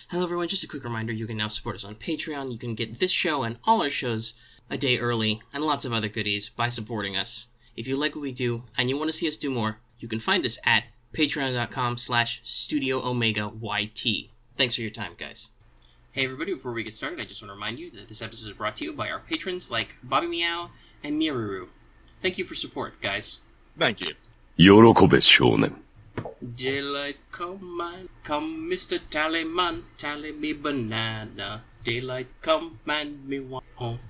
Hello everyone, just a quick reminder, you can now support us on Patreon. You can get this show and all our shows a day early, and lots of other goodies by supporting us. If you like what we do, and you want to see us do more, you can find us at patreon.com/StudioOmegaYT. Thanks for your time, guys. Hey everybody, before we get started, I just want to remind you that this episode is brought to you by our patrons like Bobby Meow and Miruru. Thank you for support, guys. Thank you. 喜べ少年 Daylight come on, come Mr. Tallyman, tally me banana. Daylight come and me one home.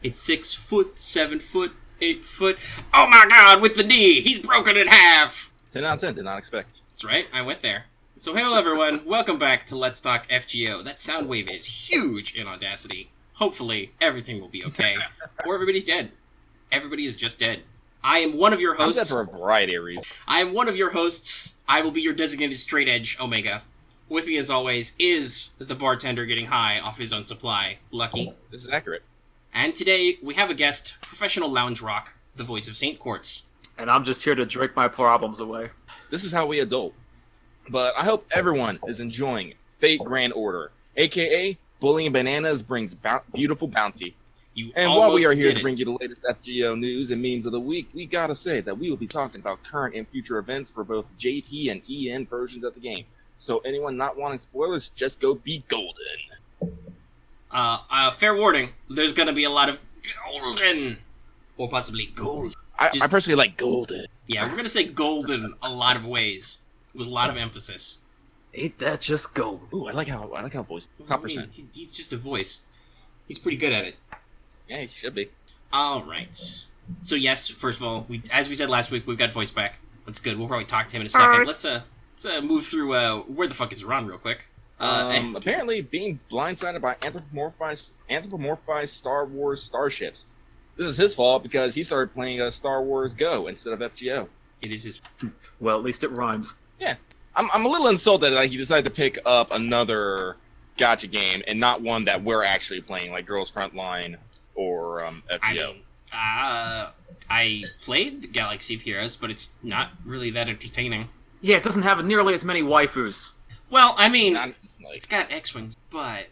It's 6 foot, 7 foot, 8 foot. Oh my god, with the knee! He's broken in half! 10 out of 10, did not expect. That's right, I went there. So hello everyone, welcome back to Let's Talk FGO. That sound wave is huge in Audacity. Hopefully, everything will be okay. Or everybody's dead. Everybody is just dead. I am one of your hosts. I'm dead for a variety of reasons. I am one of your hosts. I will be your designated straight edge Omega. With me, as always, is the bartender getting high off his own supply, Lucky. This is accurate. And today, we have a guest, professional lounge rock, the voice of Saint Quartz. And I'm just here to drink my problems away. This is how we adult. But I hope everyone is enjoying Fate Grand Order, aka Bullying Bananas Brings Beautiful Bounty. And while we are here to bring you the latest FGO news and memes of the week, we gotta say that we will be talking about current and future events for both JP and EN versions of the game. So anyone not wanting spoilers, just go be golden. Fair warning, there's gonna be a lot of golden, or possibly gold. I personally like golden. Yeah, we're gonna say golden a lot of ways, with a lot of emphasis. Ain't that just gold? Ooh, I like how voice top percent. He's just a voice. He's pretty good at it. Yeah, he should be. All right. So yes, first of all, as we said last week, we've got voice back. That's good. We'll probably talk to him in a second. Right. Let's move through where the fuck is Ron real quick. Apparently being blindsided by anthropomorphized Star Wars starships. This is his fault because he started playing Star Wars Go instead of FGO. It is his. Well, at least it rhymes. Yeah, I'm a little insulted that he decided to pick up another gacha game and not one that we're actually playing, like Girls Frontline or FGO. I played Galaxy of Heroes, but it's not really that entertaining. Yeah, it doesn't have nearly as many waifus. Well, I mean, it's got X-Wings, but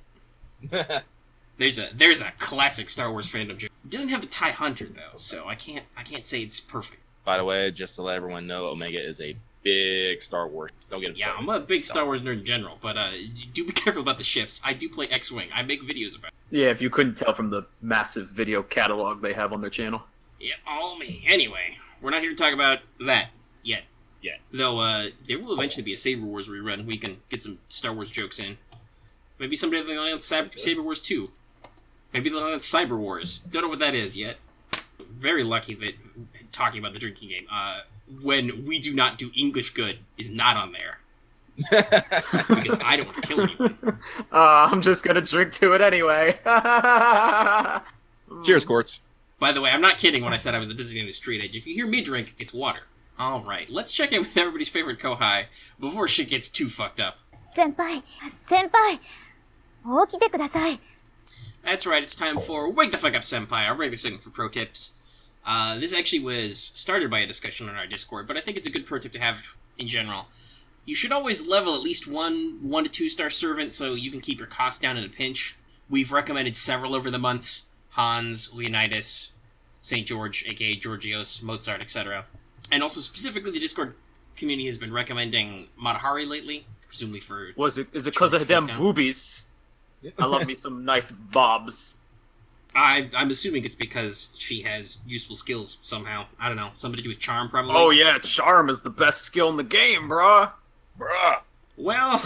there's a classic Star Wars fandom joke. It doesn't have the TIE Hunter though, so I can't say it's perfect. By the way, just to let everyone know, Omega is a big Star Wars. Don't get him started. Yeah, I'm a big Star Wars nerd in general, but do be careful about the ships. I do play X-Wing. I make videos about it. Yeah, if you couldn't tell from the massive video catalog they have on their channel. Yeah, all me. Anyway, we're not here to talk about that yet. Though, there will eventually be a Saber Wars rerun. We can get some Star Wars jokes in. Maybe someday they'll announce Saber Wars 2. Maybe they'll announce Cyber Wars. Don't know what that is yet. Very lucky that talking about the drinking game, when we do not do English good, is not on there. Because I don't want to kill anyone. I'm just gonna drink to it anyway. Cheers, Quartz. By the way, I'm not kidding when I said I was the designated straight edge. If you hear me drink, it's water. Alright, let's check in with everybody's favorite Kohai before shit gets too fucked up. Senpai, 起きてください. That's right, it's time for Wake the Fuck Up Senpai, our regular segment for pro tips. This actually was started by a discussion on our Discord, but I think it's a good pro tip to have in general. You should always level at least one to 2 star servant so you can keep your costs down in a pinch. We've recommended several over the months. Hans, Leonidas, St. George, aka Georgios, Mozart, etc. And also specifically the Discord community has been recommending Matahari lately, presumably for... Is it because of them boobies? I love me some nice bobs. I'm assuming it's because she has useful skills somehow. I don't know. Something to do with charm, probably. Oh yeah, charm is the best skill in the game, bruh. Well,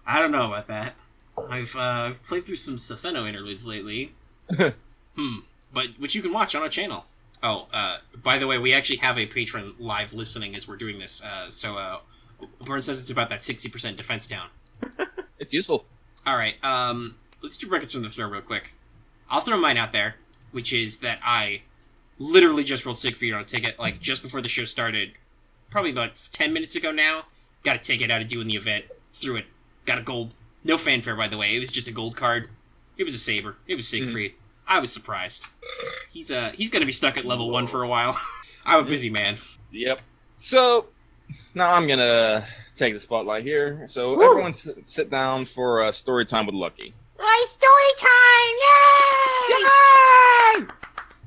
I don't know about that. I've played through some Safeno interludes lately. But which you can watch on our channel. Oh, by the way, we actually have a patron live listening as we're doing this. So Burn says it's about that 60% defense down. It's useful. All right. Let's do records from the throne real quick. I'll throw mine out there, which is that I literally just rolled Siegfried on a ticket, like, just before the show started. Probably, like, 10 minutes ago now. Got a ticket out of doing the event. Threw it. Got a gold. No fanfare, by the way. It was just a gold card. It was a saber. It was Siegfried. I was surprised. He's gonna be stuck at level 1 for a while. I'm a busy man. Yep. So, Now I'm gonna take the spotlight here. So everyone sit down for a story time with Lucky. Story time! Yay! Yay!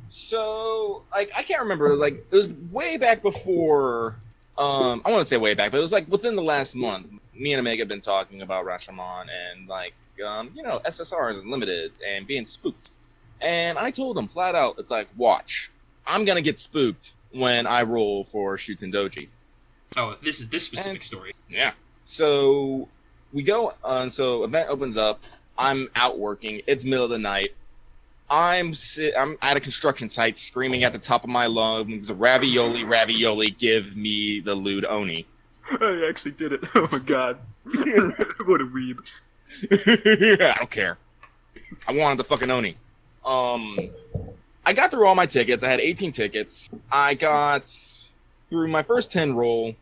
So, like, I can't remember. Like, it was way back before. I want to say way back, but it was like within the last month. Me and Omega have been talking about Rashomon and like, SSRs and limiteds and being spooked. And I told him flat out, it's like, watch, I'm gonna get spooked when I roll for Shuten-doji. Oh, this is this specific story. Yeah. So we go on. So event opens up. I'm out working. It's middle of the night. I'm at a construction site, screaming at the top of my lungs, "Ravioli, ravioli! Give me the lewd oni!" I actually did it. Oh my god. What a weeb. I don't care. I wanted the fucking oni. I got through all my tickets. I had 18 tickets. I got through my first 10 roll.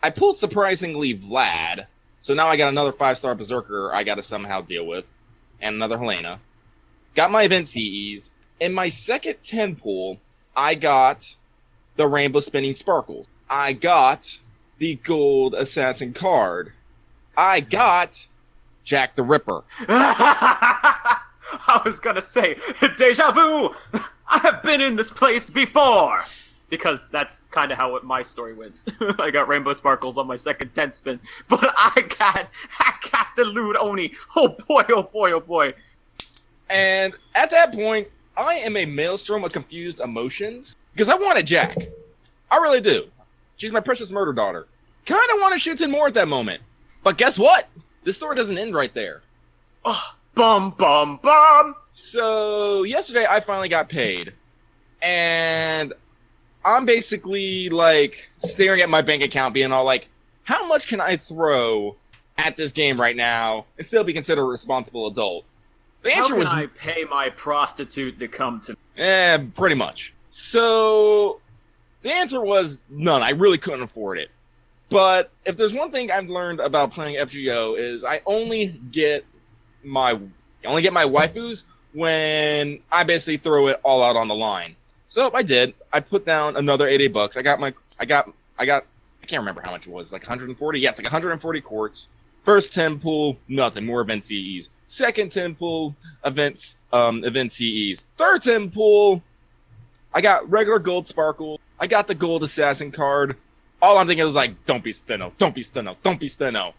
I pulled surprisingly Vlad. So now I got another 5-star Berserker I got to somehow deal with. And another Helena. Got my event CEs. In my second 10 pull, I got the Rainbow Spinning Sparkles. I got the Gold Assassin card. I got Jack the Ripper. I was gonna say, deja vu! I have been in this place before! Because that's kind of how my story went. I got Rainbow Sparkles on my second 10 spin, but I got the lewd Oni. Oh boy, oh boy, oh boy. And at that point, I am a maelstrom of confused emotions. Because I wanted Jack. I really do. She's my precious murder daughter. Kind of want to shoot him more at that moment. But guess what? This story doesn't end right there. Oh, bum, bum, bum! So, yesterday I finally got paid. And I'm basically, like, staring at my bank account being all like, how much can I throw at this game right now and still be considered a responsible adult? The answer was, I pay my prostitute to come to me? Pretty much. So, the answer was none. I really couldn't afford it. But if there's one thing I've learned about playing FGO is I only get my waifus when I basically throw it all out on the line. So I did. I put down another $80. I can't remember how much it was, like 140? Yeah, it's like 140 quartz. First 10 pull, nothing, more event CEs. Second 10 pull, event CEs. Third 10 pull, I got regular gold sparkle. I got the gold assassin card. All I'm thinking is like, don't be Steno, don't be Steno, don't be Steno.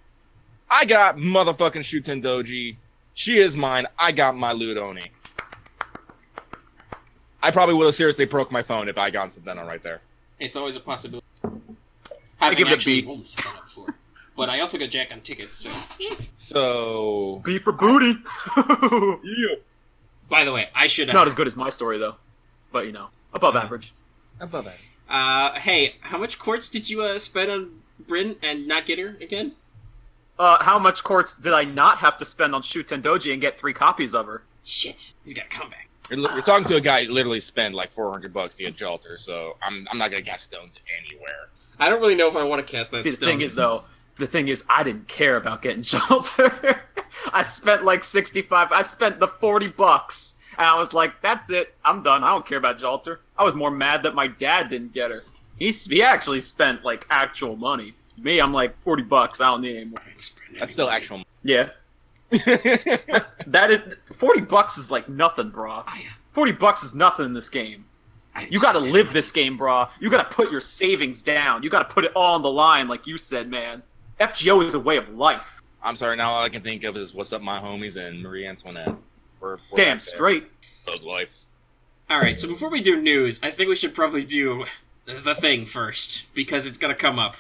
I got motherfucking Shuten-doji. She is mine. I got my Ludoni. I probably would have seriously broke my phone if I got Steno right there. It's always a possibility. I give it a actually B. rolled a Steno before. But I also got Jack on tickets, so... So... B for booty! Yeah. By the way, I should... Not as good as my story, though. But, you know, above average. Above average. Hey, how much quartz did you spend on Bryn and not get her again? How much quartz did I not have to spend on Shuten-doji and get 3 copies of her? Shit, he's got a comeback. You're talking to a guy who literally spent like $400 to get Jalter, so I'm not gonna cast stones anywhere. I don't really know if I want to cast that See, stone. the thing is, I didn't care about getting Shelter. I spent like 65. I spent the $40, and I was like, "That's it. I'm done. I don't care about Shelter." I was more mad that my dad didn't get her. He actually spent like actual money. Me, I'm like $40. I don't need any more. That's still actual money. Yeah. That is $40 is like nothing, brah. $40 is nothing in this game. You gotta live this game, brah. You gotta put your savings down. You gotta put it all on the line, like you said, man. FGO is a way of life. I'm sorry, now all I can think of is What's Up My Homies and Marie Antoinette. We're Damn straight. Thug life. Alright, so before we do news, I think we should probably do the thing first, because it's gonna come up.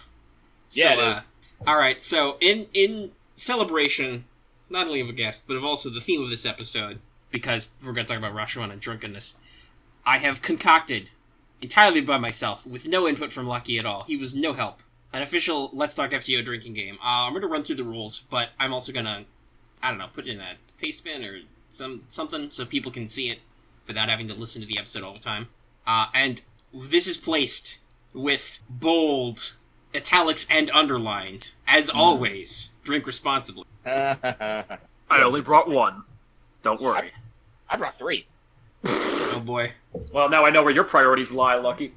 Yeah, So, it is. Alright, so in celebration, not only of a guest, but of also the theme of this episode, because we're gonna talk about Rashomon and drunkenness, I have concocted, entirely by myself, with no input from Lucky at all. He was no help. An official Let's Talk FGO drinking game. I'm gonna run through the rules, but I'm also gonna, I don't know, put it in a paste bin or something so people can see it without having to listen to the episode all the time. And this is placed with bold, italics, and underlined. As always, drink responsibly. I only brought 1. Don't worry. I brought 3. Oh boy. Well, now I know where your priorities lie, Lucky.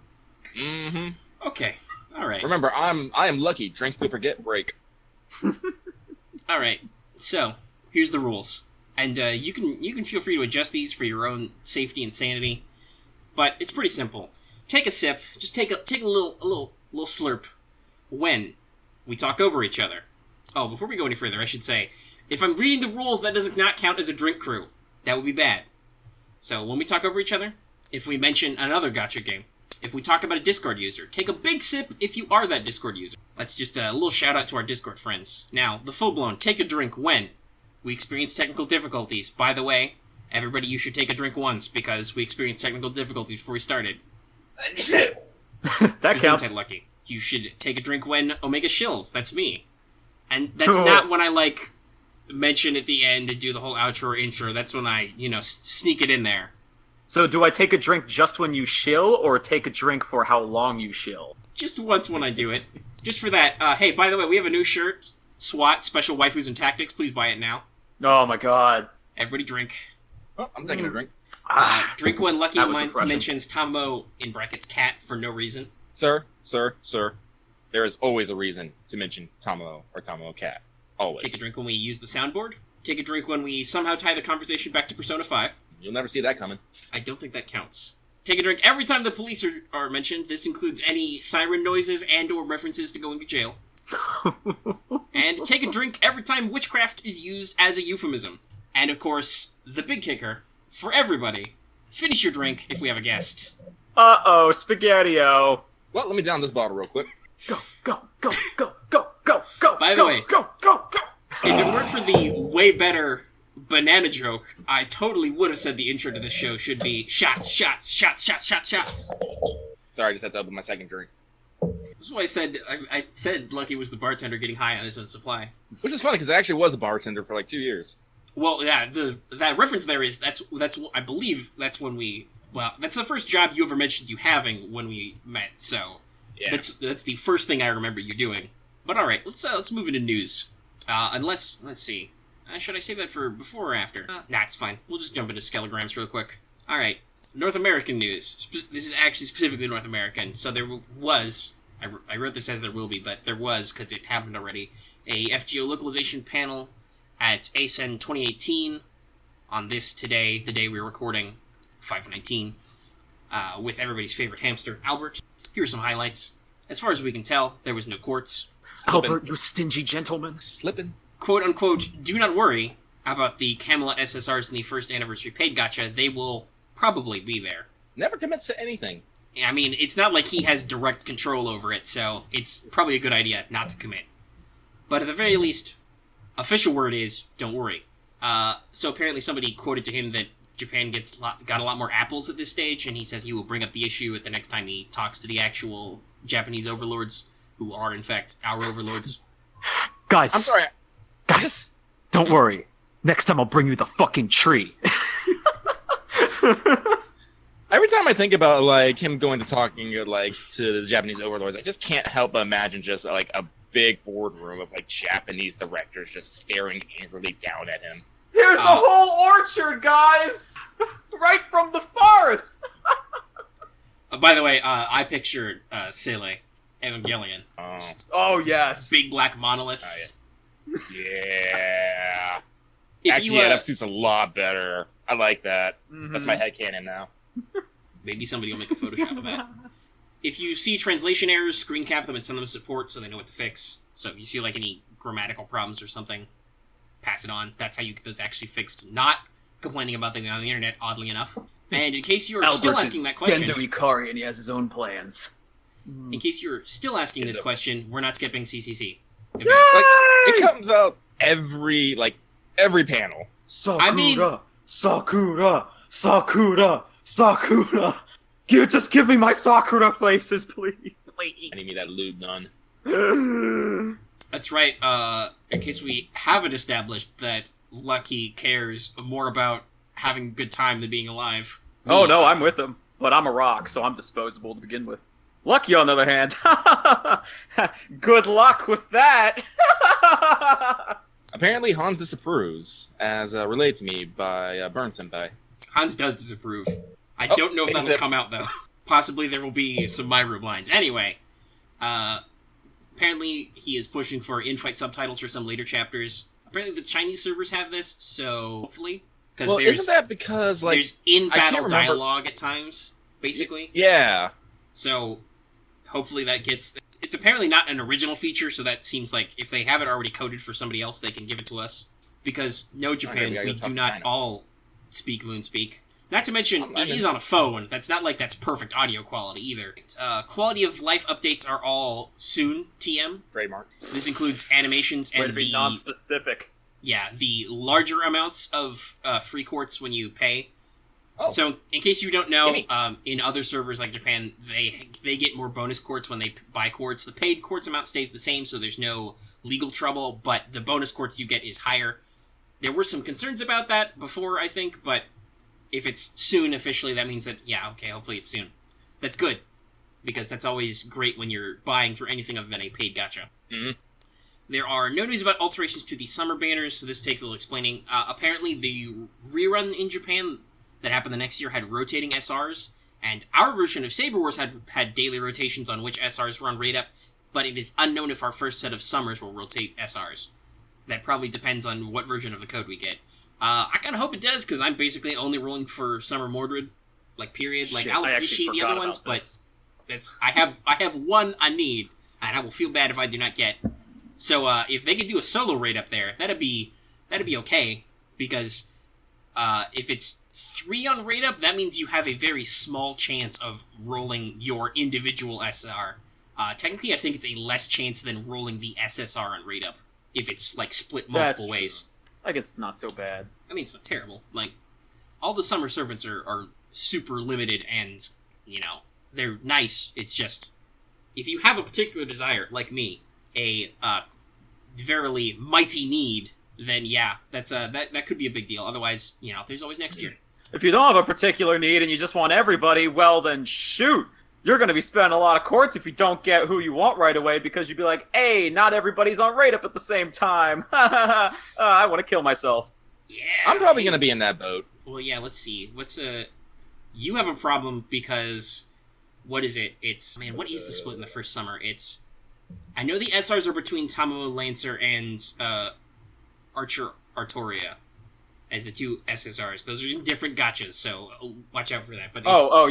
Mm-hmm. Okay. All right. Remember, I am lucky. Drinks to forget break. All right. So here's the rules, and you can feel free to adjust these for your own safety and sanity. But it's pretty simple. Take a sip. Just take a little slurp when we talk over each other. Oh, before we go any further, I should say, if I'm reading the rules, that does not count as a drink crew. That would be bad. So when we talk over each other, if we mention another gacha game, if we talk about a Discord user, take a big sip if you are that Discord user. That's just a little shout out to our Discord friends. Now, the full-blown take a drink when we experience technical difficulties. By the way, everybody, you should take a drink once, because we experienced technical difficulties before we started. That counts. Lucky. You should take a drink when Omega shills. That's me. And that's not when I, mention at the end and do the whole outro or intro. That's when I, sneak it in there. So do I take a drink just when you shill, or take a drink for how long you shill? Just once when I do it. Just for that. Hey, by the way, we have a new shirt. SWAT, Special Waifus and Tactics. Please buy it now. Oh my god. Everybody drink. Oh, I'm taking a drink. Drink when Lucky refreshing. mentions Tambo, in brackets, cat, for no reason. Sir. There is always a reason to mention Tomo or Tomo cat. Always. Take a drink when we use the soundboard. Take a drink when we somehow tie the conversation back to Persona 5. You'll never see that coming. I don't think that counts. Take a drink every time the police are mentioned. This includes any siren noises and or references to going to jail. And take a drink every time witchcraft is used as a euphemism. And of course, the big kicker, for everybody, finish your drink if we have a guest. Uh-oh, Spaghetti-O. Well, let me down this bottle real quick. Go. By the way, go. If it weren't for the way better banana joke, I totally would have said the intro to this show should be shots. Sorry, I just had to open my second drink. This is why I said Lucky was the bartender getting high on his own supply. Which is funny, because I actually was a bartender for 2 years. Well, yeah, that reference there is, that's I believe that's when that's the first job you ever mentioned you having when we met, so yeah. That's the first thing I remember you doing. But alright, let's move into news. Let's see. Should I save that for before or after? Nah, it's fine. We'll just jump into Skelograms real quick. Alright, North American news. This is actually specifically North American, so there was, I wrote this as there will be, but there was, because it happened already, a FGO Localization panel at ACEN 2018 on today, the day we're recording, 5/19, with everybody's favorite hamster, Albert. Here are some highlights. As far as we can tell, there was no quartz. Albert, you stingy gentleman. Slipping. Quote-unquote, do not worry about the Camelot SSRs in the first anniversary paid gacha. They will probably be there. Never commits to anything. I mean, it's not like he has direct control over it, so it's probably a good idea not to commit. But at the very least, official word is, don't worry. So apparently somebody quoted to him that Japan got a lot more apples at this stage, and he says he will bring up the issue at the next time he talks to the actual Japanese overlords, who are, in fact, our overlords. Guys. I'm sorry. Guys, don't worry. Next time I'll bring you the fucking tree. Every time I think about, him going to talking, to the Japanese overlords, I just can't help but imagine just, a big boardroom of, Japanese directors just staring angrily down at him. Here's a whole orchard, guys! Right from the forest! By the way, I pictured Sele, Evangelion. Oh, yes. Big black monoliths. Yeah. Actually, that suits a lot better. I like that. Mm-hmm. That's my headcanon now. Maybe somebody will make a Photoshop of that. If you see translation errors, screen cap them and send them to support so they know what to fix. So if you see any grammatical problems or something, pass it on. That's how you get those actually fixed. Not complaining about them on the internet, oddly enough. And in case you're still asking that question... Gendo Ikari, and he has his own plans. In case you're still asking this question, we're not skipping CCC. It comes out every panel. Sakura! You just give me my Sakura faces, please. I need me that lewd nun. That's right, in case we haven't established that Lucky cares more about having a good time than being alive. Oh no, I'm with him. But I'm a rock, so I'm disposable to begin with. Lucky, on the other hand, good luck with that! Apparently Hans disapproves, as relayed to me by Burn Senpai. Hans does disapprove. I don't know if that'll come out, though. Possibly there will be some My Room lines. Anyway, Apparently, he is pushing for in-fight subtitles for some later chapters. Apparently, the Chinese servers have this, so hopefully, because isn't that because like there's in-battle dialogue at times, basically? Yeah. So hopefully that gets. It's apparently not an original feature, so that seems like if they have it already coded for somebody else, they can give it to us. Because no, Japan, we do not all speak Moonspeak. Not to mention, it is on a phone. That's not like that's perfect audio quality either. Quality of life updates are all soon, TM. Trademark. This includes animations and to be non-specific. Yeah, the larger amounts of free quartz when you pay. Oh. So, in case you don't know, in other servers like Japan, they get more bonus quartz when they buy quartz. The paid quartz amount stays the same, so there's no legal trouble, but the bonus quartz you get is higher. There were some concerns about that before, I think, but if it's soon officially, that means that, yeah, okay, hopefully it's soon. That's good, because that's always great when you're buying for anything other than a paid gacha. Mm-hmm. There are no news about alterations to the summer banners, so this takes a little explaining. Apparently, the rerun in Japan that happened the next year had rotating SRs, and our version of Saber Wars had daily rotations on which SRs were on rate up, but it is unknown if our first set of summers will rotate SRs. That probably depends on what version of the code we get. I kind of hope it does, because I'm basically only rolling for Summer Mordred, like, period. Like, I'll appreciate the other ones, but I have one I need, and I will feel bad if I do not get. So, if they could do a solo raid up there, that'd be okay, because, if it's 3 on raid up, that means you have a very small chance of rolling your individual SR. Technically, I think it's a less chance than rolling the SSR on raid up, if it's, like, split multiple ways. I guess it's not so bad. I mean, it's not terrible. Like, all the summer servants are super limited, and, you know, they're nice. It's just, if you have a particular desire, like me, a verily mighty need, then yeah, that could be a big deal. Otherwise, you know, there's always next year. If you don't have a particular need and you just want everybody, well then shoot! You're going to be spending a lot of quartz if you don't get who you want right away, because you'd be like, hey, not everybody's on rate up at the same time. I want to kill myself. Yeah. I'm probably going to be in that boat. Well, yeah, let's see. You have a problem because, what is it? Man, what is the split in the first summer? I know the SRs are between Tamamo Lancer and Archer Artoria as the 2 SSRs. Those are in different gachas, so watch out for that. But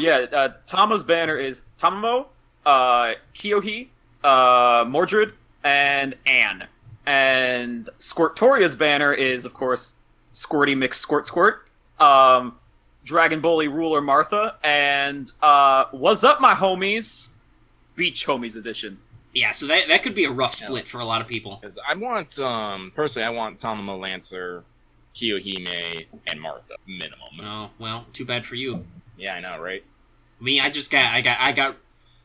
yeah. Tamamo's banner is Tamamo, Kiyohi, Mordred, and Anne. And Squirtoria's banner is, of course, Squirty Squirt, Dragon Bully Ruler Martha, and what's up, my homies? Beach Homies Edition. Yeah, so that could be a rough split for a lot of people. I want, personally, I want Tamamo Lancer, Kiyohime, and Martha, minimum. Oh, well, too bad for you. Yeah, I know, right? Me, I got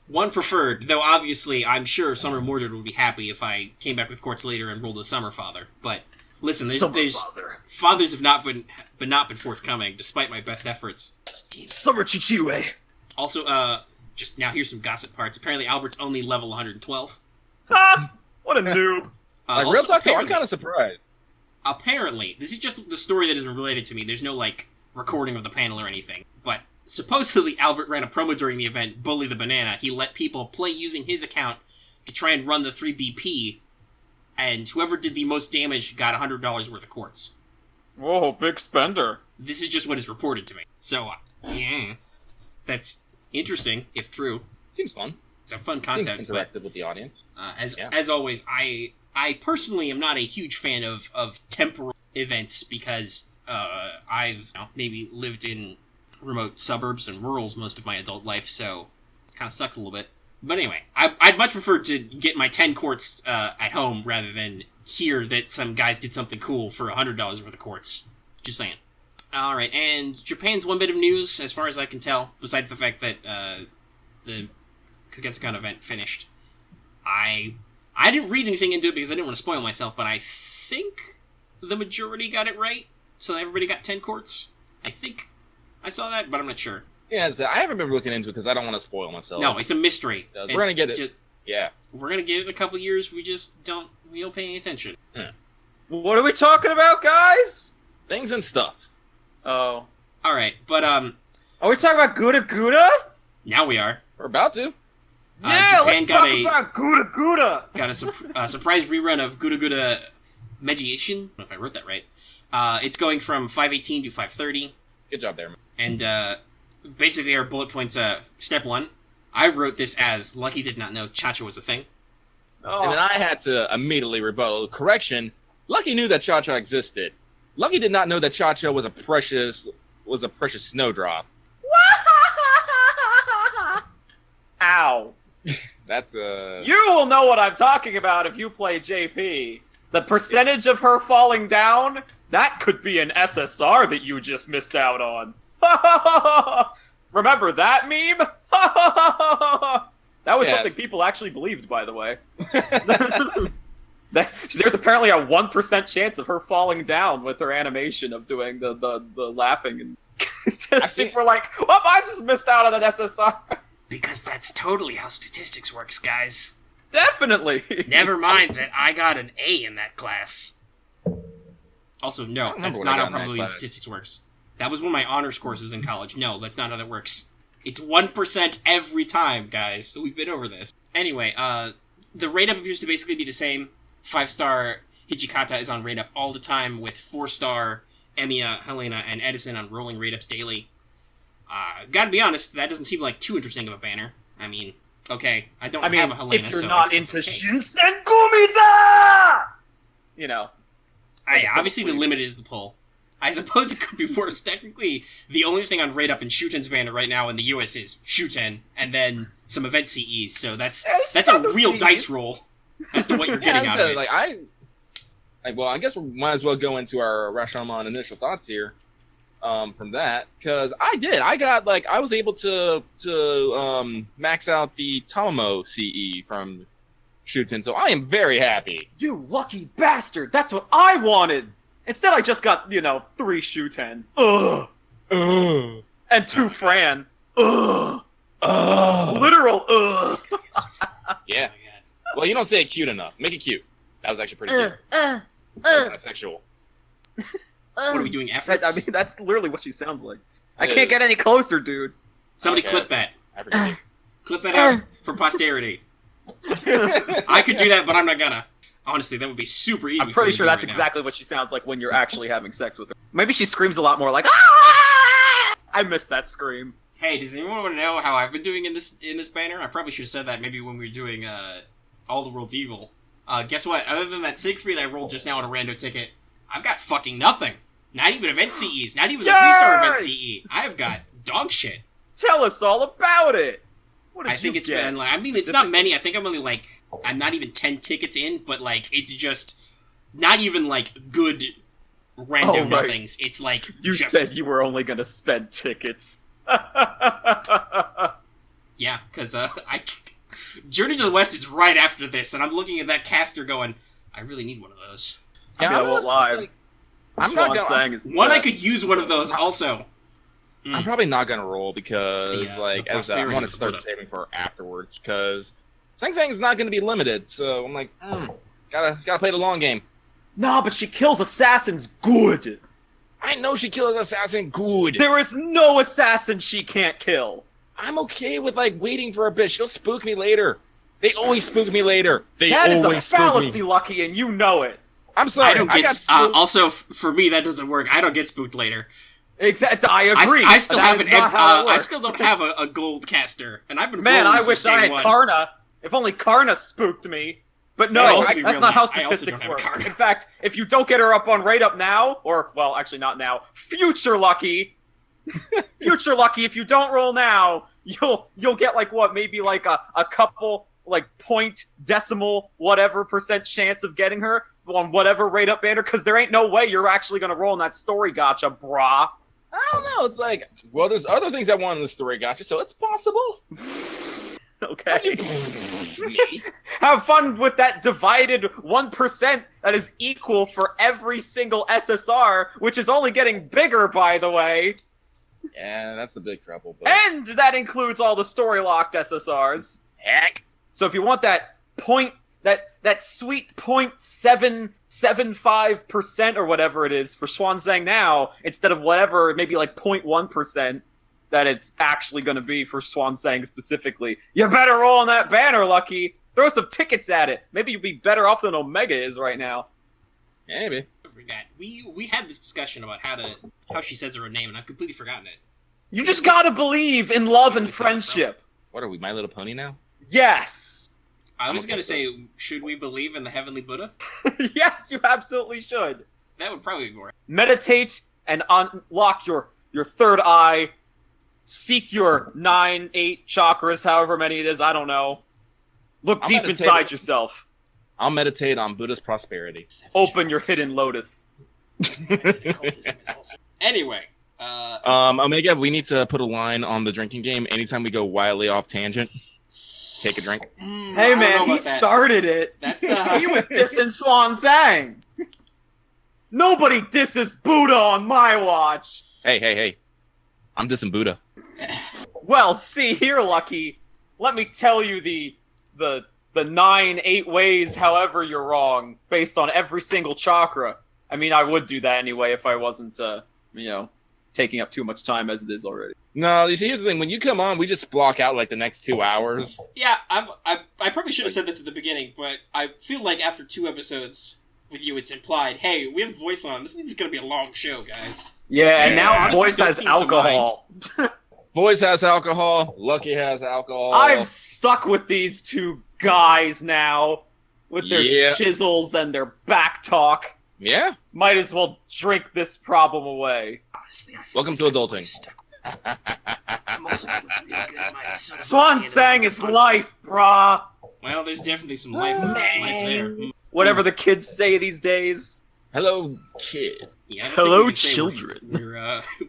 one preferred, though obviously I'm sure Summer Mordred would be happy if I came back with Quartz later and rolled a Summer Father. But listen, there's fathers have not been forthcoming, despite my best efforts. Summer Chichirue. Also, just now here's some gossip parts. Apparently Albert's only level 112. Ha! What a noob. Real talk though, I'm kind of surprised. Apparently, this is just the story that isn't related to me. There's no, like, recording of the panel or anything. But supposedly Albert ran a promo during the event, Bully the Banana. He let people play using his account to try and run the 3BP, and whoever did the most damage got $100 worth of quartz. Whoa, big spender. This is just what is reported to me. So, yeah, that's interesting, if true. Seems fun. It's a fun concept. Seems interactive with the audience. As always, I personally am not a huge fan of temporal events because I've maybe lived in remote suburbs and rurals most of my adult life, so it kind of sucks a little bit. But anyway, I'd much prefer to get my 10 quartz at home rather than hear that some guys did something cool for $100 worth of quartz. Just saying. Alright, and Japan's one bit of news, as far as I can tell, besides the fact that the Kagetsukan event finished. I didn't read anything into it because I didn't want to spoil myself, but I think the majority got it right, so everybody got 10 quartz. I think I saw that, but I'm not sure. Yeah, I haven't been looking into it because I don't want to spoil myself. No, it's a mystery. We're going to get it. We're going to get it in a couple years, we don't pay any attention. Yeah. What are we talking about, guys? Things and stuff. Oh. Alright, but, Are we talking about Gouda Gouda? now we are. We're about to. Yeah, Japan let's talk about Gouda Gouda! Got a surprise rerun of Gouda Gouda Meiji Ishin. I don't know if I wrote that right. It's going from 518 to 530. Good job there, man. And basically our bullet points, step 1, I wrote this as Lucky did not know Cha-Cha was a thing. Oh. And then I had to immediately rebuttal. Correction, Lucky knew that Cha-Cha existed. Lucky did not know that Cha-Cha was a precious snowdrop. Ow. That's a... You will know what I'm talking about if you play JP. The percentage of her falling down, that could be an SSR that you just missed out on. Remember that meme? That was something people actually believed, by the way. There's apparently a 1% chance of her falling down with her animation of doing the laughing. And I think we're like, oh, I just missed out on an SSR. Because that's totally how statistics works, guys. Definitely. Never mind that I got an A in that class. Also, no, that's not how probability and statistics works. That was one of my honors courses in college. No, that's not how that works. It's 1% every time, guys. We've been over this. Anyway, the rate-up appears to basically be the same. 5-star Hijikata is on rate-up all the time, with 4-star Emiya, Helena, and Edison on rolling rate-ups daily. Gotta be honest, that doesn't seem like too interesting of a banner. I mean, okay, I don't have a Helena, if you're so not into Shinsen Gumida! You know. Yeah, obviously the limit is the pull. I suppose it could be worse. Technically, the only thing on rate up in Shuten's banner right now in the US is Shuten, and then some event CEs, so that's a real dice roll as to what you're getting out of it. Well, I guess we might as well go into our Rashomon initial thoughts here. From that, because I was able to max out the Tomo CE from Shuten, so I am very happy. You lucky bastard! That's what I wanted! Instead I just got, 3 Shuten. Ugh! Ugh! And 2 Fran. Ugh! Literal ugh! Yeah. Well, you don't say it cute enough. Make it cute. That was actually pretty cute. That's sexual. What are we doing, efforts? I mean, that's literally what she sounds like. I can't get any closer, dude. Somebody clip that. Clip that out for posterity. I could do that, but I'm not gonna. Honestly, that would be super easy. I'm pretty sure that's exactly what she sounds like when you're actually having sex with her. Maybe she screams a lot more like, ah! I miss that scream. Hey, does anyone want to know how I've been doing in this banner? I probably should have said that maybe when we were doing All the World's Evil. Guess what? Other than that Siegfried I rolled just now on a rando ticket, I've got fucking nothing. Not even event CEs. Not even the 3-star event CE. I've got dog shit. Tell us all about it. What did I think you it's get? been like, I mean, it's not many. I think I'm only I'm not even 10 tickets in, but it's just not even good random nothings. It's you said you were only gonna spend tickets. Yeah, because Journey to the West is right after this, and I'm looking at that caster going, I really need one of those. Yeah, I won't lie. I'm not gonna. I could use one of those also. I'm probably not gonna roll because I want to start saving for afterwards because Sang Sang is not gonna be limited. So I'm like, gotta play the long game. Nah, but she kills assassins good. I know she kills assassin good. There is no assassin she can't kill. I'm okay with waiting for a bit. She'll spook me later. They always spook me later. That is a fallacy, Lucky, and you know it. I'm sorry. I don't get. Also, for me, that doesn't work. I don't get spooked later. Exactly. I agree. I still have I still don't have a gold caster, and I've been. Man, I wish I had Karna. If only Karna spooked me. But no, that's not how statistics work. In fact, if you don't get her up on rate up now, or well, actually not now, future Lucky, if you don't roll now, you'll get maybe a couple point decimal whatever % chance of getting her on whatever rate up banner, because there ain't no way you're actually gonna roll in that story gotcha, brah. I don't know. It's well, there's other things I want in the story gotcha, so it's possible. Okay. Have fun with that divided 1% that is equal for every single SSR, which is only getting bigger, by the way. Yeah, that's the big trouble. But... And that includes all the story-locked SSRs. Heck. So if you want that that sweet 0.775% or whatever it is for Swansang now, instead of whatever, maybe 0.1%, that it's actually going to be for Swansang specifically. You better roll on that banner, Lucky. Throw some tickets at it. Maybe you'll be better off than Omega is right now. Maybe. We had this discussion about how she says her name, and I've completely forgotten it. You just gotta believe in love and friendship. What are we, My Little Pony now? Yes. I was gonna say, should we believe in the Heavenly Buddha? Yes, you absolutely should. That would probably be more. Meditate and unlock your third eye. Seek your 9, 8 chakras, however many it is, I don't know. Look deep inside yourself. I'll meditate on Buddha's prosperity. Open your hidden lotus. Anyway. Omega, we need to put a line on the drinking game. Anytime we go wildly off tangent, take a drink. Hey man, he started it. That's He was dissing Swansang. Nobody disses Buddha on my watch. Hey. I'm dissing Buddha. Well, see here, Lucky. Let me tell you the 9, 8 ways, however you're wrong, based on every single chakra. I mean, I would do that anyway if I wasn't, taking up too much time as it is already. No, you see, here's the thing. When you come on, we just block out, like, the next 2 hours. Yeah, I probably should have said this at the beginning, but I feel like after 2 episodes with you, it's implied, hey, we have Voice on. This means it's going to be a long show, guys. Yeah, and now honestly, Voice don't has seem to alcohol. Voice has alcohol. Lucky has alcohol. I'm stuck with these 2 guys now, with their chisels and their back talk. Yeah? Might as well drink this problem away. Honestly, Welcome to adulting. I'm also really good at my Swansang is life, brah. Well, there's definitely some life there. Whatever the kids say these days. Hello, kid. Yeah, I don't Hello, think we can say children.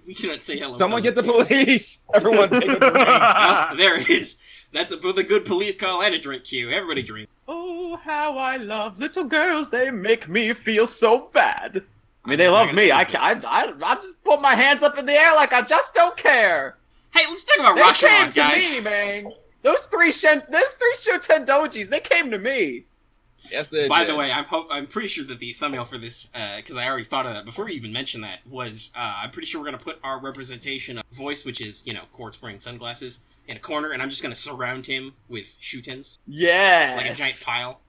we cannot say hello. Someone fellas. get the police. Everyone take a drink. Oh, there it is. That's both a good police call and a drink cue. Everybody drink. Oh, how I love little girls. They make me feel so bad. I mean, they love me. I just put my hands up in the air like I just don't care. Hey, let's talk about They came Rashomon, to guys. me, man. Those three Shuten-dojis, they came to me. Yes, they By did. the way, I'm pretty sure that the thumbnail for this, because I already thought of that before you even mentioned that, was I'm pretty sure we're gonna put our representation of Voice, which is quartz wearing sunglasses, in a corner, and I'm just gonna surround him with Shutens, Yes. like a giant pile.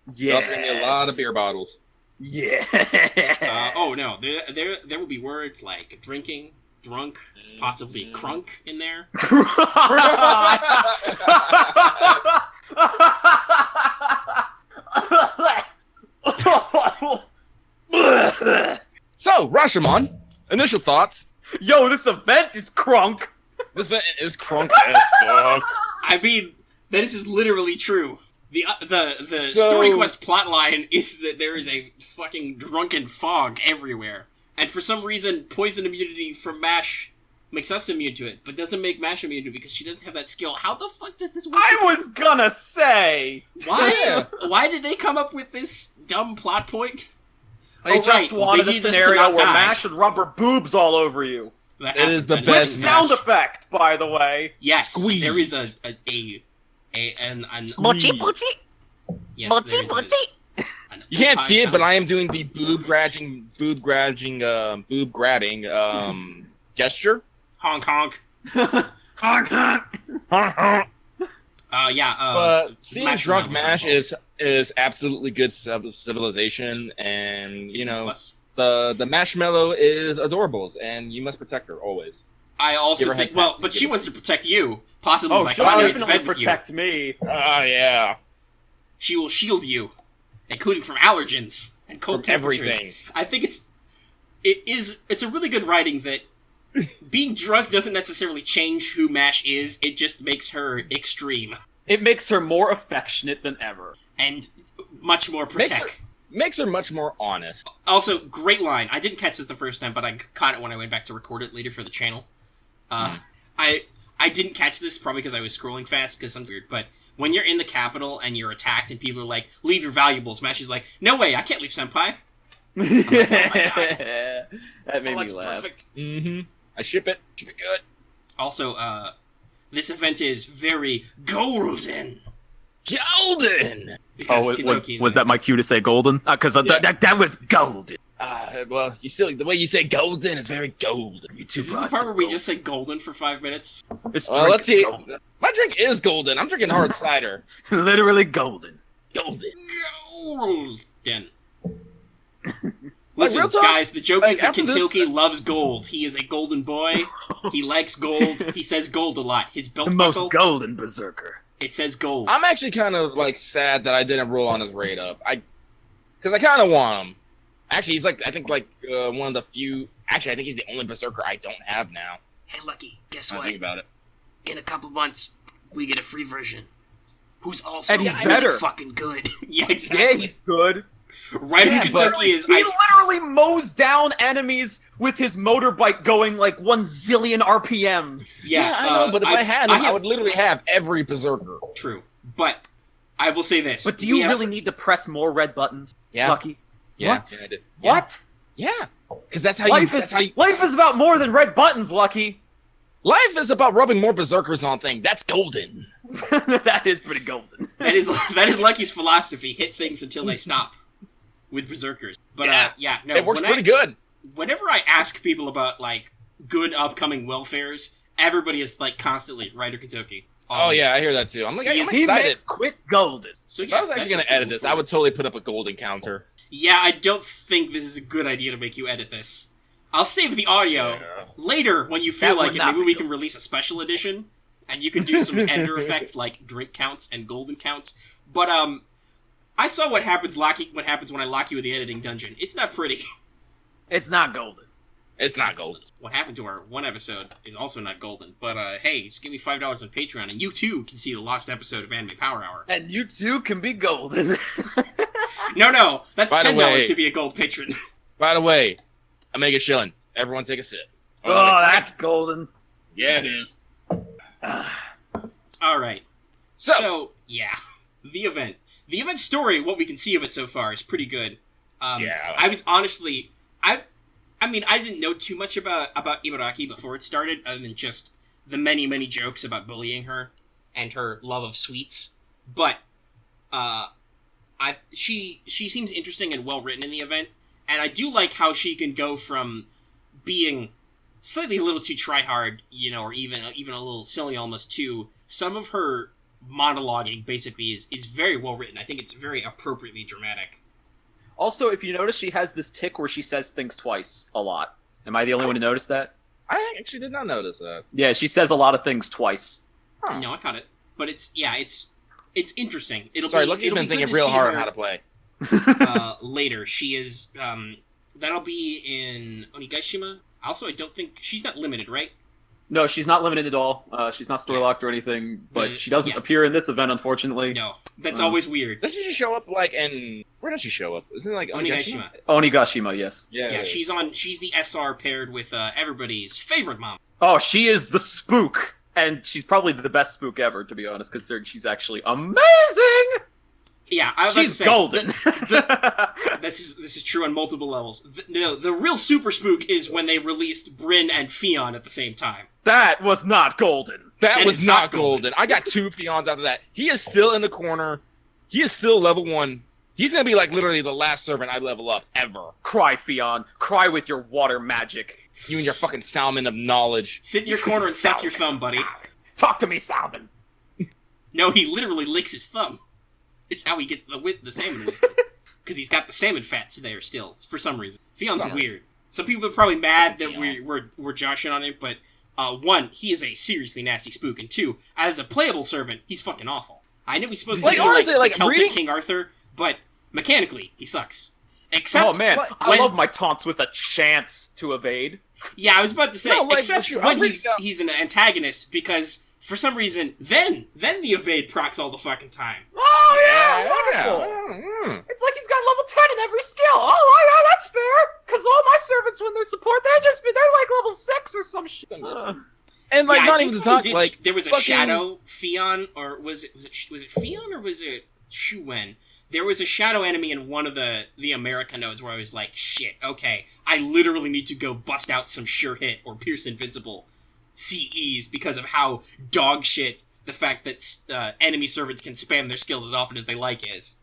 There's gonna be a lot of beer bottles. Yeah. Oh no, there will be words like drinking, drunk, possibly crunk in there. So, Rashomon, initial thoughts. Yo, this event is crunk. This event is crunk as fuck. I mean, that is just literally true. The So- story quest plotline is that there is a fucking drunken fog everywhere, and for some reason, poison immunity from MASH makes us immune to it, but doesn't make MASH immune to it because she doesn't have that skill. How the fuck does this work? I was gonna say. Why? Why did they come up with this dumb plot point? They just wanted a need us to scenario not where die. MASH would rub her boobs all over you. That It is the happens. best With sound effect, by the way. Yes, Squeeze. there is an Mochi mochi, yes, mochi there's mochi. an You can't see it, sound. but I am doing the boob grabbing gesture. honk honk. Honk honk. But seeing Mash drunk Mouth Mash is absolutely good civilization, and you It's a know plus. the marshmallow is adorables, and you must protect her always. I Give also her think, head well, pats, but give she her wants to treats. protect you, possibly Oh, by she'll climbing into definitely bed with you. protect me. Oh yeah, She will shield you, including from allergens and cold from temperatures. everything. I think it's a really good writing that being drunk doesn't necessarily change who MASH is. It just makes her extreme It makes her more affectionate than ever. and much more protect. Makes her much more honest. Also, great line. I didn't catch this the first time, but I caught it when I went back to record it later for the channel. I didn't catch this probably because I was scrolling fast because I'm weird. But when you're in the capital and you're attacked and people are like, "Leave your valuables," MASH is like, "No way, I can't leave Senpai." That made Oh, me that's laugh. perfect. Mm-hmm. I ship it. Ship it good. Also, this event is very golden. Golden. Because Oh, Kentucky is was in that it. my cue to say golden? Because Yeah. that was golden. Well, the way you say golden is very golden. Is this the part where we just say golden for 5 minutes? This Well, drink let's is see. golden. My drink is golden. I'm drinking hard cider. Literally golden. Golden. Golden. Like, Listen, real talk, guys, the joke is that after this- Kentucky loves gold. He is a golden boy. He likes gold. He says gold a lot. His belt The most buckle, golden berserker. it says gold. I'm actually kind of like sad that I didn't roll on his rate up. Because I kind of want him. Actually, he's like I think one of the few. Actually, I think he's the only berserker I don't have now. Hey, Lucky, guess I what? think about it. In a couple months, we get a free version. Who's also And he's really better. fucking good. Yeah, exactly. Yeah, he's good. Right in Yeah, but Kentucky is... He literally mows down enemies with his motorbike going like 1 zillion RPM. Yeah, I know, but if I had him, I would literally have every berserker. True, but I will say this. But do you really need to press more red buttons, Yeah. Lucky? Yeah, What? yeah, I did. What? Yeah, because that's how Life you. life is about more than red buttons, Lucky. Life is about rubbing more berserkers on things. That's golden. That is pretty golden. That is Lucky's philosophy. Hit things until they stop with berserkers. But no, It works pretty good. Whenever I ask people about like good upcoming welfares, everybody is like constantly Ryder Kentucky. Oh yeah, I hear that too. I'm He excited. makes quit golden. So If I was actually that's gonna edit this, I would totally put up a golden counter. Yeah, I don't think this is a good idea to make you edit this. I'll save the audio later when you feel That like would it. not Maybe be we good. can release a special edition, and you can do some editor effects like drink counts and golden counts. But I saw what happens when I lock you in the editing dungeon. It's not pretty. It's not golden. It's not golden. What happened to our one episode is also not golden. But hey, just give me $5 on Patreon, and you too can see the lost episode of Anime Power Hour. And you too can be golden. No, that's By the $10 way- to be a gold patron. By the way, I make a shilling. Everyone take a sip. Oh, that's golden. Yeah, it is. All right. So, So yeah, the event story. What we can see of it so far is pretty good. Yeah. I was honestly, I mean, I didn't know too much about Ibaraki before it started, other than just the many jokes about bullying her and her love of sweets. But she seems interesting and well written in the event, and I do like how she can go from being slightly a little too try-hard, or even a little silly almost, to some of her monologuing basically is very well written. I think it's very appropriately dramatic. Also, if you notice, she has this tick where she says things twice a lot. Am I the only one to notice that? I actually did not notice that. Yeah, she says a lot of things twice. Huh. No, I caught it. But it's interesting. Lucky's been good thinking to real see hard on her, how to play. later. She is that'll be in Onigashima. Also, I don't think she's not limited, right? No, she's not limited at all. She's not story locked or anything, but she doesn't appear in this event, unfortunately. No, that's always weird. Doesn't she show up where does she show up? Isn't it like Onigashima. Onigashima, yes. Yeah, she's the SR paired with everybody's favorite mom. Oh, she is the spook, and she's probably the best spook ever, to be honest, considering she's actually amazing. Yeah, I was about to She's say, golden. This is true on multiple levels. The real super spook is when they released Bryn and Fion at the same time. That was not golden. That That was is not not golden. I got 2 peons after that. He is still in the corner. He is still level 1. He's gonna be like literally the last servant I level up ever. Cry, Fion. Cry with your water magic. You and your fucking salmon of knowledge. Sit in your corner and suck your thumb, buddy. Talk to me, Salmon. No, he literally licks his thumb. It's how he gets the salmon wisdom. Because he's got the salmon fats there still, for some reason. Fion's weird. Some people are probably mad that we're joshing on him, but one, he is a seriously nasty spook, and two, as a playable servant, he's fucking awful. I know he's supposed to be honestly, like Celtic reading King Arthur, but mechanically, he sucks. Except, Oh man, I when- love my taunts with a chance to evade. yeah, I was about to say, No, like, except I when was reading he's an antagonist, because for some reason, then the evade procs all the fucking time. Oh Yeah. wonderful! It's like he's got level 10 in every skill. Oh yeah, that's fair. Cause all my servants, when they're support, they're like level 6 or some shit. And like Yeah, I not think even to when talk we did- like there was a fucking- shadow Fion, or was it Fion or was it Shuen? There was a shadow enemy in one of the America nodes where I was like, shit, okay, I literally need to go bust out some sure hit or pierce invincible CEs because of how dog shit the fact that enemy servants can spam their skills as often as they like is.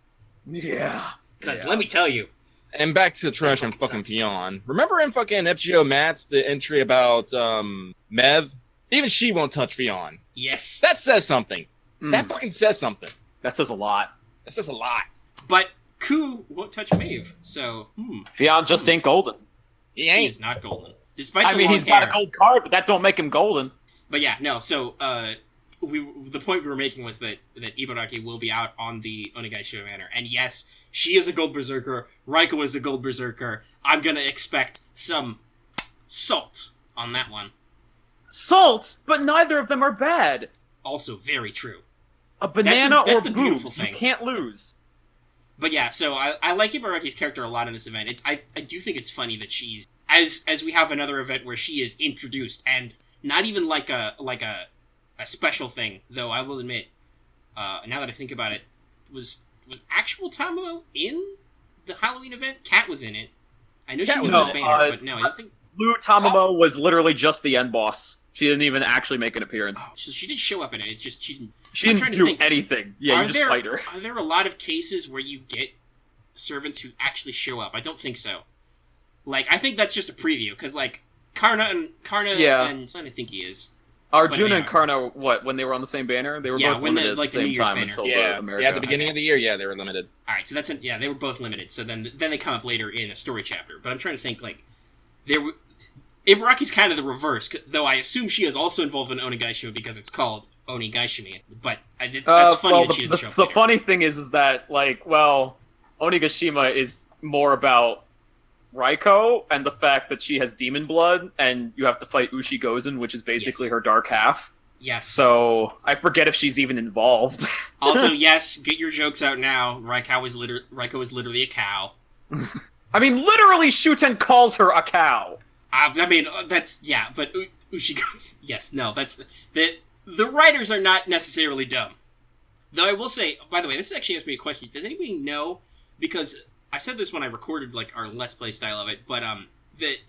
Yeah. Because let me tell you, And back to Trash and fucking Fionn. Remember in fucking FGO Mats, the entry about Mev? Even she won't touch Fionn. Yes. That says something. That fucking says something. That says a lot. That says a lot. But Ku won't touch Maeve, so Fionn just ain't golden. He ain't. He's not golden. Despite the he's got a gold card, but that don't make him golden. But yeah, no, so the point we were making was that Ibaraki will be out on the Onegaishima Manor. And yes, she is a gold berserker, Raiko is a gold berserker. I'm gonna expect some salt on that one. Salt? But neither of them are bad. Also very true. A banana that's or the beautiful boobs, thing. you can't lose. But yeah, so I like Ibaraki's character a lot in this event. I do think it's funny that she's as we have another event where she is introduced, and not even like a special thing, though I will admit, now that I think about it, was actual Tamamo in the Halloween event? Kat was in it. I know she was in the banner, but no, I don't think Lou Tamamo was literally just the end boss. She didn't even actually make an appearance. Oh, so she did show up in it. It's just she didn't. She didn't do anything. Yeah, you just fight her. Are there a lot of cases where you get servants who actually show up? I don't think so. Like, I think that's just a preview, because, like, Karna and I think he is. Arjuna and Karna, when they were on the same banner? They were both limited at the same time until America. Yeah, at the beginning of the year, they were limited. Alright, so they were both limited, so then they come up later in a story chapter. But I'm trying to think, like, Ibaraki's kind of the reverse, though I assume she is also involved in Onegaishima because it's called Onigaishimi. But that's funny that she doesn't show up The later. funny thing is that, like, Onigashima is more about Raiko and the fact that she has demon blood, and you have to fight Ushi Gozen, which is basically her dark half. Yes. So, I forget if she's even involved. Also, yes, get your jokes out now. Raiko is literally a cow. I mean, literally, Shuten calls her a cow. I mean, but Ushi Gozen... Yes, no, that's... The writers are not necessarily dumb. Though I will say, by the way, this actually asks me a question. Does anybody know, because I said this when I recorded, like, our Let's Play style of it, but,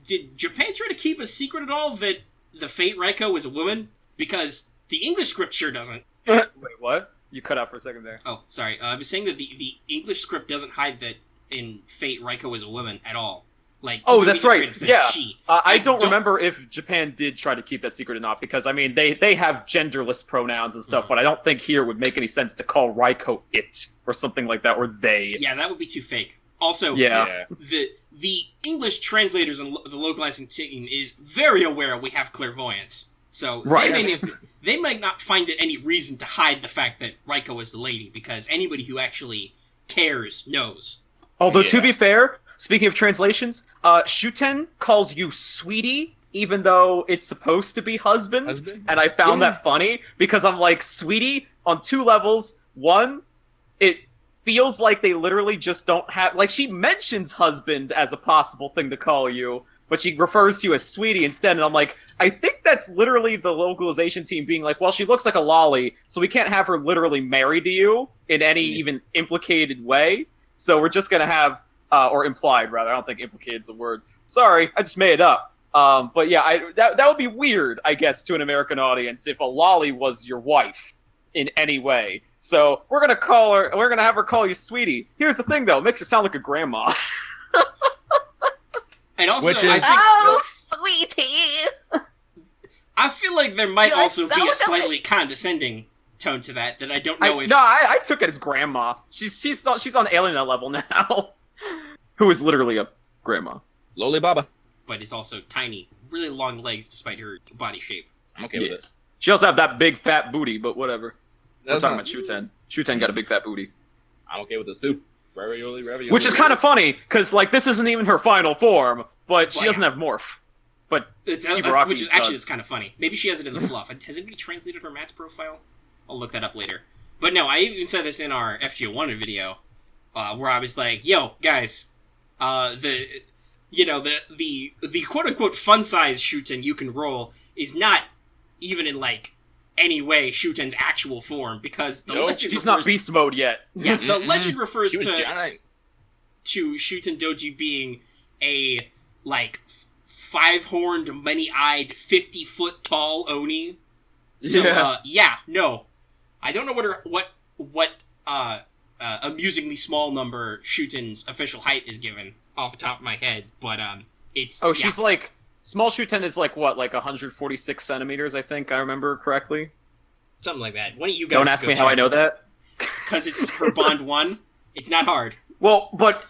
did Japan try to keep a secret at all that the Fate Raiko was a woman? Because the English script sure doesn't. Wait, what? You cut out for a second there. Oh, sorry. I was saying that the English script doesn't hide that in Fate Raiko is a woman at all. Like, oh, that's right. Yeah, she. I don't remember if Japan did try to keep that secret or not, because I mean they have genderless pronouns and stuff, but I don't think here it would make any sense to call Raiko it or something like that, or they. Yeah, that would be too fake. Also, the English translators and the localizing team is very aware we have clairvoyance, so they might not find it any reason to hide the fact that Raiko is the lady, because anybody who actually cares knows. Although to be fair. Speaking of translations, Shuten calls you sweetie, even though it's supposed to be husband. And I found that funny, because I'm like, sweetie, on two levels. One, it feels like they literally just don't have... Like, she mentions husband as a possible thing to call you, but she refers to you as sweetie instead, and I'm like, I think that's literally the localization team being like, well, she looks like a lolly, so we can't have her literally married to you in any even implicated way, so we're just gonna have... or implied, rather. I don't think implicated's a word. Sorry, I just made it up. But yeah, that would be weird, I guess, to an American audience if a lolly was your wife in any way. So we're gonna have her call you sweetie. Here's the thing, though, it makes her sound like a grandma. And also, sweetie. I feel like there might also be a slightly condescending tone to that I don't know if... No, I took it as grandma. She's on alien level now. Who is literally a grandma. Loli Baba. But is also tiny, really long legs despite her body shape. I'm okay with this. She also have that big fat booty, but whatever. We're talking about Shuten. Shuten got a big fat booty. I'm okay with this too. Ravioli. Which is kind of funny, because like this isn't even her final form, but she doesn't have morph. But which is actually kind of funny. Maybe she has it in the fluff. Has anybody translated her Matt's profile? I'll look that up later. But no, I even said this in our FGO 1 video, where I was like, "Yo, guys, the quote unquote fun size Shuten you can roll is not even in like any way Shuten's actual form, because the legend she's not beast mode yet. Yeah, the legend refers to giant. to Shuten-doji being a like 5-horned, many-eyed, 50-foot tall Oni. So no, I don't know what amusingly small number Shuten's official height is given, off the top of my head, but it's... Oh, she's like... Small Shuten is like, what, like 146 centimeters, I think, I remember correctly? Something like that. Why don't you guys Don't ask me how I know that. Because it's her Bond 1. It's not hard. Well, but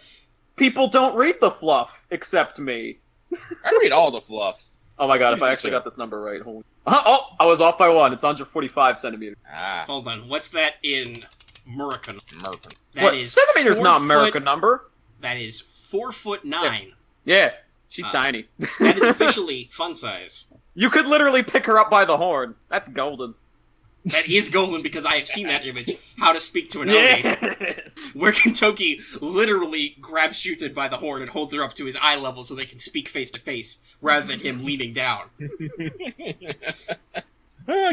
people don't read the fluff, except me. I read all the fluff. Oh my god, if I actually got this number right. Holy... Oh, I was off by 1. It's 145 centimeters. Ah. Hold on. What's that in American? What? Centimeters not American number? That is 4'9". Yeah, she's tiny. That is officially fun size. You could literally pick her up by the horn. That's golden. That is golden because I have seen that image. How to Speak to an Elder. Where Kentucky literally grabs Shuten by the horn and holds her up to his eye level so they can speak face to face, rather than him leaning down.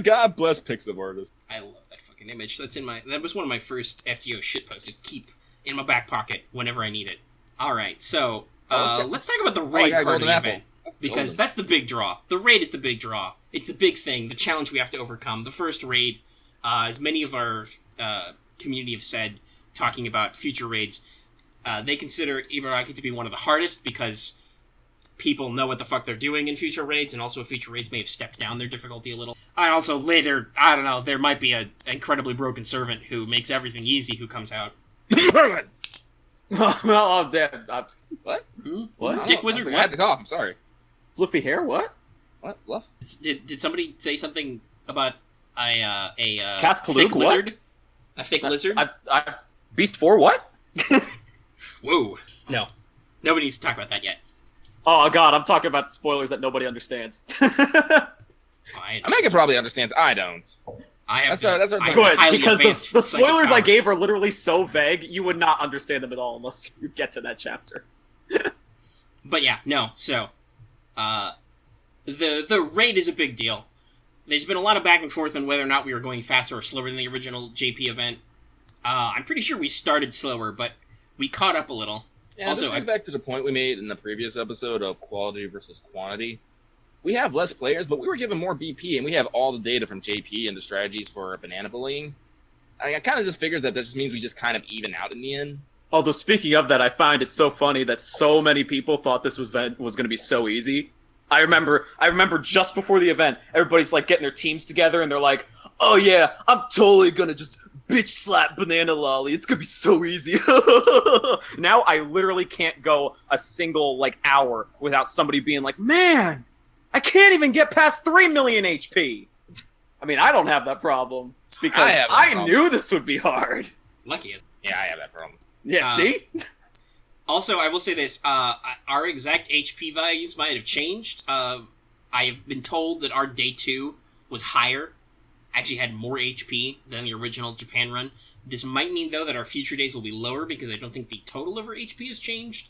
God bless Pixar artists. I love that fucking image. That was one of my first FGO shitposts. Just keep in my back pocket whenever I need it. Alright, so let's talk about the raid part of the event. Because that's the big draw. The raid is the big draw. It's the big thing, the challenge we have to overcome. The first raid, as many of our community have said, talking about future raids, they consider Ibaraki to be one of the hardest because people know what the fuck they're doing in future raids, and also future raids may have stepped down their difficulty a little. And also later, I don't know, there might be an incredibly broken servant who makes everything easy who comes out. Well, I'm dead. What? What? Dick Wizard, I had to cough, I'm sorry. Fluffy hair? What? What? Fluff? Did somebody say something about a thick lizard? A thick lizard? Beast 4, what? Whoa. No. Nobody needs to talk about that yet. Oh god, I'm talking about spoilers that nobody understands. I mean, it probably understands. I don't. That's good, because the spoilers I gave are literally so vague, you would not understand them at all unless you get to that chapter. But yeah, no, so... the raid is a big deal. There's been a lot of back and forth on whether or not we were going faster or slower than the original JP event. I'm pretty sure we started slower, but we caught up a little. Yeah, also, this goes back to the point we made in the previous episode of quality versus quantity. We have less players, but we were given more BP, and we have all the data from JP and the strategies for banana bullying. I kind of just figured that this means we just kind of even out in the end. Although, speaking of that, I find it so funny that so many people thought this event was going to be so easy. I remember just before the event, everybody's like getting their teams together, and they're like, "Oh yeah, I'm totally gonna just bitch slap Banana Lolly. It's gonna be so easy." Now I literally can't go a single hour without somebody being like, "Man, I can't even get past 3 million HP." I mean, I don't have that problem because I knew this would be hard. Lucky as. Yeah, I have that problem. Yeah, see? Also, I will say this, our exact HP values might have changed. I have been told that our day 2 was higher, actually had more HP than the original Japan run. This might mean, though, that our future days will be lower because I don't think the total of our HP has changed.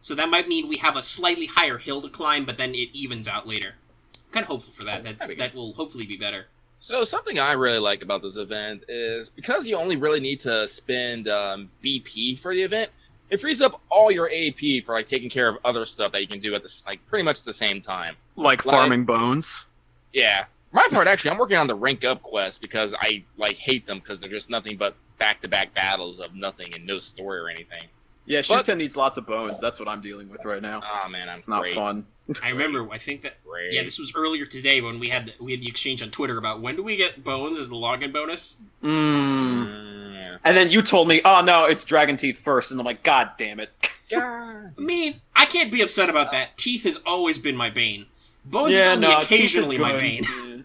So that might mean we have a slightly higher hill to climb, but then it evens out later. I'm kind of hopeful for that. That will hopefully be better. So something I really like about this event is because you only really need to spend BP for the event, it frees up all your AP for taking care of other stuff that you can do at this pretty much at the same time. Like farming bones. Yeah. My part actually, I'm working on the rank up quest because I hate them because they're just nothing but back-to-back battles of nothing and no story or anything. Yeah, Shuten needs lots of bones. That's what I'm dealing with right now. Oh man, it's not fun. I remember. I think that. Yeah, this was earlier today when we had the exchange on Twitter about when do we get bones as the login bonus. And then you told me, "Oh no, it's Dragon Teeth first," and I'm like, "God damn it!" I mean, I can't be upset about that. Teeth has always been my bane. Bones is only occasionally my bane. Yeah.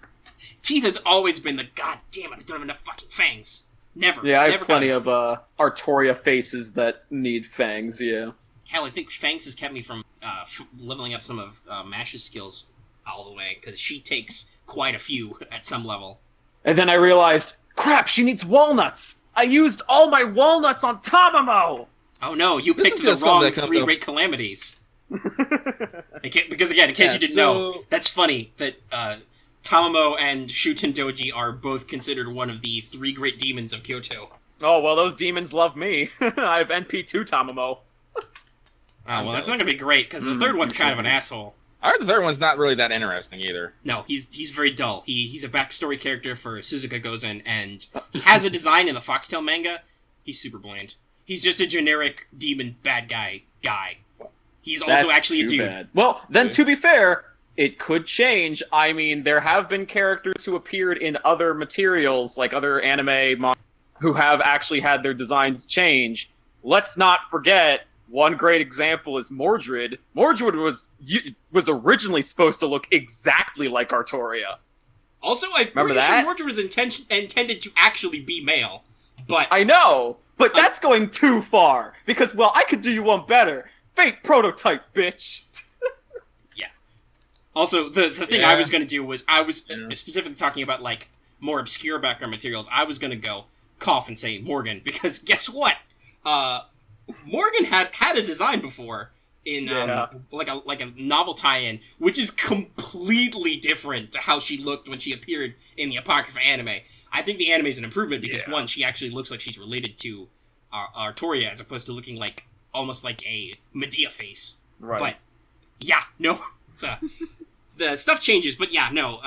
Teeth has always been the god damn it. I don't have enough fucking fangs. Never. Yeah, I have plenty of Artoria faces that need fangs. Yeah. Hell, I think fangs has kept me from leveling up some of Mash's skills all the way because she takes quite a few at some level. And then I realized, crap, she neneeds walnuts. I used all my walnuts on Tamamo. Oh no, you picked the wrong 3 great calamities. Because again, in case you didn't know, that's funny that Tamamo and Shuten-doji are both considered one of the 3 great demons of Kyoto. Oh, well, those demons love me. I have NP2 Tamamo. Oh, well, that's not going to be great, because the third one's kind of an asshole. I heard the third one's not really that interesting either. No, he's very dull. He's a backstory character for Suzuka Gozen, and he has a design in the Foxtail manga. He's super bland. He's just a generic demon bad guy. He's also actually a dude. Bad. Well, then to be fair, it could change. I mean, there have been characters who appeared in other materials, like other anime, who have actually had their designs change. Let's not forget, one great example is Mordred. Mordred was originally supposed to look exactly like Artoria. Also, I'm pretty sure Mordred was intended to actually be male. But I know, but that's going too far. Because, well, I could do you one better. Fake prototype, bitch. Yeah. Also, the thing I was going to do was, I was specifically talking about, like, more obscure background materials. I was going to go cough and say Morgan, because guess what? Morgan had a design before in like a novel tie-in, which is completely different to how she looked when she appeared in the Apocrypha anime. I think the anime is an improvement because one, she actually looks like she's related to Artoria as opposed to looking like almost like a Medea face. Right. But yeah, no, it's, the stuff changes. But yeah, no.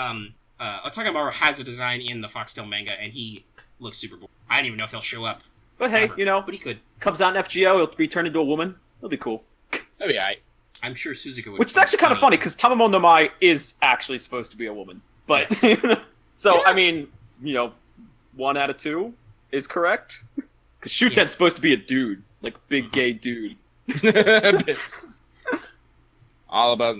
Otagamaru has a design in the Foxtail manga, and he looks super boring. I don't even know if he'll show up. But hey, ever. But he could. Comes out in FGO, he'll be turned into a woman. It'll be cool. Oh yeah, I'm sure Suzuka would. Which is actually kind of funny because Tamamo no Mai is actually supposed to be a woman, but so I mean, 1 out of 2 is correct because Shuten's supposed to be a dude, like big gay dude. All about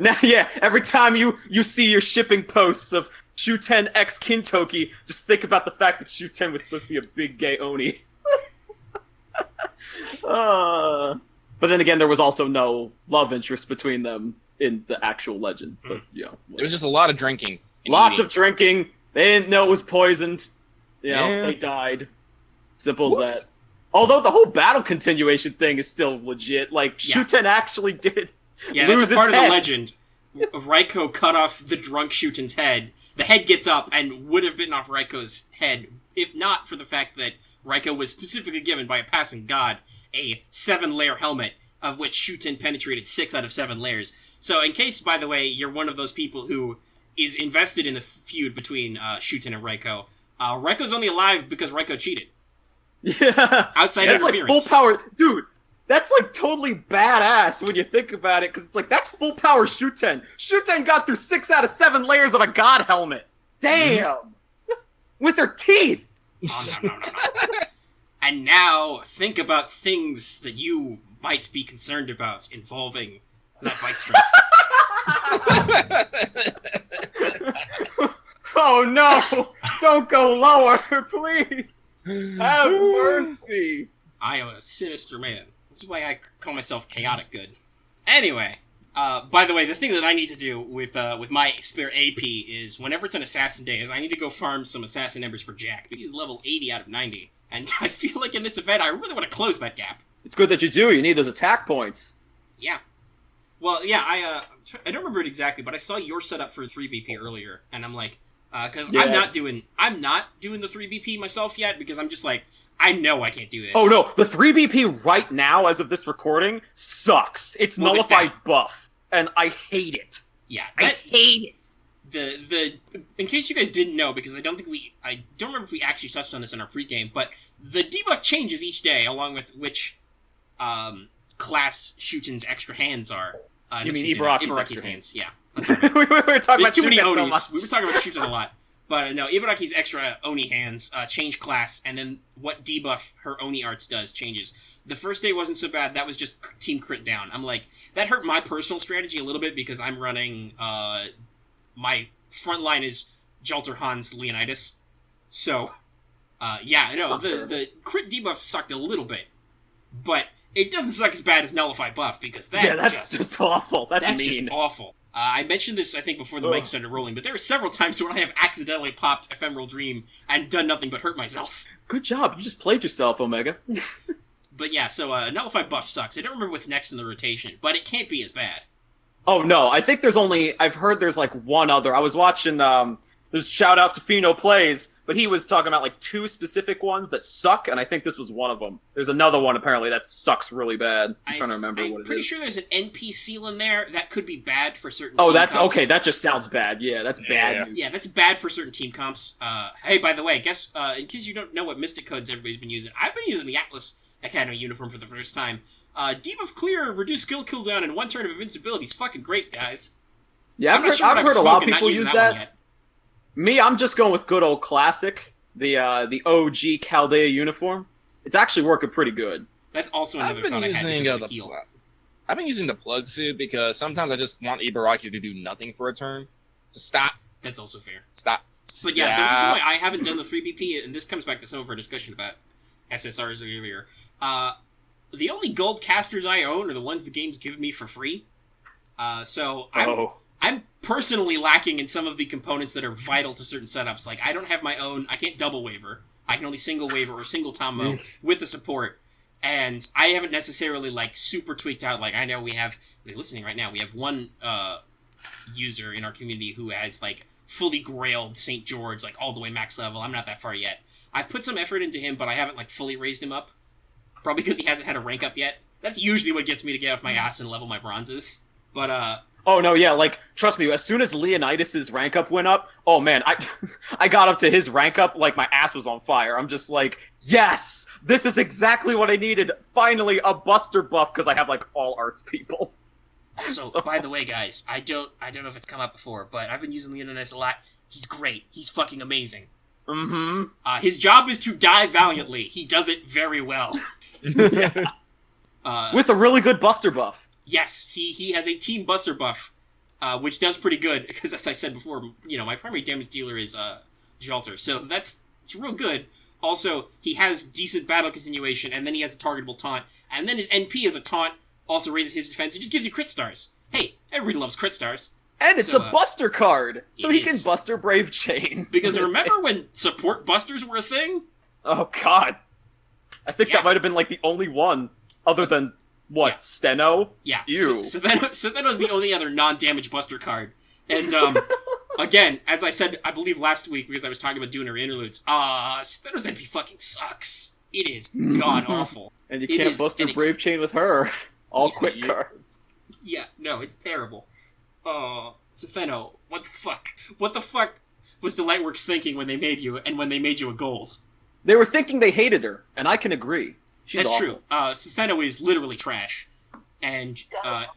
now, every time you see your shipping posts of Shuten X Kintoki, just think about the fact that Shuten was supposed to be a big gay Oni. But then again, there was also no love interest between them in the actual legend. But, there was just a lot of drinking. Lots of drinking. They didn't know it was poisoned. They died. Simple as that. Although the whole battle continuation thing is still legit. Like, Shuten actually did lose that's a part his of head. the legend. Raiko cut off the drunk Shuten's head. The head gets up and would have bitten off Raiko's head, if not for the fact that Raiko was specifically given by a passing god a 7-layer helmet, of which Shuten penetrated 6 out of 7 layers. So in case, by the way, you're one of those people who is invested in the feud between Shuten and Raiko, Raiko's only alive because Raiko cheated. Yeah. Outside that's interference. Like full power. Dude, that's like totally badass when you think about it, because it's like, that's full power Shuten. Shuten got through 6 out of 7 layers of a god helmet. Damn! With her teeth! Oh, no. And now, think about things that you might be concerned about involving that bite strength. Oh no! Don't go lower, please! Have mercy! I am a sinister man. This is why I call myself chaotic good. Anyway, by the way, the thing that I need to do with my spare AP is whenever it's an assassin day, is I need to go farm some assassin embers for Jack, because he's level 80 out of 90. And I feel like in this event, I really want to close that gap. It's good that you do. You need those attack points. Yeah. Well, yeah, I don't remember it exactly, but I saw your setup for 3BP earlier, and I'm like, because I'm not doing the 3BP myself yet, because I'm just like, I know I can't do this. Oh no, the 3BP right now, as of this recording, sucks. It's nullified buff, and I hate it. Yeah, I hate it. In case you guys didn't know, because I don't remember if we actually touched on this in our pregame, but the debuff changes each day, along with which class Shuten's extra hands are. You mean Ibaraki's extra hands? Yeah. We were talking about too many Shuten Onis. so much. We were talking about Shuten a lot. But no, Ibaraki's extra Oni hands change class, and then what debuff her Oni arts does changes. The first day wasn't so bad, that was just team crit down. I'm like, that hurt my personal strategy a little bit, because I'm running, my front line is Jalter Hans Leonidas. So, the crit debuff sucked a little bit. But it doesn't suck as bad as Nullify buff, because that's just awful. That's mean. Just awful. I mentioned this, I think, before the mic started rolling, but there were several times when I have accidentally popped Ephemeral Dream and done nothing but hurt myself. Good job. You just played yourself, Omega. But yeah, so Nullify buff sucks. I don't remember what's next in the rotation, but it can't be as bad. Oh, no. I think I've heard there's like one other. I was watching, there's shout out to Fino Plays, but he was talking about like 2 specific ones that suck, and I think this was one of them. There's another one apparently that sucks really bad. I'm trying to remember what it is. I'm pretty sure there's an NP seal in there that could be bad for certain team comps. Okay, that just sounds bad. Yeah, that's bad. Yeah, that's bad for certain team comps. Hey, by the way, in case you don't know what Mystic codes everybody's been using, I've been using the Atlas Academy uniform for the first time. Debuff Clear, reduce skill cooldown, and 1 turn of invincibility is fucking great, guys. Yeah, I've heard a lot of people use that. Me, I'm just going with good old classic, the OG Chaldea uniform. It's actually working pretty good. That's also another thought I had because of the heal. I've been using the plug suit because sometimes I just want Ibaraki to do nothing for a turn. Just stop. That's also fair. Stop. But yeah, the reason why I haven't done the 3BP, and this comes back to some of our discussion about SSRs earlier, the only gold casters I own are the ones the game's given me for free. So I'm personally lacking in some of the components that are vital to certain setups. Like, I don't have my own, I can't double waver. I can only single waver or single Tommo with the support. And I haven't necessarily, like, super tweaked out. Like, I know we have, listening right now, we have one user in our community who has, like, fully grailed St. George, like, all the way max level. I'm not that far yet. I've put some effort into him, but I haven't, like, fully raised him up. Probably because he hasn't had a rank up yet. That's usually what gets me to get off my ass and level my bronzes. But, oh, no, yeah, like, trust me, as soon as Leonidas' rank up went up, oh, man, I got up to his rank up like my ass was on fire. I'm just like, yes! This is exactly what I needed! Finally, a Buster buff, because I have, like, all arts people. Also, by the way, guys, I don't know if it's come up before, but I've been using Leonidas a lot. He's great. He's fucking amazing. Mm-hmm. His job is to die valiantly. He does it very well. With a really good Buster buff. Yes, he has a team Buster buff, which does pretty good, because as I said before, you know, my primary damage dealer is Jalter, so it's real good. Also, he has decent battle continuation, and then he has a targetable taunt, and then his NP as a taunt also raises his defense. It just gives you crit stars. Hey, everybody loves crit stars. And it's a Buster card, so he can Buster Brave Chain. Because remember when support Busters were a thing? Oh, God. I think that might have been, like, the only one, other than... What, Steno? Yeah. Ew. So that was the only other non-damage Buster card. And, again, as I said, I believe last week, because I was talking about doing her interludes, Steno's NP fucking sucks. It is god-awful. And you can't Buster Brave Chain with her. All quick card. Yeah, no, it's terrible. Oh, Steno, what the fuck? What the fuck was Delightworks thinking when they made you, and when they made you a gold? They were thinking they hated her, and I can agree. That's awful. True. Steno is literally trash. And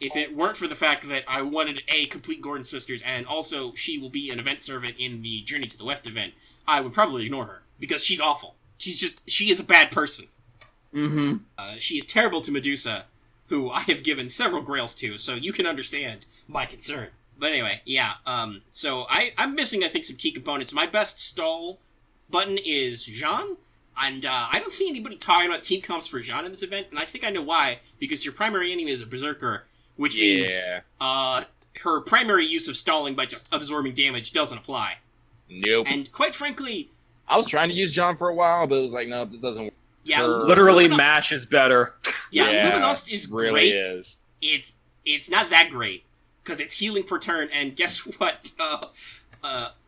if it weren't for the fact that I wanted a complete Gordon Sisters, and also she will be an event servant in the Journey to the West event, I would probably ignore her. Because she's awful. She is a bad person. Mm-hmm. She is terrible to Medusa, who I have given several grails to, so you can understand my concern. But anyway, yeah, so I'm missing, I think, some key components. My best stall button is Jean. And I don't see anybody talking about team comps for Jean in this event, and I think I know why, because your primary enemy is a Berserker, which means her primary use of stalling by just absorbing damage doesn't apply. Nope. And quite frankly... I was trying to use Jean for a while, but it was like, no, this doesn't work. Yeah, literally MASH is better. Yeah, Luminost is really great. Is. It's not that great, because it's healing per turn, and guess what?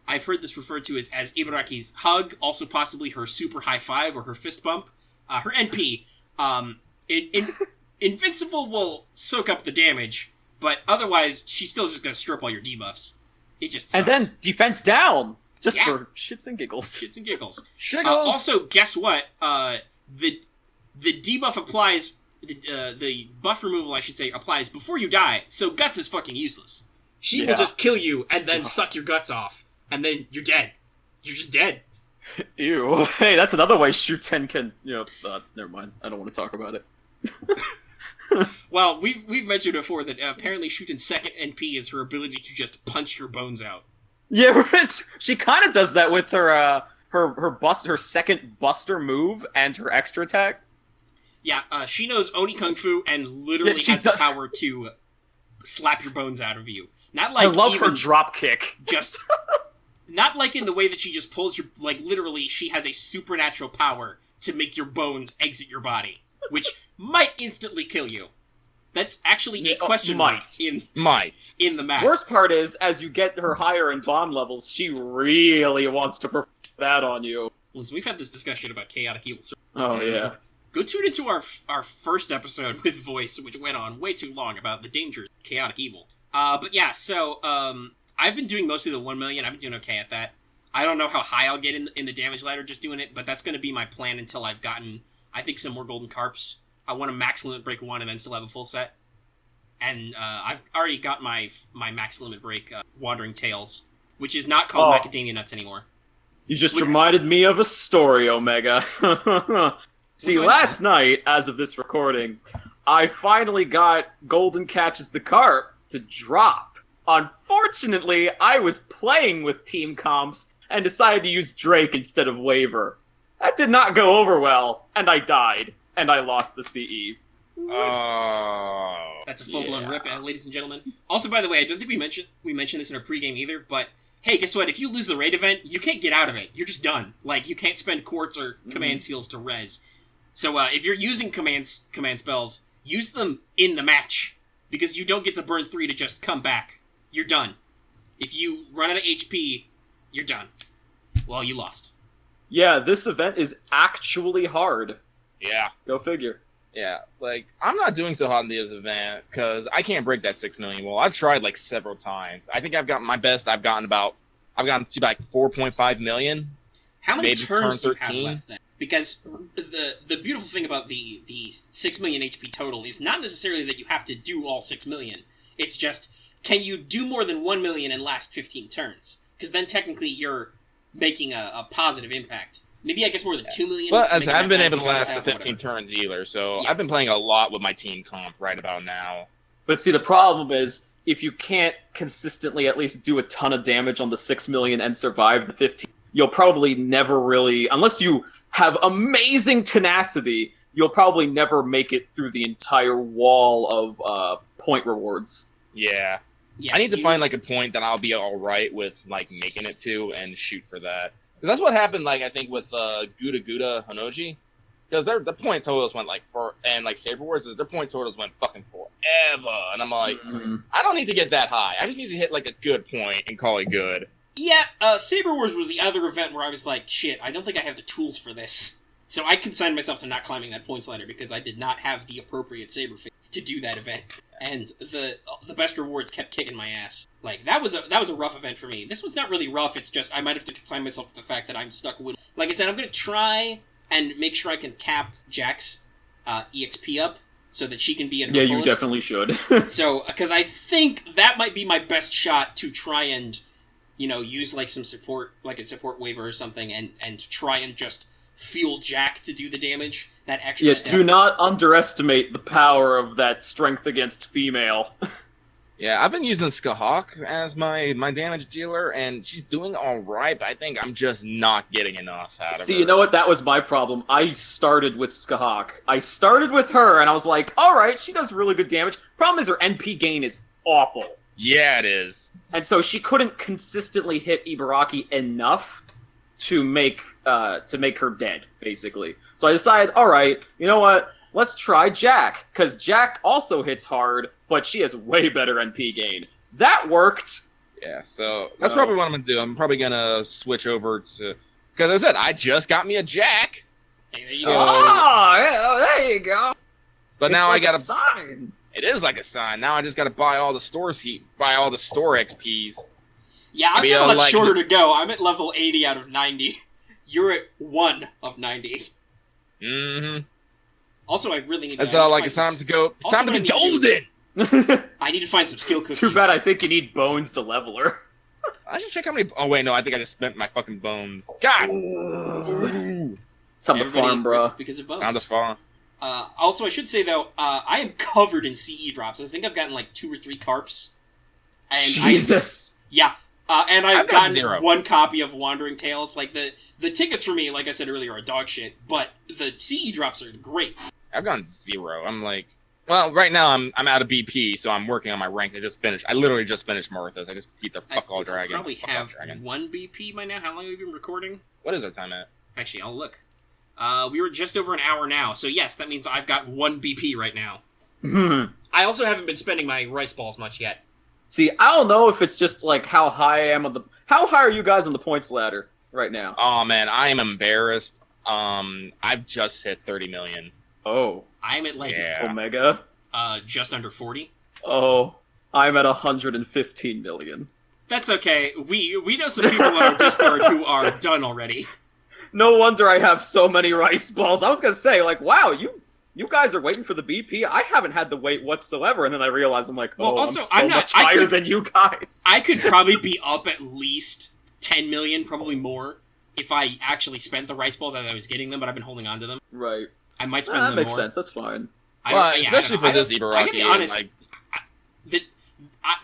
I've heard this referred to as Ibaraki's hug, also possibly her super high five or her fist bump. Her NP, Invincible will soak up the damage, but otherwise she's still just gonna strip all your debuffs. It just sucks. And then defense down, just for shits and giggles. Shits and giggles. Shiggles. Also, guess what? The debuff applies. The buff removal, I should say, applies before you die. So guts is fucking useless. She will just kill you and then suck your guts off. And then you're dead. You're just dead. Ew. Hey, that's another way Shuten can, never mind. I don't want to talk about it. Well, we've mentioned before that apparently Shuten's second NP is her ability to just punch your bones out. Yeah, she kind of does that with her her second Buster move and her extra attack. Yeah, she knows Oni Kung Fu and literally has the power to slap your bones out of you. Not like I love her drop kick. Just... Not like in the way that she just pulls your... Like, literally, she has a supernatural power to make your bones exit your body, which might instantly kill you. That's actually a question mark in the match. Worst part is, as you get her higher in bond levels, she really wants to perform that on you. Listen, we've had this discussion about Chaotic Evil. Oh, yeah. Go tune into our first episode with Voice, which went on way too long, about the dangers of Chaotic Evil. But yeah, so, I've been doing mostly the 1 million. I've been doing okay at that. I don't know how high I'll get in the damage ladder just doing it, but that's going to be my plan until I've gotten, I think, some more golden carps. I want to max limit break 1 and then still have a full set. And I've already got my max limit break Wandering Tales, which is not called Macadamia Nuts anymore. You just reminded me of a story, Omega. See, last night, as of this recording, I finally got Golden Catches the Carp to drop. Unfortunately, I was playing with team comps and decided to use Drake instead of Waver. That did not go over well, and I died, and I lost the CE. Oh, that's a full-blown rip, ladies and gentlemen. Also, by the way, I don't think we mentioned this in our pregame either, but hey, guess what? If you lose the raid event, you can't get out of it. You're just done. Like, you can't spend quartz or command seals to res. So, if you're using command spells, use them in the match, because you don't get to burn 3 to just come back. You're done. If you run out of HP, you're done. Well, you lost. Yeah, this event is actually hard. Yeah. Go figure. Yeah, like, I'm not doing so hot in this event, because I can't break that 6 million wall. I've tried, like, several times. I think I've got my best, I've gotten to, like, 4.5 million. How many maybe turns do you 13? have left then? Because the beautiful thing about the 6 million HP total is not necessarily that you have to do all 6 million. It's just, can you do more than 1 million in last 15 turns? Because then technically you're making a positive impact. Maybe I guess more than 2 million. But as I haven't been able to last the 15 turns either, so I've been playing a lot with my team comp right about now. But see, the problem is, if you can't consistently at least do a ton of damage on the 6 million and survive the 15, you'll probably never really, unless you have amazing tenacity, you'll probably never make it through the entire wall of point rewards. Yeah. I need to find, like, a point that I'll be alright with, like, making it to and shoot for that. Because that's what happened, like, I think with Gouda Gouda Hanoji. Because the point totals went, like, and, like, Saber Wars, their point totals went fucking forever. And I'm like, I don't need to get that high. I just need to hit, like, a good point and call it good. Yeah, Saber Wars was the other event where I was like, shit, I don't think I have the tools for this. So I consigned myself to not climbing that points ladder because I did not have the appropriate Saber face to do that event. And the best rewards kept kicking my ass. Like, that was a rough event for me. This one's not really rough, it's just I might have to consign myself to the fact that I'm stuck with... Like I said, I'm going to try and make sure I can cap Jack's EXP up so that she can be in her fullest. You definitely should. So, because I think that might be my best shot to try and, you know, use, like, some support, like a support waiver or something, and try and just fuel Jack to do the damage. That extra step. Do not underestimate the power of that strength against female. Yeah, I've been using Skahawk as my damage dealer, and she's doing alright, but I think I'm just not getting enough out of her. See, you know what? That was my problem. I started with Skahawk. I started with her, and I was like, alright, she does really good damage. Problem is her NP gain is awful. Yeah, it is. And so she couldn't consistently hit Ibaraki enough to make her dead, basically. So I decided, alright, you know what? Let's try Jack, because Jack also hits hard, but she has way better NP gain. That worked! Yeah, so that's probably what I'm going to do. I'm probably going to switch over to... Because as I said, I just got me a Jack! Oh, there you go! But it's now like I got a sign. It is like a sign. Now I just got to buy all the store XPs. Yeah, I've got a lot shorter to go. I'm at level 80 out of 90. You're at 1 of 90. Mm-hmm. Also, I really need to... That's all, like, it's time to go. It's time to be golden! I need to find some skill cookies. Too bad I think you need bones to level her. I should check how many... Oh, wait, no, I think I just spent my fucking bones. God! It's time to farm, bro. Because of bones. Time to farm. Also, I should say, though, I am covered in CE drops. I think I've gotten, like, 2 or 3 carps. And Jesus! And I've gotten 0. 1 copy of Wandering Tales. Like, the tickets for me, like I said earlier, are dog shit, but the CE drops are great. I've gotten 0. I'm like... Well, right now I'm out of BP, so I'm working on my rank. I literally just finished Martha's. I just beat the fuck all dragon. I probably have 1 BP by now. How long have we been recording? What is our time at? Actually, I'll look. We were just over an hour now, so yes, that means I've got 1 BP right now. I also haven't been spending my rice balls much yet. See, I don't know if it's just, like, how high I am on the... How high are you guys on the points ladder right now? Oh, man, I am embarrassed. I've just hit 30 million. Oh. I'm at, like, Omega? Just under 40. Oh, I'm at 115 million. That's okay. We know some people on our Discord who are done already. No wonder I have so many rice balls. I was gonna say, like, wow, you guys are waiting for the BP. I haven't had to wait whatsoever. And then I realize I'm like, well, oh, also, I'm much higher than you guys. I could probably be up at least 10 million, probably more, if I actually spent the rice balls as I was getting them, but I've been holding on to them. Right. I might spend them more. That makes sense. That's fine. Especially for this Ibaraki. I gotta be honest.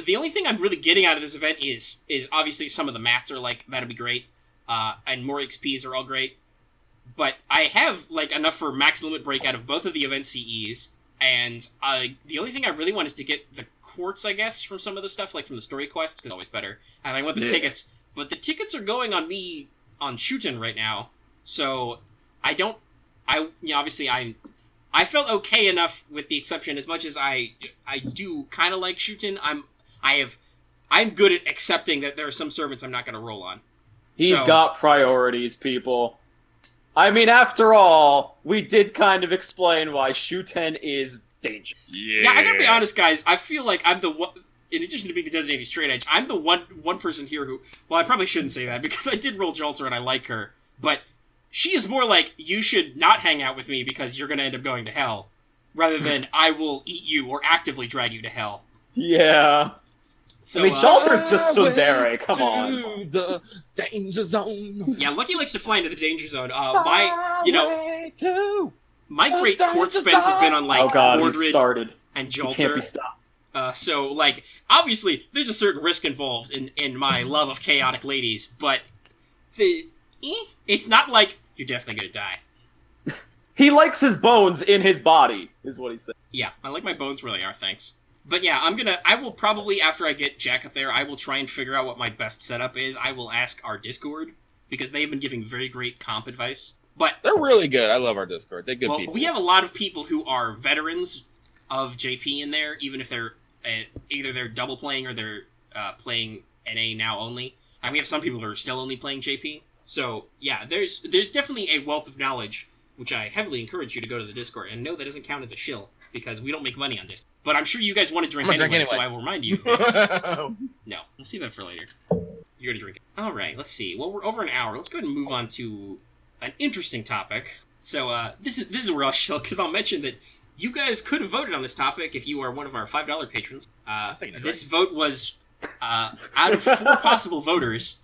The only thing I'm really getting out of this event is obviously some of the mats are like, that'd be great, and more XPs are all great, but I have like enough for max limit break out of both of the event CEs, and the only thing I really want is to get the quartz, I guess, from some of the stuff, like from the story quests, because it's always better, and I want the tickets, but the tickets are going on me on Shuten right now, so obviously I felt okay enough, with the exception, as much as I do kind of like Shuten, I'm good at accepting that there are some servants I'm not going to roll on. He's got priorities, people. I mean, after all, we did kind of explain why Shuten is dangerous. Yeah, I gotta be honest, guys, I feel like I'm the one, in addition to being the designated straight edge, I'm the one person here who, well, I probably shouldn't say that, because I did roll Jalter and I like her, but she is more like, you should not hang out with me because you're going to end up going to hell, rather than I will eat you or actively drag you to hell. Yeah. So, I mean, Jalter's just tsundere, come on. The danger zone. Yeah, Lucky likes to fly into the danger zone. My great court spends have been on, like, Mordred and Jalter. He can't be stopped. So, like, obviously, there's a certain risk involved in my love of chaotic ladies, but it's not like you're definitely gonna die. He likes his bones in his body, is what he said. Yeah, I like my bones where they are, thanks. But yeah, I will probably, after I get Jack up there, I will try and figure out what my best setup is. I will ask our Discord, because they've been giving very great comp advice. But they're really good. I love our Discord. They're good people. We have a lot of people who are veterans of JP in there, even if they're either they're double playing or they're playing NA now only. And we have some people who are still only playing JP. So, yeah, there's definitely a wealth of knowledge, which I heavily encourage you to go to the Discord. And no, that doesn't count as a shill, because we don't make money on Discord. But I'm sure you guys want to drink anyway, so I will remind you. No, we'll see that for later. You're going to drink it. All right, let's see. Well, we're over an hour. Let's go ahead and move on to an interesting topic. So, this is where I'll shill, because I'll mention that you guys could have voted on this topic if you are one of our $5 patrons. This vote was, out of 4 possible voters,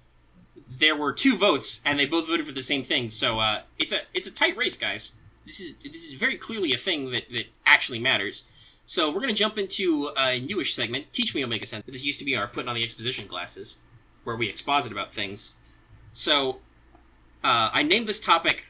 there were 2 votes, and they both voted for the same thing. So it's a tight race, guys. This is very clearly a thing that actually matters. So we're gonna jump into a newish segment, Teach Me Omega Sensei. This used to be our putting on the exposition glasses, where we exposit about things. So I named this topic,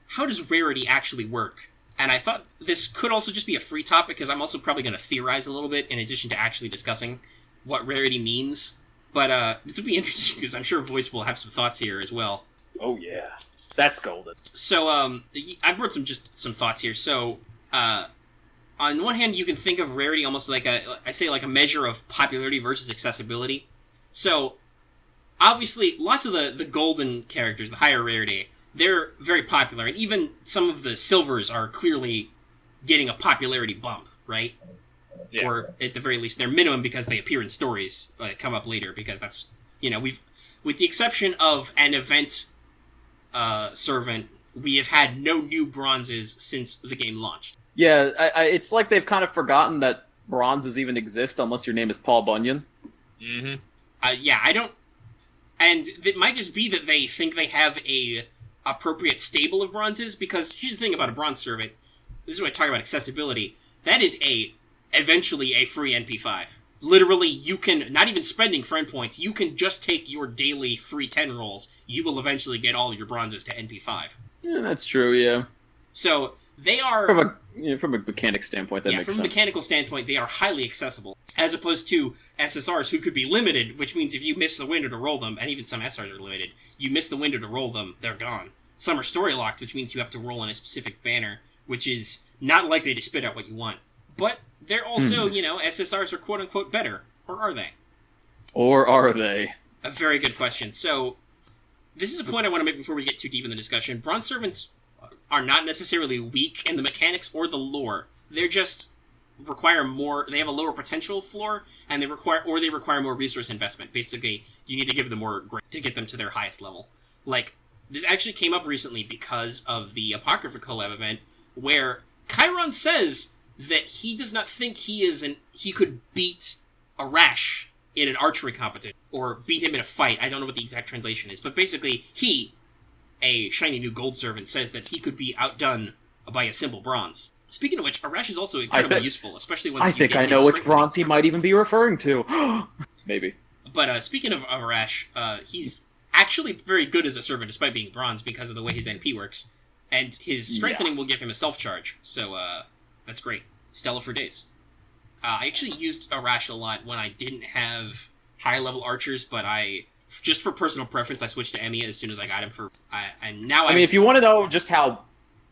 How Does Rarity Actually Work? And I thought this could also just be a free topic, because I'm also probably going to theorize a little bit in addition to actually discussing what rarity means. But this would be interesting, because I'm sure Voice will have some thoughts here as well. Oh yeah, that's golden. So I brought some thoughts here. So on one hand, you can think of rarity almost like a measure of popularity versus accessibility. So obviously, lots of the golden characters, the higher rarity, they're very popular, and even some of the silvers are clearly getting a popularity bump, right? Yeah. Or at the very least, they're minimum because they appear in stories that come up later, because that's, with the exception of an event servant, we have had no new bronzes since the game launched. Yeah, it's like they've kind of forgotten that bronzes even exist unless your name is Paul Bunyan. Mm-hmm. Yeah, I don't... And it might just be that they think they have a appropriate stable of bronzes, because here's the thing about a bronze servant. This is when I talk about accessibility. That is eventually a free NP5. Literally, you can, not even spending friend points, you can just take your daily free 10 rolls. You will eventually get all your bronzes to NP5. Yeah, that's true, yeah. So, they are... From a mechanic standpoint, that makes sense. From a mechanical standpoint, they are highly accessible, as opposed to SSRs, who could be limited, which means if you miss the window to roll them, and even some SRs are limited, you miss the window to roll them, they're gone. Some are story-locked, which means you have to roll in a specific banner, which is not likely to spit out what you want. But they're also, SSRs are quote-unquote better. Or are they? Or are they? A very good question. So, this is a point I want to make before we get too deep in the discussion. Bronze Servants are not necessarily weak in the mechanics or the lore. They're just require more. They have a lower potential floor, and they require more resource investment. Basically, you need to give them more to get them to their highest level. Like, this actually came up recently because of the Apocrypha collab event, where Chiron says that he does not think he could beat Arash in an archery competition, or beat him in a fight. I don't know what the exact translation is, but basically he, a shiny new gold servant, says that he could be outdone by a simple bronze. Speaking of which, Arash is also incredibly useful, especially once you get I know which bronze he might even be referring to. Maybe. But speaking of Arash, he's actually very good as a servant despite being bronze because of the way his NP works. And his strengthening will give him a self-charge, so that's great. Stella for days. I actually used Arash a lot when I didn't have high-level archers, but just for personal preference, I switched to Emiya as soon as I got him if you want to know just how...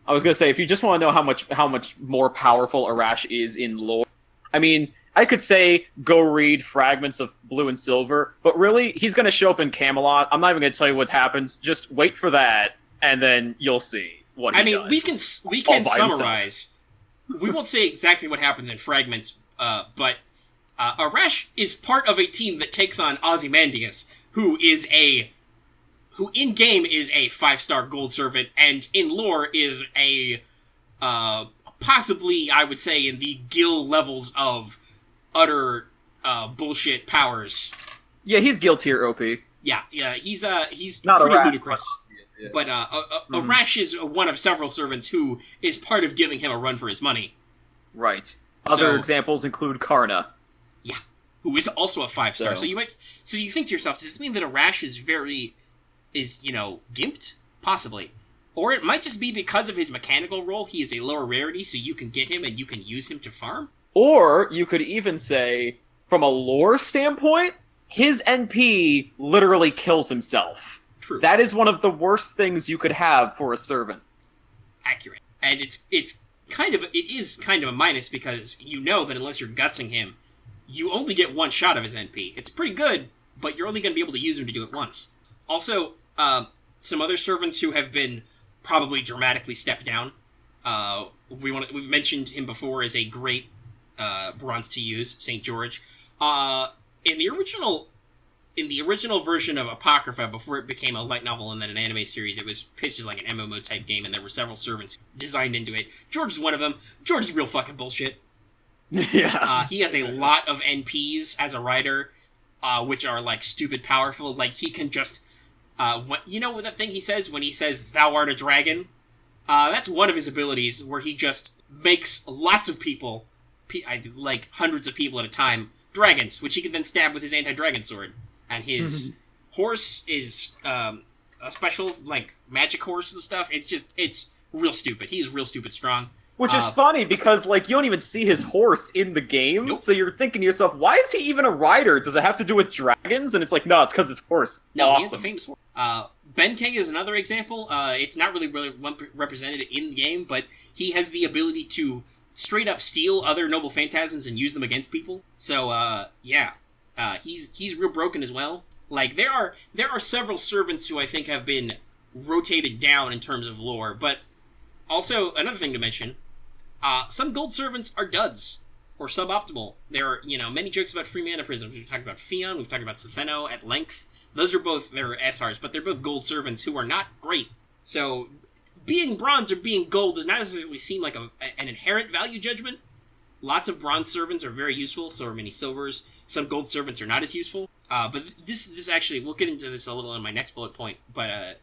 I was going to say, if you just want to know how much more powerful Arash is in lore, I mean, I could say go read Fragments of Blue and Silver, but really, he's going to show up in Camelot. I'm not even going to tell you what happens. Just wait for that, and then you'll see what he does. We can summarize. We won't say exactly what happens in Fragments, but Arash is part of a team that takes on Ozymandias, who in-game is a 5-star gold servant, and in lore is a, possibly, I would say, in the Gil levels of utter, bullshit powers. Yeah, he's Gil tier OP. Yeah, he's not pretty Arash, ludicrous. But Arash is one of several servants who is part of giving him a run for his money. Right. Other examples include Karna. Yeah, who is also a 5-star. So you think to yourself, does this mean that Arash is gimped? Possibly. Or it might just be because of his mechanical role, he is a lower rarity, so you can get him and you can use him to farm? Or you could even say, from a lore standpoint, his NP literally kills himself. True. That is one of the worst things you could have for a servant. Accurate. And it is kind of a minus because you know that unless you're gutsing him, you only get one shot of his NP. It's pretty good, but you're only going to be able to use him to do it once. Also, some other servants who have been probably dramatically stepped down. We've mentioned him before as a great bronze to use, St. George. In the original version of Apocrypha, before it became a light novel and then an anime series, it was pitched as like an MMO type game, and there were several servants designed into it. George is one of them. George is real fucking bullshit. Yeah. He has a lot of NPs as a writer, which are like stupid powerful. Like he can just, you know what that thing he says when he says "Thou art a dragon"? That's one of his abilities, where he just makes lots of people, like hundreds of people at a time, dragons, which he can then stab with his anti-dragon sword. And his horse is a special, like, magic horse and stuff. It's real stupid. He's real stupid strong. Which is funny, because, like, you don't even see his horse in the game, nope. So you're thinking to yourself, why is he even a rider? Does it have to do with dragons? And it's like, no, it's because his horse. No, awesome. He has a famous horse. Benkei is another example. It's not really represented in the game, but he has the ability to straight up steal other noble phantasms and use them against people. So, yeah. He's real broken as well. Like, there are several servants who I think have been rotated down in terms of lore, but also, another thing to mention, some gold servants are duds, or suboptimal. There are, many jokes about free mana prisms. We've talked about Fion, we've talked about Setheno at length. They're SRs, but they're both gold servants who are not great. So, being bronze or being gold does not necessarily seem like an inherent value judgment. Lots of bronze servants are very useful, so are many silvers. Some gold servants are not as useful. But this actually, we'll get into this a little in my next bullet point, but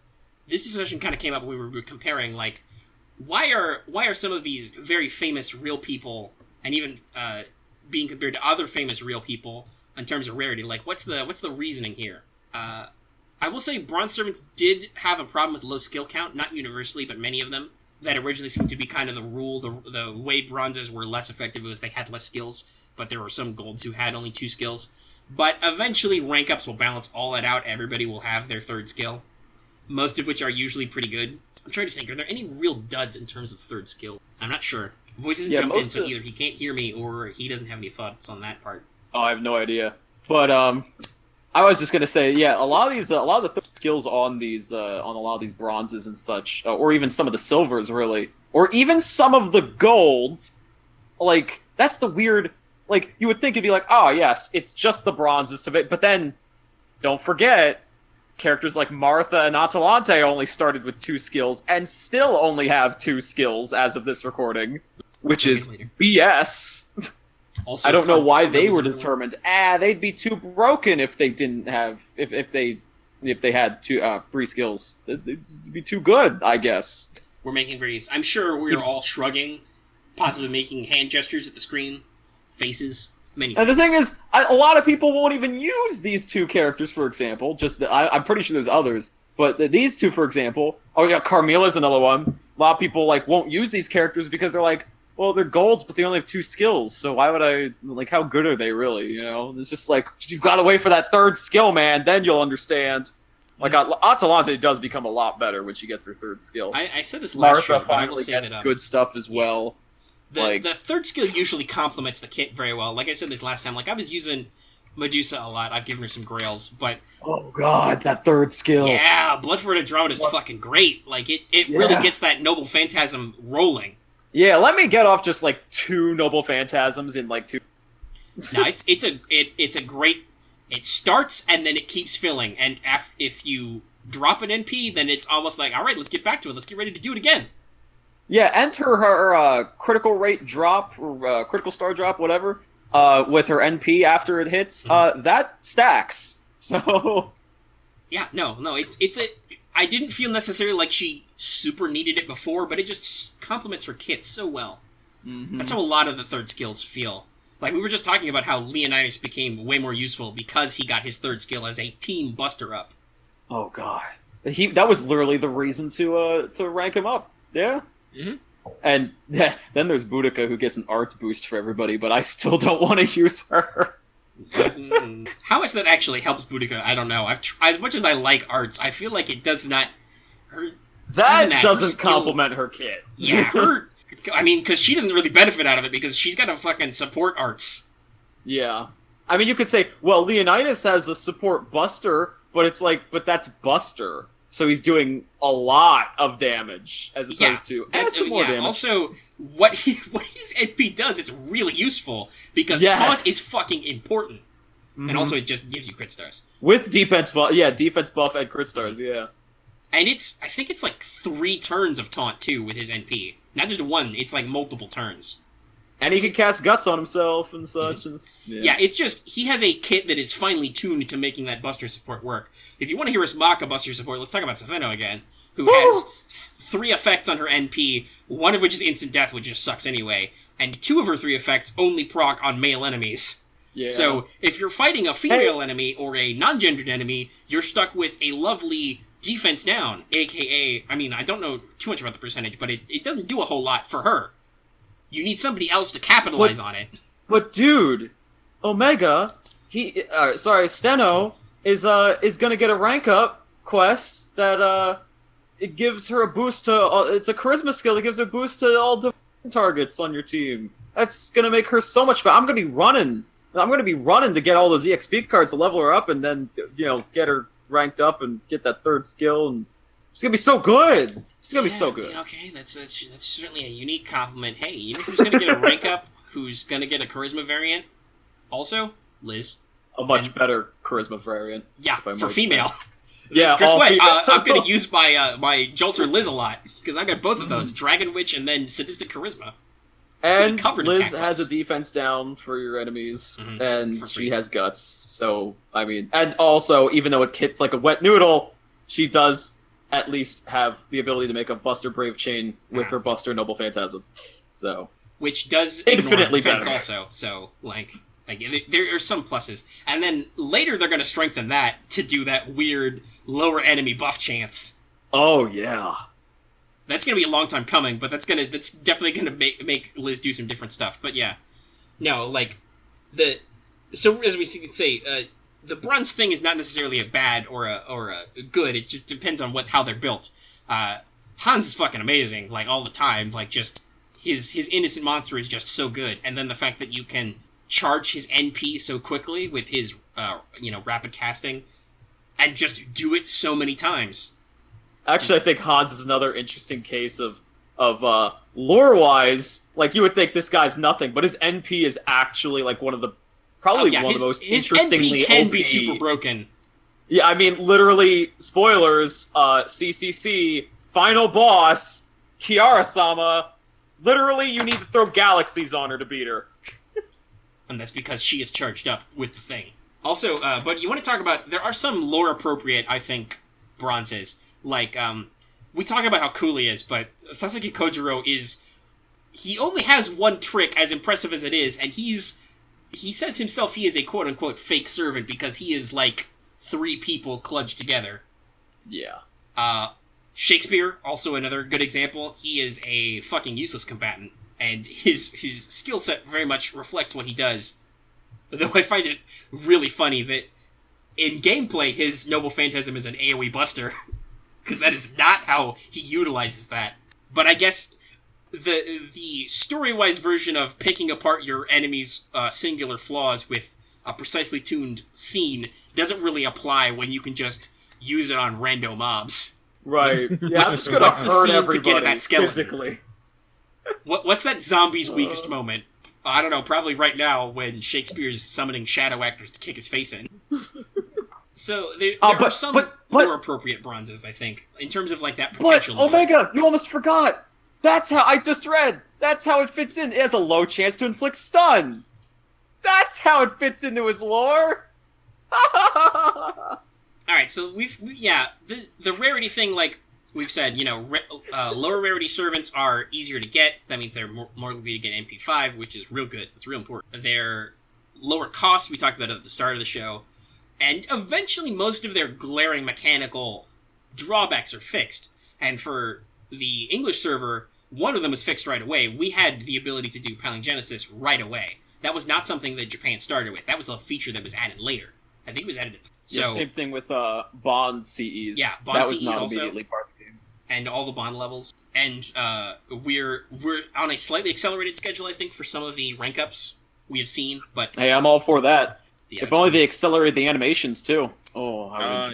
this discussion kind of came up when we were comparing, like, why are some of these very famous real people, and even being compared to other famous real people in terms of rarity? Like, what's the reasoning here? I will say bronze servants did have a problem with low skill count, not universally, but many of them. That originally seemed to be kind of the rule. The way bronzes were less effective was they had less skills, but there were some golds who had only 2 skills. But eventually rank ups will balance all that out. Everybody will have their 3rd skill, most of which are usually pretty good. I'm trying to think, are there any real duds in terms of 3rd skill? I'm not sure. Voice hasn't jumped in, so either he can't hear me or he doesn't have any thoughts on that part. Oh, I have no idea. But I was just gonna say, yeah, a lot of the 3rd skills on these on a lot of these bronzes and such, or even some of the silvers, really, or even some of the golds, like, that's the weird. Like, you would think it'd be like, oh yes, it's just the bronzes to it, but then don't forget, characters like Martha and Atalante only started with 2 skills and still only have 2 skills as of this recording, which is BS. Also, I don't know why they were determined. They'd be too broken if they didn't have if they had 3 skills. It'd be too good, I guess. We're making various. I'm sure we're all shrugging, possibly making hand gestures at the screen, faces. And the thing is, a lot of people won't even use these 2 characters, for example. I'm pretty sure there's others, but these 2, for example. Oh yeah, Carmilla's another one. A lot of people won't use these characters because they're like, well, they're golds, but they only have 2 skills. So why would I how good are they really? You know, it's just you gotta wait for that 3rd skill, man. Then you'll understand. Atalante does become a lot better when she gets her 3rd skill. I said this last show, but I will say gets good stuff as well. The 3rd skill usually complements the kit very well. Like I said this last time, I was using Medusa a lot. I've given her some grails, but... Oh god, that 3rd skill. Yeah, Blood for Andromeda is fucking great. It really gets that Noble Phantasm rolling. Yeah, let me get off just 2 Noble Phantasms in 2... No, it's a great... It starts and then it keeps filling, and if you drop an NP, then it's almost alright, let's get back to it. Let's get ready to do it again. Yeah, enter her critical rate drop, or critical star drop, whatever, with her NP after it hits. That stacks. So... Yeah, no, I didn't feel necessarily like she super needed it before, but it just complements her kit so well. Mm-hmm. That's how a lot of the 3rd skills feel. We were just talking about how Leonidas became way more useful because he got his 3rd skill as a team buster up. Oh god. That was literally the reason to rank him up. Yeah. Mm-hmm. And then there's Boudica, who gets an arts boost for everybody, but I still don't want to use her. How much that actually helps Boudica, I don't know. As much as I like arts, I feel like it does not... That doesn't complement her kit. Yeah, because she doesn't really benefit out of it because she's got a fucking support arts. Yeah. You could say, well, Leonidas has a support buster, but it's but that's buster. So he's doing a lot of damage as opposed to some more damage. Also, what his NP does is really useful because taunt is fucking important, and also it just gives you crit stars with defense buff. Yeah, defense buff and crit stars. Yeah, and I think it's 3 turns of taunt too with his NP, not just 1. It's multiple turns. And he can cast Guts on himself and such. Mm-hmm. And, yeah, it's just, he has a kit that is finely tuned to making that Buster support work. If you want to hear us mock a Buster support, let's talk about Safeno again, who has 3 effects on her NP, 1 of which is instant death, which just sucks anyway, and 2 of her 3 effects only proc on male enemies. Yeah. So, if you're fighting a female enemy or a non-gendered enemy, you're stuck with a lovely defense down, aka, I don't know too much about the percentage, but it doesn't do a whole lot for her. You need somebody else to capitalize on it. But dude, Omega, Steno is gonna get a rank up quest that it gives her a boost to. It's a charisma skill that gives her a boost to all targets on your team. That's gonna make her so much better. I'm gonna be running to get all those EXP cards to level her up, and then get her ranked up and get that 3rd skill and. It's gonna be so good. It's gonna be so good. Okay, that's certainly a unique compliment. Hey, you know who's gonna get a rank up? Who's gonna get a charisma variant? Also, Liz. A much better charisma variant. Yeah, for female. Yeah. Guess what? I'm gonna use my Jolter Liz a lot because I got both of those: Dragon Witch and then Sadistic Charisma. And Liz has a defense down for your enemies, and she has Guts. So and also, even though it hits like a wet noodle, she does at least have the ability to make a Buster Brave Chain with her Buster Noble Phantasm. So, which does infinitely better also. So, there are some pluses. And then later they're going to strengthen that to do that weird lower enemy buff chance. Oh, yeah. That's going to be a long time coming, but that's definitely going to make Liz do some different stuff. But yeah. No, so as we say, the bronze thing is not necessarily a bad or a good. It just depends on how they're built. Hans is fucking amazing, all the time. Just his innocent monster is just so good, and then the fact that you can charge his NP so quickly with his rapid casting, and just do it so many times. Actually, I think Hans is another interesting case of lore-wise. You would think this guy's nothing, but his NP is actually one of the. Probably one of the most interestingly NP can OP. Be super broken. Yeah, I mean, literally, spoilers, CCC, final boss, Kiara-sama, literally you need to throw galaxies on her to beat her. And that's because she is charged up with the thing. Also, but you want to talk about, there are some lore-appropriate, I think, bronzes. Like, we talk about how cool he is, but Sasaki Kojiro he only has one trick, as impressive as it is, and he says himself he is a quote-unquote fake servant because he is like 3 people cludged together. Yeah. Shakespeare, also another good example. He is a fucking useless combatant, and his skill set very much reflects what he does. Though I find it really funny that in gameplay, his Noble Phantasm is an AoE buster, because that is not how he utilizes that. But I guess the story-wise version of picking apart your enemy's singular flaws with a precisely tuned scene doesn't really apply when you can just use it on rando mobs. Right. Yeah, I'm just gonna hurt everybody to get at that skeleton physically. What's that zombie's weakest moment? I don't know, probably right now when Shakespeare's summoning shadow actors to kick his face in. So there are some more appropriate bronzes, I think, in terms of like that potential. But Omega, you almost forgot. That's how I just read. That's how it fits in. It has a low chance to inflict stun. That's how it fits into his lore. All right, so the rarity thing, like we've said, lower rarity servants are easier to get. That means they're more likely to get MP5, which is real good. It's real important. They're lower cost. We talked about it at the start of the show. And eventually most of their glaring mechanical drawbacks are fixed. And for the English server, one of them was fixed right away. We had the ability to do palingenesis right away. That was not something that Japan started with. That was a feature that was added later. I think it was added at same thing with Bond CEs. Yeah, Bond that CEs was not also, immediately part of the game. And all the Bond levels. And we're on a slightly accelerated schedule, I think, for some of the rank ups we have seen. But hey, I'm all for that. Yeah, if only they accelerated the animations too. Oh,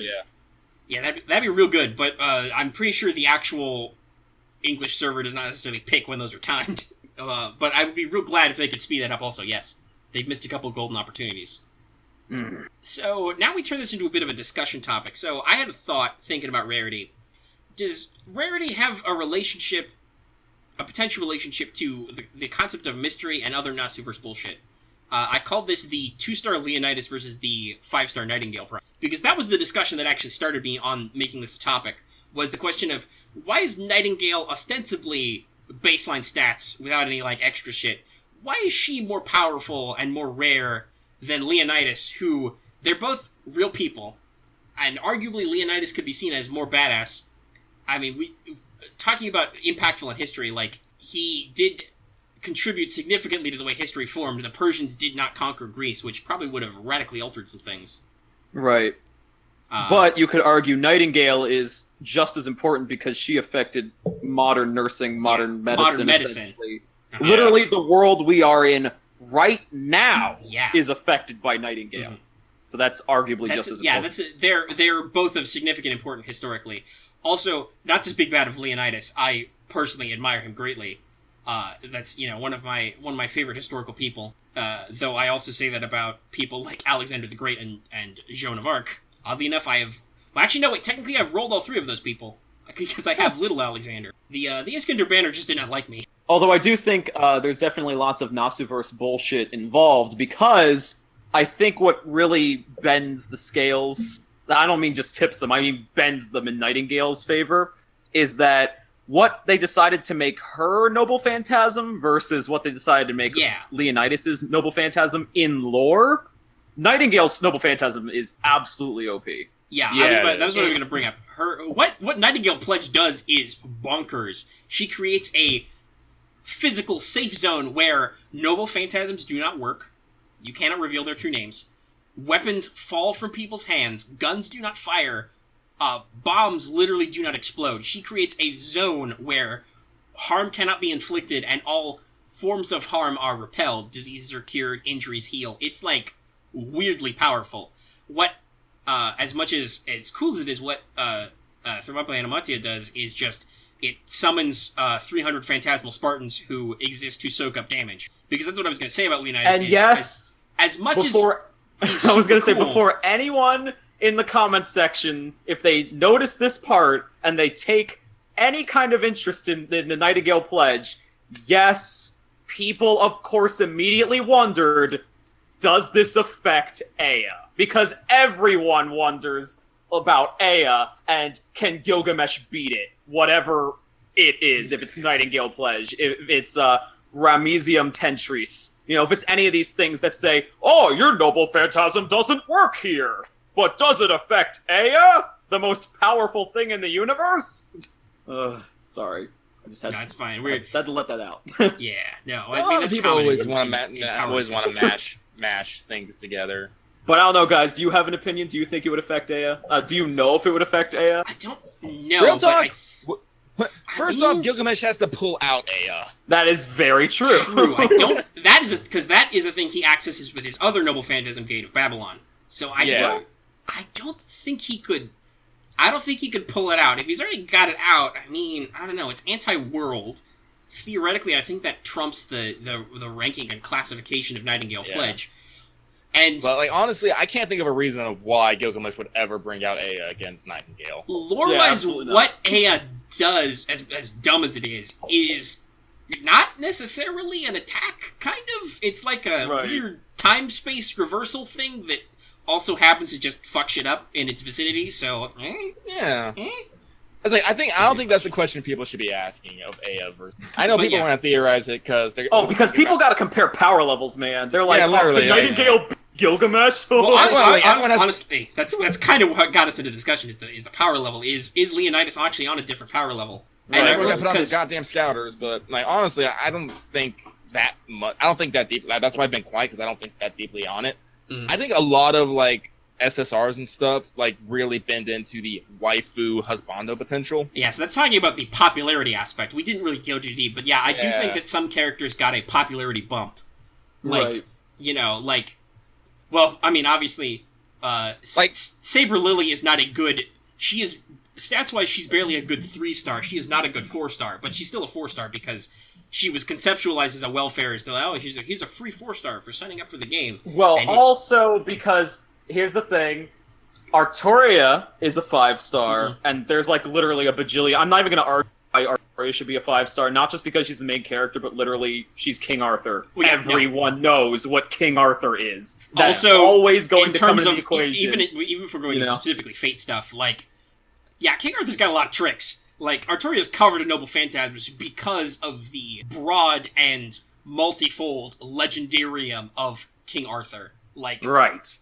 yeah, that'd be real good. But I'm pretty sure the actual English server does not necessarily pick when those are timed. But I would be real glad if they could speed that up. Also, yes, they've missed a couple golden opportunities. Mm. So now we turn this into a bit of a discussion topic. So I had a thought thinking about Rarity. Does Rarity have a potential relationship to the concept of mystery and other Nasuverse bullshit? I called this the 2-star Leonidas versus the 5-star Nightingale Prime. Because that was the discussion that actually started me on making this a topic, was the question of, why is Nightingale ostensibly baseline stats without any, extra shit? Why is she more powerful and more rare than Leonidas, who, they're both real people, and arguably Leonidas could be seen as more badass. I mean, talking about impactful in history, he did contribute significantly to the way history formed. The Persians did not conquer Greece, which probably would have radically altered some things. Right. But you could argue Nightingale is just as important because she affected modern nursing, modern medicine. Uh-huh. Literally, the world we are in right now is affected by Nightingale. Mm-hmm. So that's arguably just as important. They're both of significant importance historically. Also, not to speak bad of Leonidas, I personally admire him greatly. That's one of my favorite historical people. Though I also say that about people like Alexander the Great and Joan of Arc. Oddly enough, technically I've rolled all 3 of those people because I have little Alexander. The Iskander banner just did not like me. Although I do think there's definitely lots of Nasuverse bullshit involved, because I think what really bends the scales, I don't mean just tips them, I mean bends them in Nightingale's favor, is that what they decided to make her Noble Phantasm versus what they decided to make Leonidas's Noble Phantasm in lore, Nightingale's Noble Phantasm is absolutely OP. Yeah, that was what I was going to bring up. What Nightingale Pledge does is bonkers. She creates a physical safe zone where Noble Phantasms do not work. You cannot reveal their true names. Weapons fall from people's hands. Guns do not fire. Bombs literally do not explode. She creates a zone where harm cannot be inflicted and all forms of harm are repelled. Diseases are cured, injuries heal. It's weirdly powerful. What, as much as cool as it is, what Thermopylae Animatia does is just, it summons 300 phantasmal Spartans who exist to soak up damage. Because that's what I was going to say about Leonidas. And as much before, as I was going to say, before anyone in the comments section if they notice this part and they take any kind of interest in the Nightingale Pledge. Yes, people, of course, immediately wondered, does this affect Aya? Because everyone wonders about Aya, and can Gilgamesh beat it? Whatever it is, if it's Nightingale Pledge, if it's Ramesium Tentris. You know, if it's any of these things that say, oh, your noble phantasm doesn't work here, but does it affect Aya, the most powerful thing in the universe? Sorry. I just had, no, it's fine. I had to let that out. Yeah, no. I mean, that's people always want to mash things together. But I don't know, guys. Do you have an opinion? Do you think it would affect Aya? Do you know if it would affect Aya? I don't know. Real talk. First off, Gilgamesh has to pull out Aya. That is very true. True. I don't. That is because that is a thing he accesses with his other noble phantasm gate of Babylon. So I don't think he could. I don't think he could pull it out. If he's already got it out, I mean, I don't know. It's anti-world. Theoretically, I think that trumps the ranking and classification of Nightingale Pledge. But like honestly, I can't think of a reason of why Gilgamesh would ever bring out Aya against Nightingale. Lore-wise, what Aya does, as dumb as it is not necessarily an attack. Kind of, it's like a weird time-space reversal thing that also happens to just fuck shit up in its vicinity. So, I don't think that's the question people should be asking of Aya versus. I know people want to theorize it because they're. Oh, because people got to compare power levels, man. They're like, literally, Nightingale Gilgamesh. Well, honestly, that's kind of what got us into discussion is the power level. Is Leonidas actually on a different power level? Right. And everyone's put on the goddamn scouters, but like honestly, I don't think that much. I don't think that deep. That's why I've been quiet because I don't think that deeply on it. I think a lot of like SSRs and stuff like really bend into the waifu husbando potential. Yeah, so that's talking about the popularity aspect. We didn't really go too deep, but I do think that some characters got a popularity bump. Like, well, I mean, obviously, Saber Lily is not a good. She is stats-wise, she's barely a good 3-star. She is not a good 4-star, but she's still a 4-star because she was conceptualized as a welfare. Still, he's a free 4-star for signing up for the game. Well, also because here's the thing. Artoria is a 5-star, and there's like literally a bajillion. I'm not even going to argue why Artoria should be a 5-star, not just because she's the main character, but literally she's King Arthur. Well, everyone knows what King Arthur is. That's also always going to come into the equation. Even if we're going into specifically Fate stuff, like, King Arthur's got a lot of tricks. Like, Artoria's covered in noble phantasms because of the broad and multifold legendarium of King Arthur. Like, there's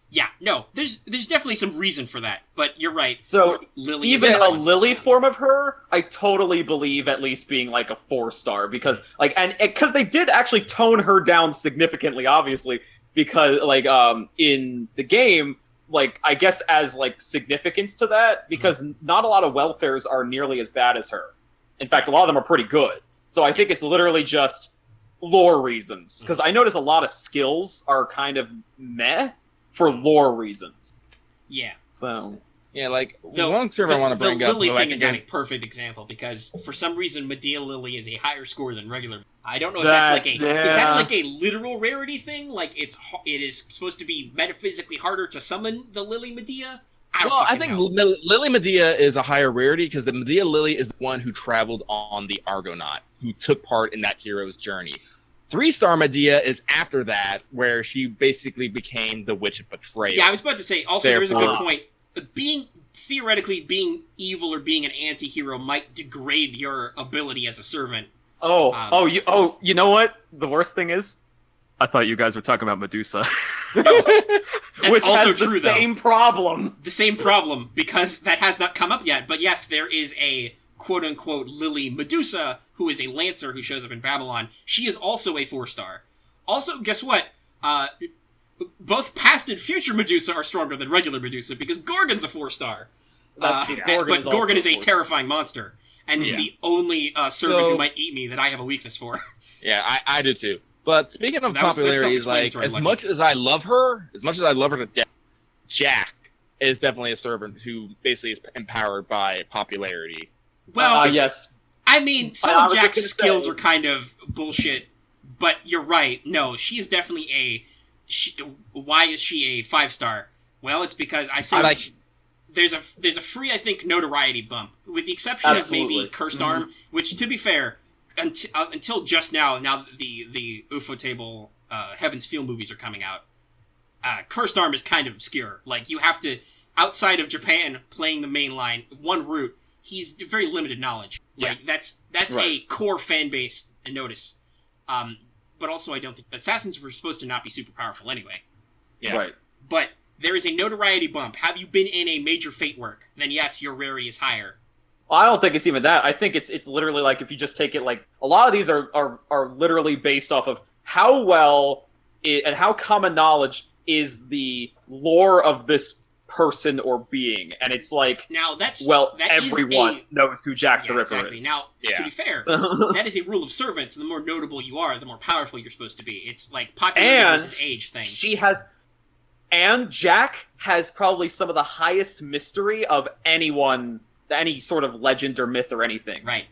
definitely some reason for that, but you're right. So Lily even a Lily form of her, I totally believe at least being like a 4-star because because they did actually tone her down significantly, obviously, because like in the game, like I guess as like significance to that, because not a lot of welfares are nearly as bad as her. In fact, a lot of them are pretty good. So I think it's literally just lore reasons, because I notice a lot of skills are kind of meh for lore reasons. Yeah. So like one term I want to bring up. The Lily thing is not a again. perfect example because for some reason Medea Lily is a higher score than regular. I don't know if that's like is that like a literal rarity thing? Like it is supposed to be metaphysically harder to summon the Lily Medea? I think Lily Medea is a higher rarity because the Medea Lily is the one who traveled on the Argonaut, who took part in that hero's journey. 3-star Medea is after that, where she basically became the Witch of Betrayal. Yeah, I was about to say, also, there's a good point. Theoretically, being evil or being an anti-hero might degrade your ability as a servant. You know what? The worst thing is? I thought you guys were talking about Medusa. Which also has the same problem. The same problem, because that has not come up yet. But yes, there is a quote-unquote Lily Medusa, who is a Lancer who shows up in Babylon. She is also a 4-star. Also, guess what? Both past and future Medusa are stronger than regular Medusa, because Gorgon's a 4-star. But Gorgon is a terrifying monster, and is the only servant who might eat me that I have a weakness for. Yeah, I do too. But speaking of popularity, as much as I love her to death, Jack is definitely a servant who basically is empowered by popularity. Well, yes. I mean, some of Jack's skills are kind of bullshit, but you're right. No, she is definitely why is she a 5-star? Well, it's because there's a free, I think, notoriety bump, with the exception of maybe Cursed Arm, which, to be fair, until just now that the UFO Table Heaven's Feel movies are coming out, Cursed Arm is kind of obscure. Like, you have to, outside of Japan playing the main line, one route, he's very limited knowledge. Yeah. Like, that's a core fan base and notice. But also, I don't think assassins were supposed to not be super powerful anyway. Yeah. Right. But there is a notoriety bump. Have you been in a major Fate work? Then yes, your rarity is higher. Well, I don't think it's even that. I think it's literally like, if you just take it like, a lot of these are literally based off of how well and how common knowledge is the lore of this person or being, and it's like, now that everyone knows who Jack the Ripper is. Now, to be fair, that is a rule of servants. The more notable you are, the more powerful you're supposed to be. It's like popularity versus age thing. And Jack has probably some of the highest mystery of anyone, any sort of legend or myth or anything. Right,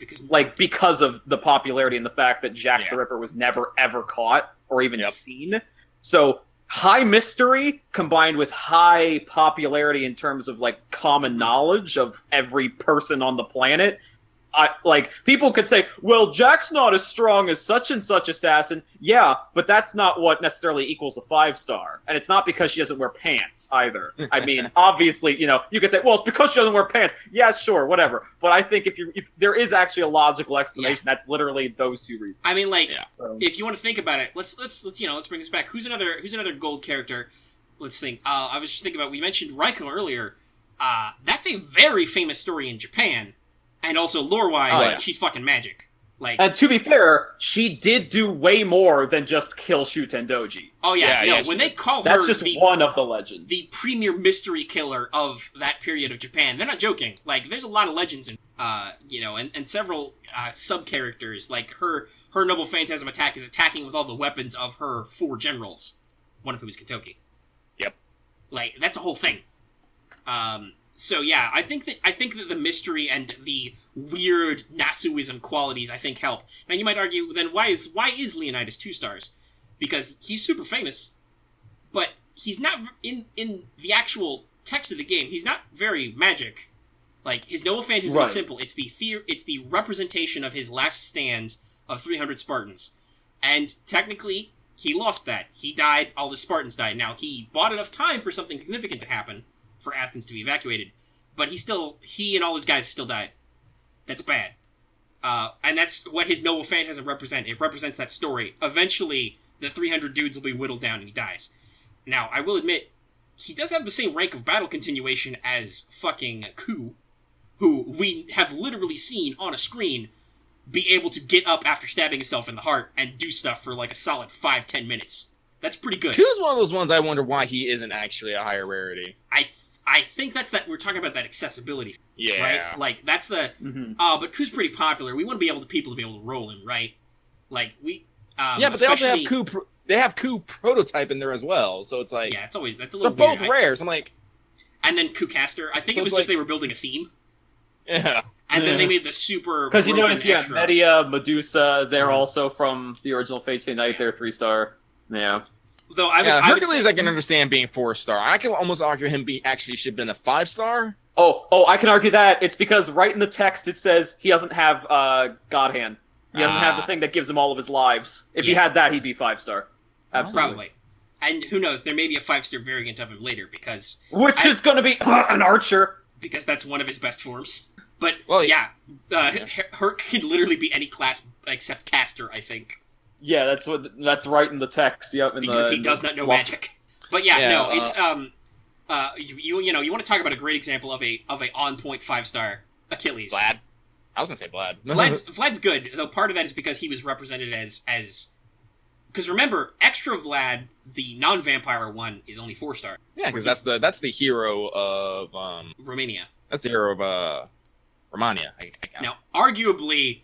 because of the popularity and the fact that Jack the Ripper was never ever caught or even seen. So high mystery combined with high popularity in terms of like common knowledge of every person on the planet. People could say, well, Jack's not as strong as such and such assassin. Yeah, but that's not what necessarily equals a 5-star. And it's not because she doesn't wear pants either. I mean, obviously, you could say, well, it's because she doesn't wear pants. Yeah, sure, whatever. But I think if there is actually a logical explanation, that's literally those two reasons. I mean, if you want to think about it, let's bring this back. Who's another gold character? Let's think. I was just thinking about, we mentioned Raiko earlier. That's a very famous story in Japan. And also, lore-wise, she's fucking magic. And to be fair, she did do way more than just kill Shuten-doji. Oh yeah, when they call her, that's just one of the legends, the premier mystery killer of that period of Japan. They're not joking. Like, there's a lot of legends in, and several sub-characters. Like her Noble Phantasm attack is attacking with all the weapons of her 4 generals, one of whom is Kentoki. Yep. Like, that's a whole thing. So yeah, I think that the mystery and the weird Nasuism qualities, I think, help. Now you might argue, then why is Leonidas 2 stars? Because he's super famous, but he's not in the actual text of the game. He's not very magic. Like, his Noble Phantasm is simple. It's the representation of his last stand of 300 Spartans, and technically he lost that. He died. All the Spartans died. Now he bought enough time for something significant to happen for Athens to be evacuated, but he and all his guys still died. That's bad. And that's what his Noble Phantasm represents. It represents that story. Eventually, the 300 dudes will be whittled down and he dies. Now, I will admit, he does have the same rank of battle continuation as fucking Ku, who we have literally seen on a screen be able to get up after stabbing himself in the heart and do stuff for like a solid 5-10 minutes. That's pretty good. Ku's one of those ones I wonder why he isn't actually a higher rarity. I think that's that we're talking about that accessibility. Yeah. Right? Like, that's the... but Ku's pretty popular. We want people to be able to roll him, right? Like, we... but they also have Ku... They have Ku prototype in there as well, so it's like... Yeah, that's a little they're weird. both rare, so I'm like... And then Ku Caster. I think it was just they were building a theme. Yeah. And then they made the super... Because you notice, Medea, Medusa, they're also from the original Fate Stay Night. They're 3-star. Yeah. Though Hercules, I can understand being 4-star. I can almost argue him actually should have been a 5-star. Oh, I can argue that. It's because right in the text it says he doesn't have God Hand. He doesn't have the thing that gives him all of his lives. If he had that, he'd be 5-star. Absolutely. Probably. And who knows, there may be a 5-star variant of him later, because... Which is going to be an archer! Because that's one of his best forms. But, Herc can literally be any class except Caster, I think. Yeah, that's right in the text. Yep, because he does not know magic. But it's you want to talk about a great example of a on point 5-star Achilles. Vlad. I was gonna say Vlad. Vlad's good, though part of that is because he was represented as because remember, extra Vlad, the non-vampire one, is only 4-star. Yeah, because that's the hero of Romania. That's the hero of Romania. Now, arguably,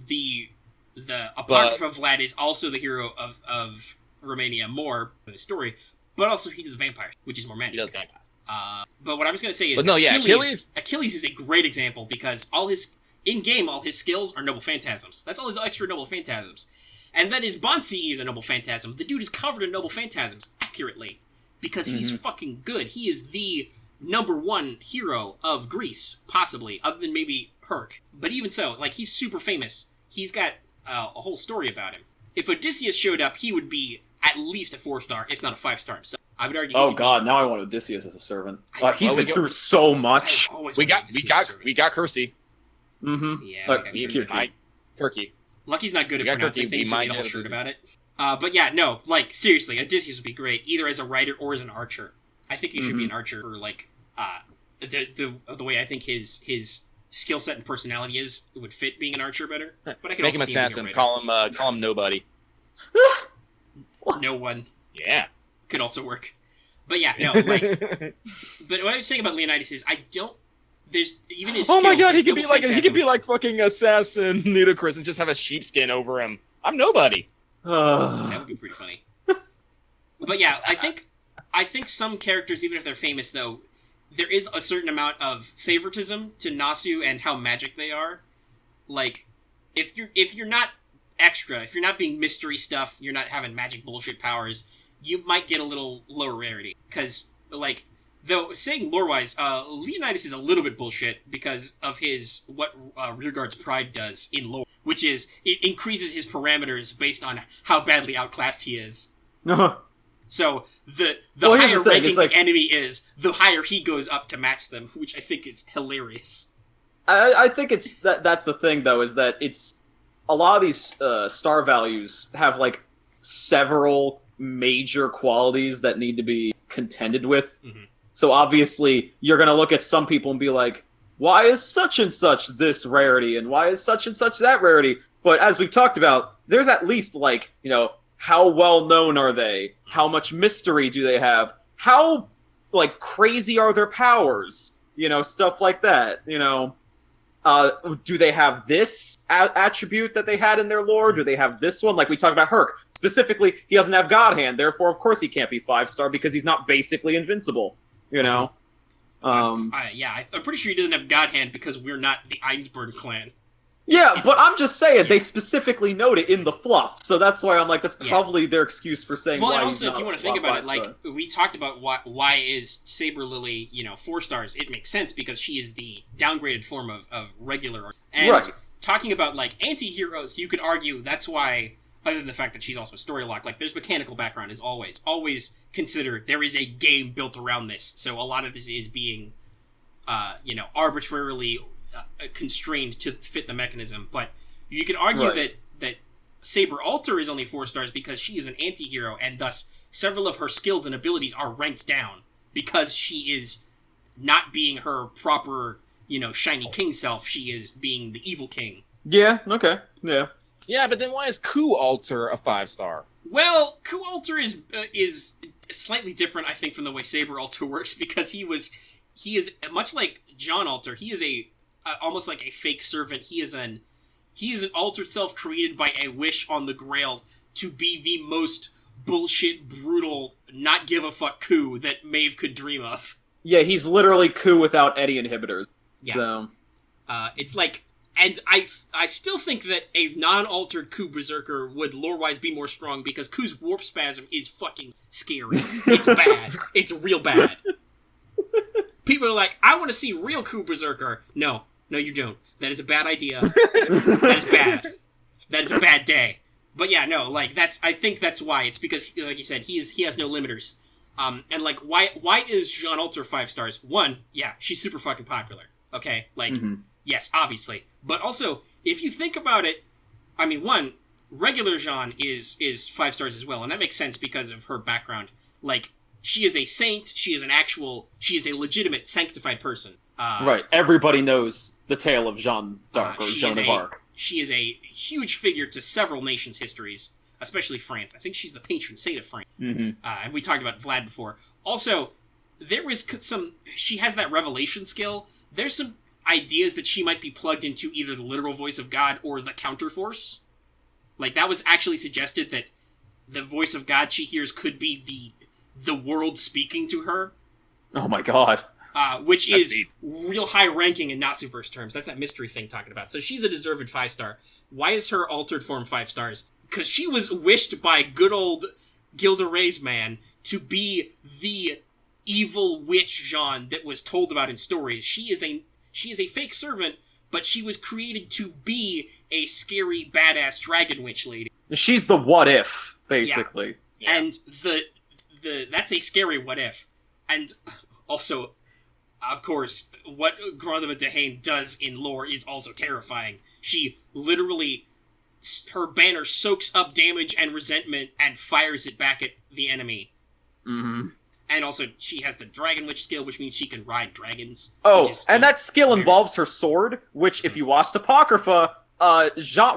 the Apocrypha Vlad is also the hero of Romania more in the story, but also he does vampires, which is more magic. He does vampires. But what I was going to say is, Achilles is a great example because all his skills are Noble Phantasms. That's all his extra Noble Phantasms. And then his Bonsi is a Noble Phantasm. The dude is covered in Noble Phantasms accurately because he's fucking good. He is the #1 hero of Greece, possibly, other than maybe Herc. But even so, like, he's super famous. He's got a whole story about him. If Odysseus showed up, he would be at least a 4-star, if not a 5-star himself. I would argue. Oh God, now I want Odysseus as a servant. He's been through so much. We got Kersey. Mm-hmm. Yeah, Turkey. Lucky's not good at pronouncing things, so we made a whole shirt about it. But yeah, no, like, seriously, Odysseus would be great, either as a writer or as an archer. I think he should be an archer for, like, the way I think his skill set and personality would fit being an archer better. But I could make also him assassin. Call him nobody. No one. Yeah. Could also work. But yeah, no, like... But what I was saying about Leonidas is, there's even his skills, oh my god, he could be like fucking assassin Nudicrous and just have a sheepskin over him. I'm nobody. That would be pretty funny. But yeah, I think some characters, even if they're famous, though, there is a certain amount of favoritism to Nasu and how magic they are. Like, if you're not extra, if you're not being mystery stuff, you're not having magic bullshit powers, you might get a little lower rarity. Because, like, though, saying lore-wise, Leonidas is a little bit bullshit because of what Rearguard's Pride does in lore, which is, it increases his parameters based on how badly outclassed he is. So, the higher ranking the enemy is, the higher he goes up to match them, which I think is hilarious. I think that's the thing, though, is that it's... A lot of these star values have, like, several major qualities that need to be contended with. Mm-hmm. So obviously, you're going to look at some people and be like, why is such and such this rarity, and why is such and such that rarity? But as we've talked about, there's at least, like, you know, how well known are they? How much mystery do they have? How, like, crazy are their powers? You know, stuff like that, you know. Do they have this attribute that they had in their lore? Do they have this one? Like we talked about Herc. Specifically, he doesn't have God Hand, therefore, of course, he can't be 5-star because he's not basically invincible. You know? I'm pretty sure he doesn't have God Hand because we're not the Einsberg clan. Yeah, but I'm just saying, they specifically note it in the fluff, so that's why I'm like, that's probably their excuse for saying why he's not. Well, and also, if you want to think about it, like, we talked about why is Saber Lily, 4 stars, it makes sense because she is the downgraded form of regular. And talking about, like, anti-heroes, you could argue that's why, other than the fact that she's also a story lock, like, there's mechanical background as always. Always consider there is a game built around this, so a lot of this is being, arbitrarily constrained to fit the mechanism, but you could argue that Saber Alter is only 4 stars because she is an anti-hero, and thus several of her skills and abilities are ranked down because she is not being her proper, shiny king self. She is being the evil king. Yeah, okay, yeah. Yeah, but then why is Ku Alter a 5-star? Well, Ku Alter is slightly different, I think, from the way Saber Alter works, because he is much like John Alter. He is almost like a fake servant. He is an altered self created by a wish on the Grail to be the most bullshit, brutal, not give a fuck coup that Maeve could dream of. Yeah, he's literally coup without any inhibitors. Yeah. So. It's like, and I still think that a non-altered coup berserker would lore-wise be more strong because Ku's warp spasm is fucking scary. It's bad. It's real bad. People are like, I want to see real coup berserker. No, you don't. That is a bad idea. That is bad. That is a bad day. But yeah, no, like, I think that's why. It's because, like you said, he has no limiters. And like, why is Jean Alter 5 stars? One, yeah, she's super fucking popular. Okay? Like, yes, obviously. But also, if you think about it, I mean, one, regular Jean is 5 stars as well, and that makes sense because of her background. Like, she is a saint, she is a legitimate sanctified person. Right, everybody knows the tale of Jeanne d'Arc, or Joan of Arc. She is a huge figure to several nations' histories, especially France. I think she's the patron saint of France. And we talked about Vlad before. Also, she has that revelation skill. There's some ideas that she might be plugged into either the literal voice of God or the counterforce. Like, that was actually suggested that the voice of God she hears could be the world speaking to her. Oh my god. Which is real high ranking in Natsuverse terms. That's that mystery thing talking about. So she's a deserved 5-star. Why is her altered form 5 stars? Because she was wished by good old Gilda Ray's man to be the evil witch Jean that was told about in stories. She is a fake servant, but she was created to be a scary, badass dragon witch lady. She's the what if, basically. Yeah. And that's a scary what if. And also, of course, what Grandma Dehane does in lore is also terrifying. She literally, her banner soaks up damage and resentment and fires it back at the enemy. Mm-hmm. And also, she has the Dragon Witch skill, which means she can ride dragons. Oh, and that skill involves her sword, which, if you watched Apocrypha,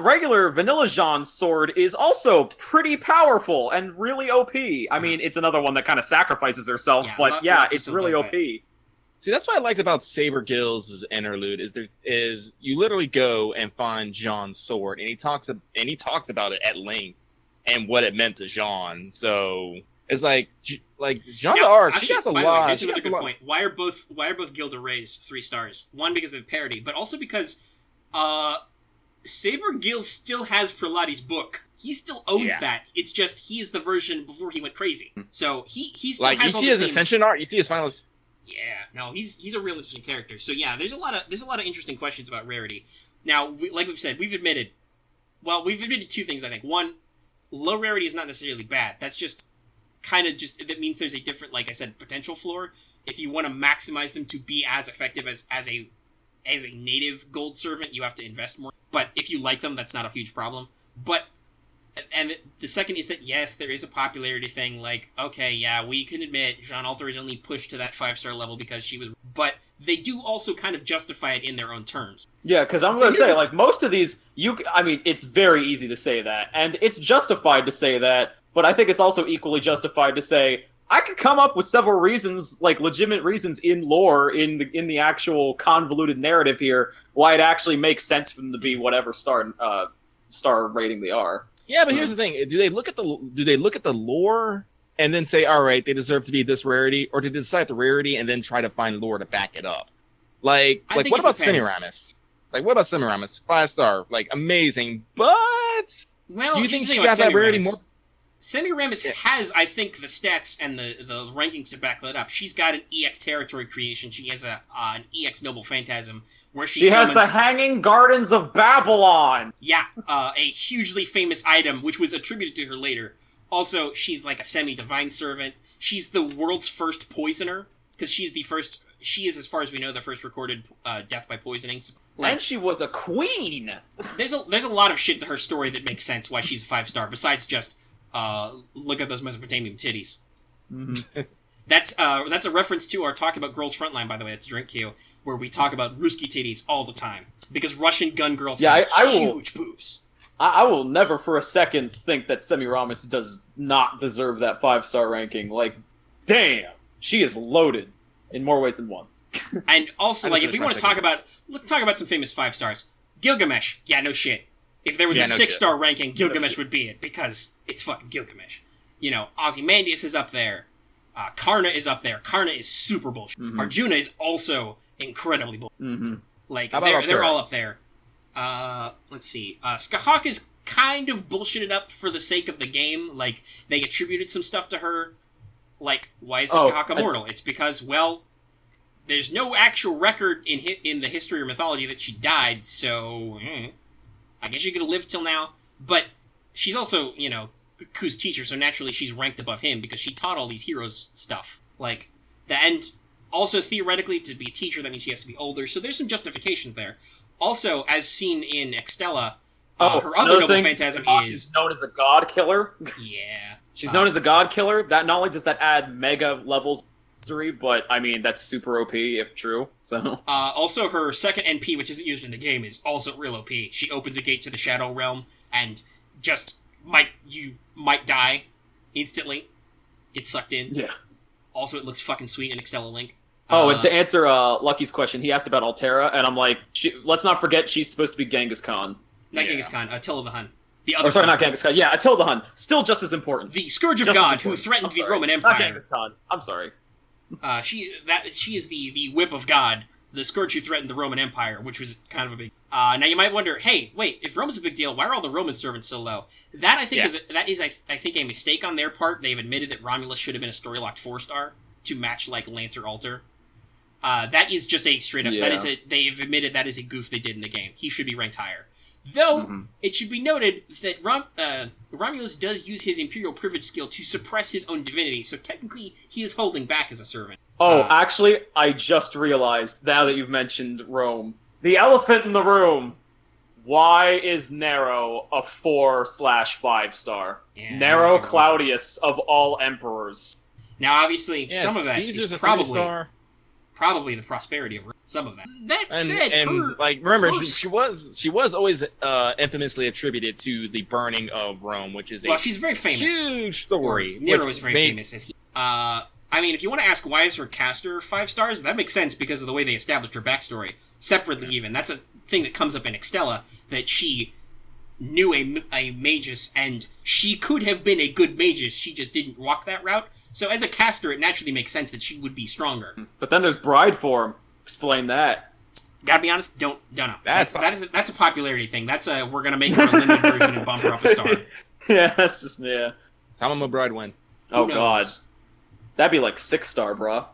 regular vanilla Jean's sword is also pretty powerful and really OP. I mean, it's another one that kind of sacrifices herself, but it's really OP. See, that's what I liked about Saber Gill's interlude is you literally go and find Jean's sword, and he talks about it at length and what it meant to Jean. So it's like Jean d'Arc, she has a lot. Here's another good point. Why are both Gilda Rays 3 stars? One, because of the parody, but also because Saber Gill still has Prelati's book. He still owns that. It's just he is the version before he went crazy. So he still has all the same... you see his Ascension art. You see his final. Yeah, no, he's a real interesting character. So yeah, there's a lot of interesting questions about Rarity. Now, like we've said, we've admitted 2 things. I think one, low rarity is not necessarily bad. That's just that means there's a different, like I said, potential floor. If you want to maximize them to be as effective as a native gold servant, you have to invest more. But if you like them, that's not a huge problem. And the second is that, yes, there is a popularity thing. Like, okay, yeah, we can admit Jean Alter is only pushed to that 5-star level because she was... But they do also kind of justify it in their own terms. Yeah, because I'm going to say, like, most of these, it's very easy to say that. And it's justified to say that, but I think it's also equally justified to say, I could come up with several reasons, like, legitimate reasons in lore, in the actual convoluted narrative here, why it actually makes sense for them to be whatever star rating they are. Yeah, but here's the thing: do they look at the lore and then say, "All right, they deserve to be this rarity," or do they decide the rarity and then try to find lore to back it up? Like what about Semiramis? Like, what about Semiramis? 5-star, like, amazing, but do you think she got that rarity more? Semiramis has, I think, the stats and the rankings to back that up. She's got an EX territory creation. She has an EX noble phantasm where she has the Hanging Gardens of Babylon. Yeah, a hugely famous item which was attributed to her later. Also, she's like a semi-divine servant. She's the world's first poisoner because she's the first. She is, as far as we know, the first recorded death by poisoning. And she was a queen. There's a lot of shit to her story that makes sense why she's a 5-star. Besides just. Look at those Mesopotamian titties. Mm-hmm. That's a reference to our Talk About Girls Frontline, by the way. That's Drink Q, where we talk about Ruski titties all the time. Because Russian gun girls have huge boobs. I will never for a second think that Semiramis does not deserve that 5-star ranking. Like, damn, she is loaded in more ways than one. And also, like, if we want to talk about... Let's talk about some famous 5-stars. Gilgamesh. Yeah, no shit. If there was a 6-star ranking, Gilgamesh would be it, because it's fucking Gilgamesh. You know, Ozymandias is up there. Karna is up there. Karna is super bullshit. Mm-hmm. Arjuna is also incredibly bullshit. Mm-hmm. Like, they're all up there. Let's see. Skahawk is kind of bullshitted up for the sake of the game. Like, they attributed some stuff to her. Like, why is Skahawk immortal? It's because, well, there's no actual record in the history or mythology that she died, so... I guess she could have lived till now, but she's also, you know, Ku's teacher, so naturally she's ranked above him because she taught all these heroes stuff. Like, and also theoretically, to be a teacher, that means she has to be older, so there's some justification there. Also, as seen in Extella, her other noble phantasm is... known as a god killer. Yeah. She's known as a god killer. That not only does that add mega levels history, but I mean that's super OP if true. So also her second NP, which isn't used in the game, is also real OP. She opens a gate to the Shadow Realm and just you might die instantly. Get sucked in. Yeah. Also, it looks fucking sweet in Extella Link. And to answer Lucky's question, he asked about Altera, and I'm like, let's not forget she's supposed to be Genghis Khan. Not Genghis Khan, Attila the Hun. Not Genghis Khan. Yeah, Attila the Hun. Still just as important. The Scourge of God, who threatened the Roman Empire. Not Genghis Khan. I'm sorry. She is the whip of God, the Scourge who threatened the Roman Empire, which was kind of a big... now you might wonder, hey, wait, if Rome's a big deal, why are all the Roman servants so low? That, I think, is I think, a mistake on their part. They've admitted that Romulus should have been a story-locked 4-star. to match like Lancer Alter. That is just a straight up. Yeah. They've admitted that is a goof they did in the game. He should be ranked higher. Though it should be noted that Romulus does use his Imperial Privilege skill to suppress his own divinity, so technically he is holding back as a servant. Oh, actually, I just realized, now that you've mentioned Rome, the elephant in the room. Why is Nero a 4/5 star? Yeah, Nero Claudius of all emperors. Now, obviously, some of that Caesar's is a probably 3-star. probably the prosperity of Rome. Some of that. That said, And like remember, she was always infamously attributed to the burning of Rome, which is she's very famous. huge story. Nero is very famous. I mean, if you want to ask why is her caster 5 stars, that makes sense because of the way they established her backstory. Separately, even. That's a thing that comes up in Extella, that she knew a magus, and she could have been a good magus, she just didn't walk that route. So as a caster, it naturally makes sense that she would be stronger. But then there's bride form. Explain that. Gotta be honest, don't know. That's a popularity thing. That's we're gonna make her a limited version and bump her up a star. Yeah, that's just, yeah. Tamamo Bride win. Oh, Who God. knows? That'd be like 6-star, bro.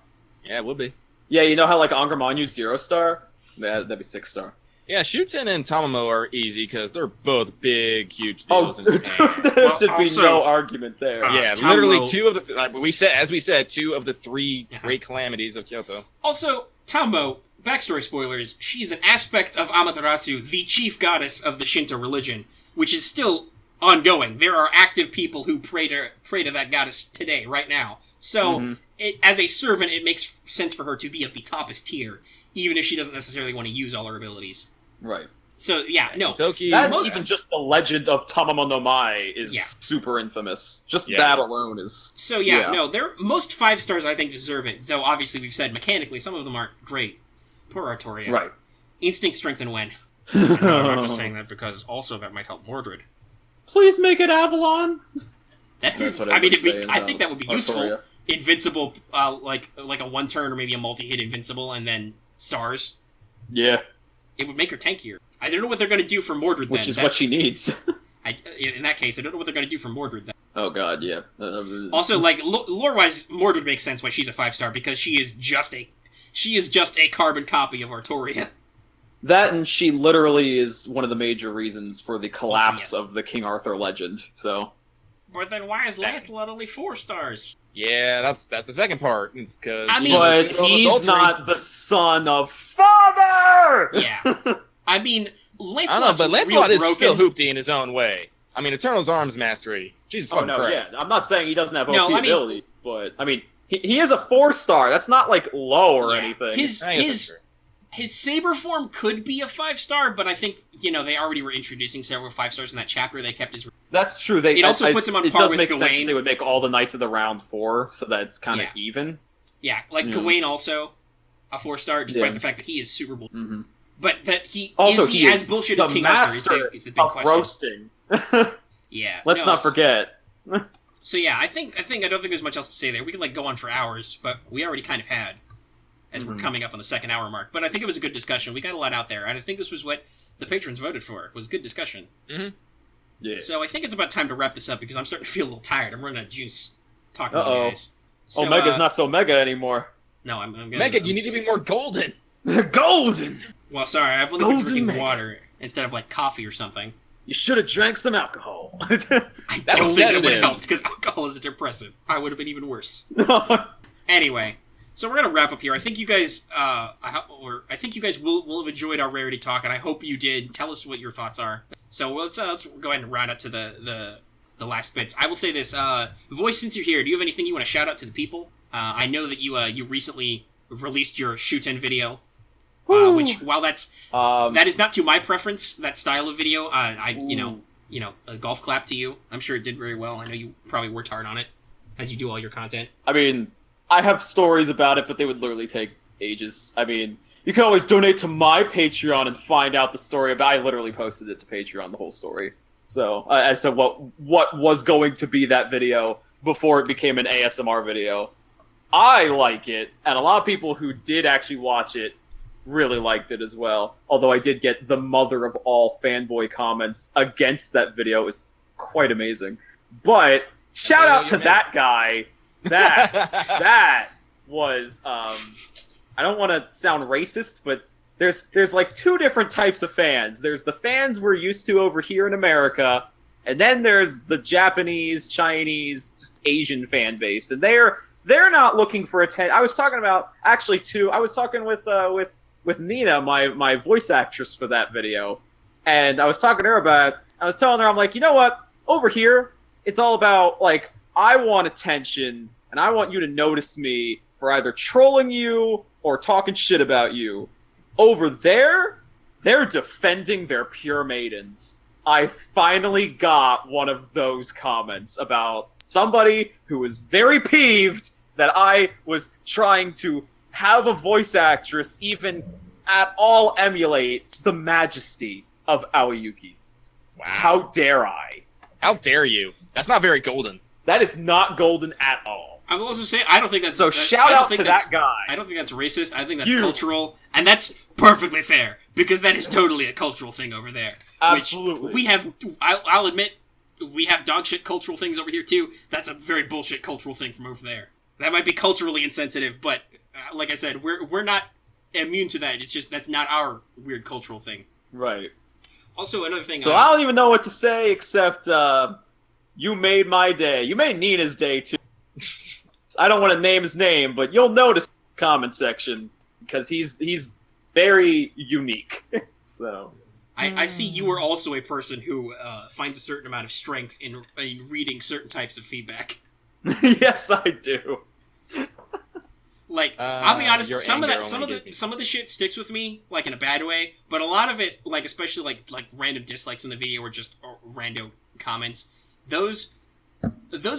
Yeah, it would be. Yeah, you know how like Angermanu's 0-star? That'd be 6-star. Yeah, Shuten and Tamamo are easy because they're both big, huge deals. Oh, in Japan. there should be also- no argument there. Yeah, Tamamo- literally two of the as we said, 2 of the 3 great calamities of Kyoto. Also, Tambo, backstory spoilers, she's an aspect of Amaterasu, the chief goddess of the Shinto religion, which is still ongoing. There are active people who pray to that goddess today, right now. So, as a servant, it makes sense for her to be of the toppest tier, even if she doesn't necessarily want to use all her abilities. Right. So, yeah, no. Toki, Even just the legend of Tamamo no Mai is super infamous. Just that alone is... So, no, most 5 stars, I think, deserve it, though obviously we've said mechanically some of them aren't great. Poor Artoria. Right. Instinct, Strength, and Wen. No, I'm not just saying that because also that might help Mordred. Please make it Avalon! That's what I mean, saying, I think that would be useful. Artoria. Invincible, like a 1-turn or maybe a multi-hit Invincible, and then stars. Yeah. It would make her tankier. I don't know what they're going to do for Mordred then. Which is what she needs. In that case, I don't know what they're going to do for Mordred then. Oh god, yeah. Also, like, lore-wise, Mordred makes sense why she's a 5-star, because she is just a carbon copy of Artoria. That, and she literally is one of the major reasons for the collapse of the King Arthur legend, so... But then why is Lancelot only 4 stars? Yeah, that's the second part. It's because but he's not the son of father. Yeah, I mean, Lancelot's I don't know, but Lancelot is broken. still hoopty in his own way. I mean, Eternal's arms mastery. Jesus fucking Christ. Yeah, I'm not saying he doesn't have OP ability, but I mean, he is a 4-star. That's not like low or anything. His saber form could be a 5-star, but I think they already were introducing several 5-stars in that chapter. They kept his. That's true. It also puts him on par with make Gawain. Sense they would make all the Knights of the Round 4, so that it's kind of even. Yeah, like Gawain also a 4-star, despite the fact that he is super bullshit. But that he is as bullshit as King Arthur is the big question. Roasting. Yeah. Let's not forget. So yeah, I don't think there's much else to say there. We could go on for hours, but we already kind of had, as we're coming up on the 2nd hour mark. But I think it was a good discussion. We got a lot out there, and I think this was what the patrons voted for. Was good discussion. Yeah. So I think it's about time to wrap this up because I'm starting to feel a little tired. I'm running out of juice talking to you guys. So, Omega's not so mega anymore. No, I'm gonna... Mega, you need to be more golden. Golden! Well, sorry, I've only been drinking water instead of coffee or something. You should have drank some alcohol. I don't think it would have helped because alcohol is a depressant. I would have been even worse. Anyway, so we're gonna wrap up here. I think you guys, I think you guys will have enjoyed our Rarity talk, and I hope you did. Tell us what your thoughts are. So let's go ahead and round up to the last bits. I will say this, Voice, since you're here, do you have anything you want to shout out to the people? I know that you recently released your Shuten video. Which, while that is not to my preference, that style of video, a golf clap to you. I'm sure it did very well. I know you probably worked hard on it, as you do all your content. I mean, I have stories about it, but they would literally take ages. I mean, you can always donate to my Patreon and find out the story about. I literally posted it to Patreon, the whole story. So, as to what was going to be that video before it became an ASMR video. I like it, and a lot of people who did actually watch it really liked it as well. Although I did get the mother of all fanboy comments against that video. It was quite amazing. But shout out to that guy. That was I don't want to sound racist, but there's like two different types of fans. There's the fans we're used to over here in America, and then there's the Japanese, Chinese, just Asian fan base, and they're not looking for attention. I was talking about actually too. I was talking with Nina, my voice actress for that video, and I was talking to her about it. I was telling her, I'm like, you know what? Over here, it's all about like I want attention, and I want you to notice me for either trolling you or talking shit about you. Over there, they're defending their pure maidens. I finally got one of those comments about somebody who was very peeved that I was trying to have a voice actress even at all emulate the majesty of Aoyuki. Wow. How dare I? How dare you? That's not very golden. That is not golden at all. I will also say, I don't think that's... So shout out to that guy. I don't think that's racist. I think that's cultural. And that's perfectly fair. Because that is totally a cultural thing over there. Absolutely. Which we have... I'll admit, we have dog shit cultural things over here too. That's a very bullshit cultural thing from over there. That might be culturally insensitive, but like I said, we're not immune to that. It's just, that's not our weird cultural thing. Right. Also, another thing... So I don't even know what to say except, you made my day. You made Nina's day too. I don't want to name his name, but you'll notice in the comment section because he's very unique. So I see you are also a person who finds a certain amount of strength in reading certain types of feedback. Yes, I do. Like, I'll be honest, some of the shit sticks with me, like in a bad way, but a lot of it, like especially like random dislikes in the video or just random comments, those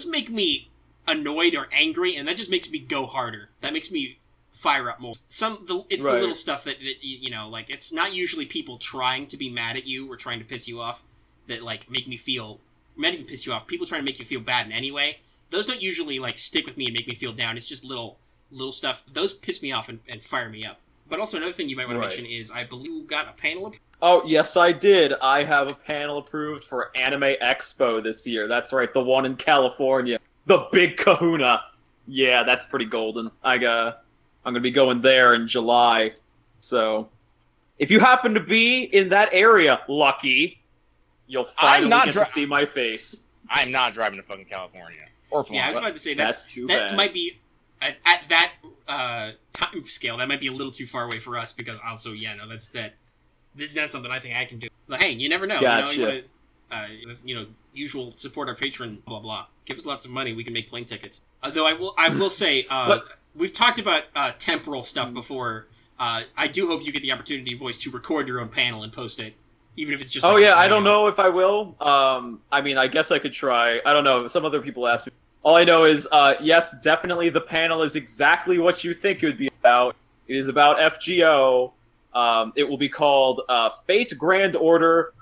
make me annoyed or angry, and that just makes me go harder. That makes me fire up more. The little stuff that you know, like, it's not usually people trying to be mad at you or trying to piss you off that like make me feel, might even piss you off. People trying to make you feel bad in any way. Those don't usually like stick with me and make me feel down. It's just little stuff. Those piss me off and fire me up. But also another thing you might want to mention is I believe you got a panel. Oh, yes, I did. I have a panel approved for Anime Expo this year. That's right, the one in California. The big kahuna. Yeah, that's pretty golden. I'm going to be going there in July. So, if you happen to be in that area, Lucky, you'll finally get to see my face. I'm not driving to fucking California. Or Florida. Yeah, I was about to say, that's too bad. That might be, at that time scale, that might be a little too far away for us, because also, yeah, no, this is not something I think I can do. But hey, you never know. Gotcha. You know, usual support our patron, blah blah. Give us lots of money, we can make plane tickets. Though I will say, we've talked about temporal stuff before. I do hope you get the opportunity, Voice, to record your own panel and post it, even if it's just. Oh yeah, I don't know if I will. I mean, I guess I could try. I don't know. Some other people ask me. All I know is, yes, definitely the panel is exactly what you think it would be about. It is about FGO. It will be called Fate Grand Order,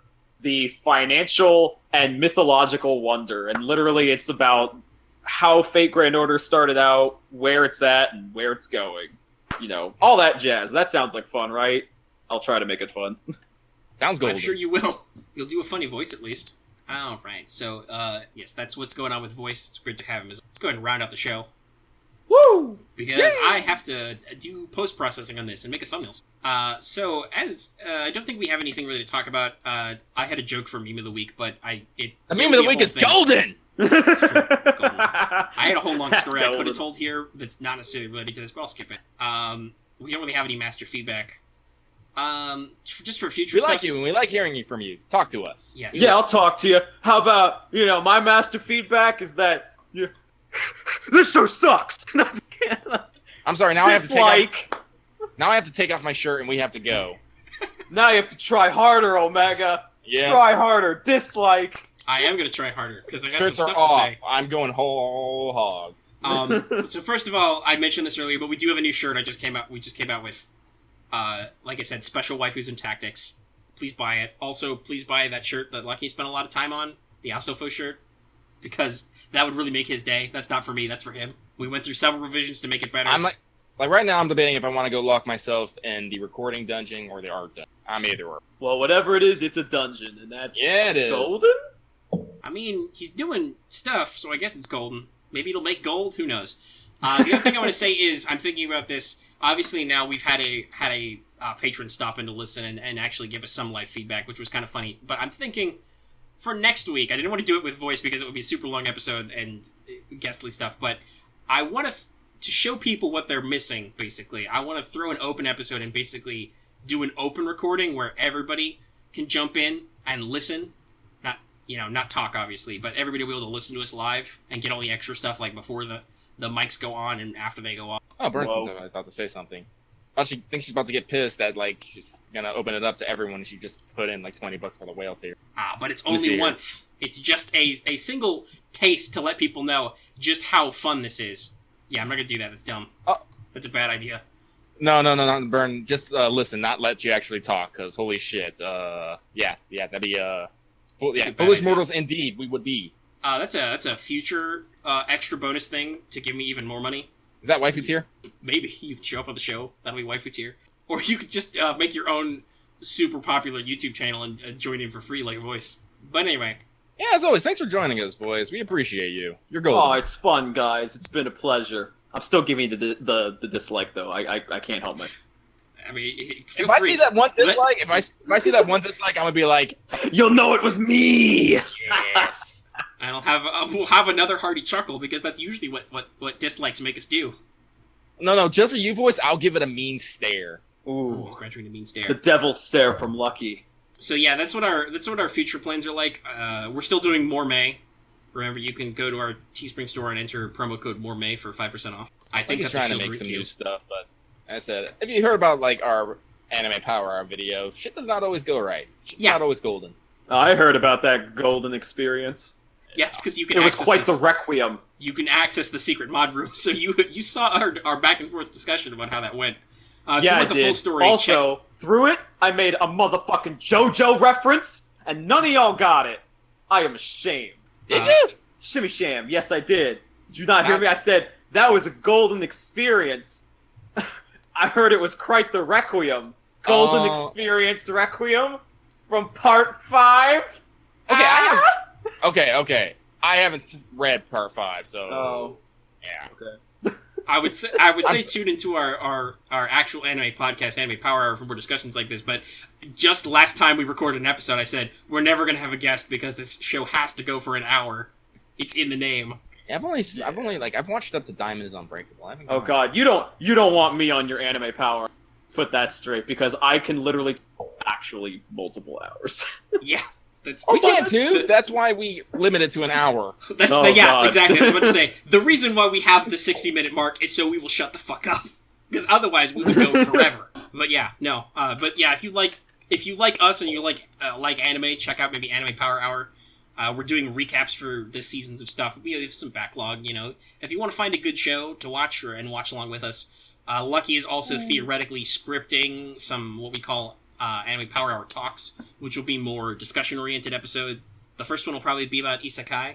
the Financial and Mythological Wonder. And literally it's about how Fate Grand Order started out, where it's at, and where it's going. You know, all that jazz. That sounds like fun, right? I'll try to make it fun. Sounds golden. I'm sure you will. You'll do a funny voice at least. All right, so, yes, that's what's going on with Voice. It's great to have him. Let's go ahead and round out the show. Woo! Because I have to do post-processing on this and make a thumbnail. So, as, I don't think we have anything really to talk about. I had a joke for Meme of the Week, but the Meme of the Week is golden! It's true. It's golden! I had a whole long story golden. I could have told here that's not necessarily related to this, but I'll skip it. We don't really have any master feedback. Just for future stuff. We like you, and we like hearing from you. Talk to us. Yes. Yeah, I'll talk to you. How about, my master feedback is that this show sucks. I'm sorry, now I have to take off my shirt and we have to go. Now you have to try harder, Omega. Yeah. Try harder. Dislike. I am going to try harder, because I got Shirts some are stuff off. to say. I'm going whole hog. So first of all, I mentioned this earlier, but we do have a new shirt we just came out with. Like I said, Special Waifus and Tactics. Please buy it. Also, please buy that shirt that Lucky spent a lot of time on, the Astolfo shirt, because that would really make his day. That's not for me, that's for him. We went through several revisions to make it better. I'm like right now I'm debating if I want to go lock myself in the recording dungeon or the art dungeon. I'm either or. Well, whatever it is, it's a dungeon, and that's it is. golden? I mean, he's doing stuff, so I guess it's golden. Maybe it'll make gold, who knows. The other thing I want to say is I'm thinking about this. Obviously, now we've had a patron stop in to listen and actually give us some live feedback, which was kind of funny. But I'm thinking for next week, I didn't want to do it with voice because it would be a super long episode and guestly stuff, but I want to show people what they're missing, basically. I want to throw an open episode and basically do an open recording where everybody can jump in and listen. Not talk, obviously, but everybody will be able to listen to us live and get all the extra stuff, like before the mics go on and after they go off. Oh, Bernstein's about to say something. I think she's about to get pissed that, like, she's gonna open it up to everyone and she just put in, like, $20 for the whale tier. But it's only once. It's just a single taste to let people know just how fun this is. Yeah, I'm not gonna do that. That's dumb. Oh. That's a bad idea. No, Bern. Just listen, not let you actually talk, because holy shit. Yeah, that'd be, foolish mortals indeed we would be. That's a future extra bonus thing to give me even more money. Is that waifu tier? Maybe. You can show up on the show. That'll be waifu tier. Or you could just make your own super popular YouTube channel and join in for free like Voice. But anyway. Yeah, as always, thanks for joining us, Voice. We appreciate you. You're golden. Oh, it's fun, guys. It's been a pleasure. I'm still giving the dislike, though. I can't help it. I mean, if I see that one dislike, if I see that one dislike, I'm gonna be like, you'll know it was me. Yes. And we'll have another hearty chuckle because that's usually what dislikes make us do. No, just for you, Voice, I'll give it a mean stare. Ooh, he's graduating a mean stare. The devil's stare from Lucky. So yeah, that's what our future plans are like. We're still doing more May. Remember, you can go to our Teespring store and enter promo code MOREMAY for 5% off. I think he's that's trying to make some new stuff, but I said, if you heard about like our Anime Power Hour video, shit does not always go right. Shit's not always golden. I heard about that golden experience. Yeah, it's because you can. It was quite the requiem. You can access the secret mod room, so you saw our back and forth discussion about how that went. Yeah, I did. Full story, also, through it, I made a motherfucking JoJo reference, and none of y'all got it. I am ashamed. Did you? Shimmy sham. Yes, I did. Did you not hear me? I said that was a golden experience. I heard it was quite the requiem. Golden experience requiem from part 5. Okay, Okay. I haven't read part 5, so. Yeah. Okay. I would say tune into our actual anime podcast, Anime Power Hour, for more discussions like this. But just last time we recorded an episode, I said we're never gonna have a guest because this show has to go for an hour. It's in the name. Yeah, I've watched up to Diamond is Unbreakable. Oh god, you don't want me on your Anime Power. Put that straight, because I can literally actually multiple hours. Yeah. We can too. That's why we limit it to an hour. God. Exactly. I was about to say the reason why we have the 60-minute mark is so we will shut the fuck up, because otherwise we would go forever. But yeah, no. But yeah, if you like us and you like anime, check out maybe Anime Power Hour. We're doing recaps for this seasons of stuff. We have some backlog, If you want to find a good show to watch and watch along with us, Lucky is also theoretically scripting some what we call Anime Power Hour talks, which will be more discussion-oriented episode. The first one will probably be about isekai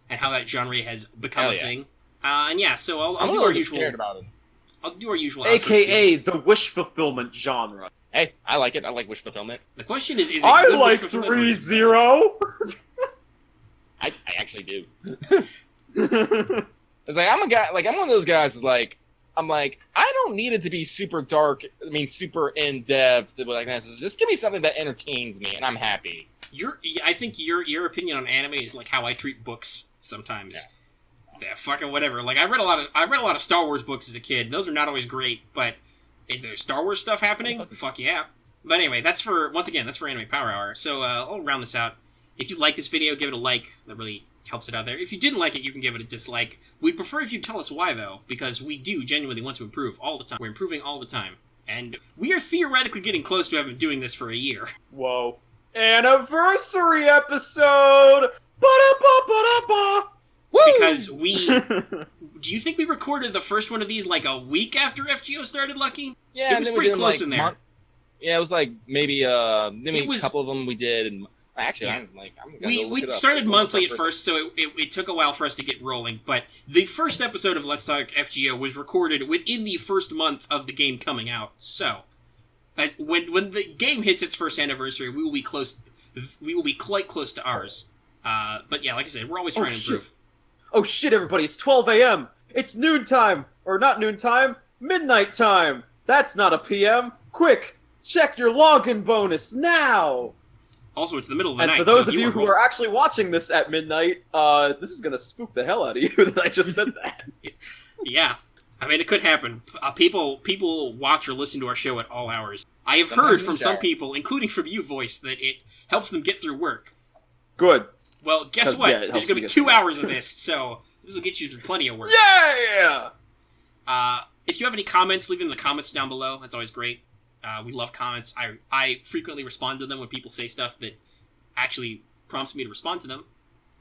and how that genre has become a thing. So I'll do our usual. Scared about it. I'll do our usual. AKA the wish fulfillment genre. Hey, I like it. I like wish fulfillment. The question is it I good like wish fulfillment 3-0. I actually do. It's like I'm one of those guys. I don't need it to be super dark. Super in depth. Like this. Just give me something that entertains me, and I'm happy. I think your opinion on anime is like how I treat books sometimes. Yeah, fucking whatever. Like I read a lot of Star Wars books as a kid. Those are not always great, but is there Star Wars stuff happening? Fuck yeah. But anyway, that's for Anime Power Hour. So I'll round this out. If you like this video, give it a like. That really helps it out there. If you didn't like it, you can give it a dislike. We'd prefer if you tell us why, though, because we do genuinely want to improve all the time. We're improving all the time. And we are theoretically getting close to having doing this for a year. Whoa. Anniversary episode! Ba-da-ba-ba-da-ba! Woo! Because do you think we recorded the first one of these like a week after FGO started, Lucky? Yeah, it was pretty close in there. Yeah, it was like maybe a couple of them we did, and actually, yeah. We started monthly at first, so it took a while for us to get rolling. But the first episode of Let's Talk FGO was recorded within the first month of the game coming out. So, when the game hits its first anniversary, we will be close. We will be quite close to ours. But yeah, like I said, we're always trying to improve. Oh shit, everybody! It's 12 a.m. It's noontime! Or not noontime, midnight time! That's not a PM! Quick! Check your login bonus now! Also, it's the middle of the And night. for those so of you who are actually watching this at midnight, this is gonna spook the hell out of you that I just said that. Yeah. I mean, it could happen. People watch or listen to our show at all hours. I have Sometimes heard in from the some shower. people, including from you, Voice, that it helps them get through work. Good. Well, guess 'Cause, what? yeah, it There's helps going me to be get 2 through hours of this, so this will get you through plenty of work. Yeah! If you have any comments, leave them in the comments down below. That's always great. We love comments. I frequently respond to them when people say stuff that actually prompts me to respond to them.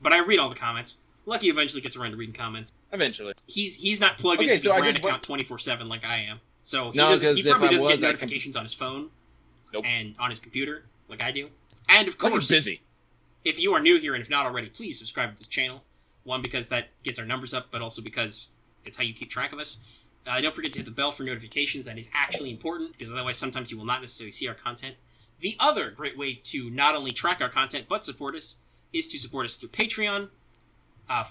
But I read all the comments. Lucky eventually gets around to reading comments. Eventually. He's not plugged Okay, into so the I brand just account 24/7 like I am. So he, No, doesn't, 'cause he if probably I doesn't get was, I notifications on his phone Nope. and on his computer like I do. And of Like course, he's busy. if you are new here and if not already, please subscribe to this channel. One, because that gets our numbers up, but also because it's how you keep track of us. Don't forget to hit the bell for notifications. That is actually important, because otherwise sometimes you will not necessarily see our content. The other great way to not only track our content, but support us, is to support us through Patreon.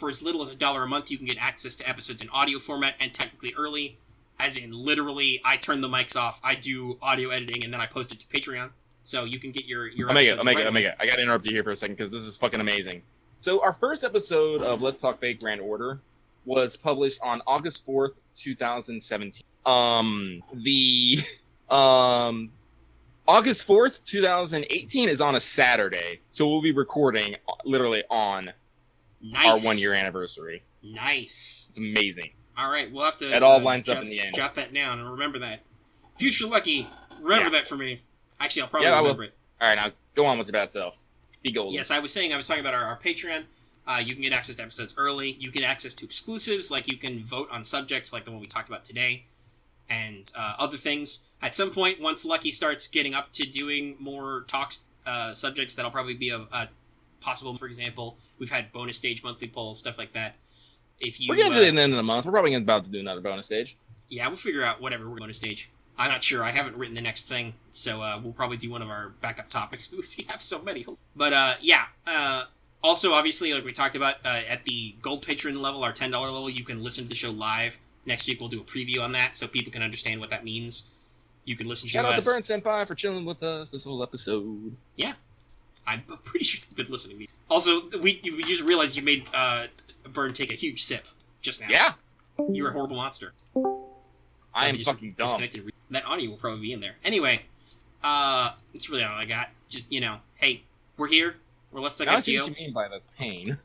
For as little as $1 a month, you can get access to episodes in audio format, and technically early, as in literally, I turn the mics off, I do audio editing, and then I post it to Patreon. So you can get your episodes right away. I gotta interrupt you here for a second, because this is fucking amazing. So our first episode of Let's Talk Fate Grand Order was published on August 4th, 2017. August 4th, 2018 is on a Saturday, so we'll be recording literally on Nice. our 1 year anniversary. Nice. It's amazing. All right, we'll have to. It all lines up in the end. Jot that down and remember that. Future Lucky, remember that for me. Actually, I'll probably Yeah, I will. remember it. All right, now go on with your bad self. Be golden. Yes, I was talking about our Patreon. You can get access to episodes early. You get access to exclusives, like you can vote on subjects like the one we talked about today, and other things. At some point, once Lucky starts getting up to doing more talks, subjects, that'll probably be a possible. For example, we've had bonus stage monthly polls, stuff like that. If you, We're getting to the end of the month. We're probably about to do another bonus stage. yeah, we'll figure out whatever we're bonus stage. I'm not sure. I haven't written the next thing, so we'll probably do one of our backup topics because we have so many. But yeah. Also, obviously, like we talked about, at the gold patron level, our $10 level, you can listen to the show live. Next week, we'll do a preview on that so people can understand what that means. You can listen Shout to out us. to Burn Senpai for chilling with us this whole episode. Yeah. I'm pretty sure they've been listening to me. Also, we just realized you made Burn take a huge sip just now. Yeah, You're a horrible monster. I am Just fucking dumb. disconnected. That audio will probably be in there. Anyway, that's really all I got. Just, hey, we're here. We're Let's Talk Now I see FGO. what you mean by the pain.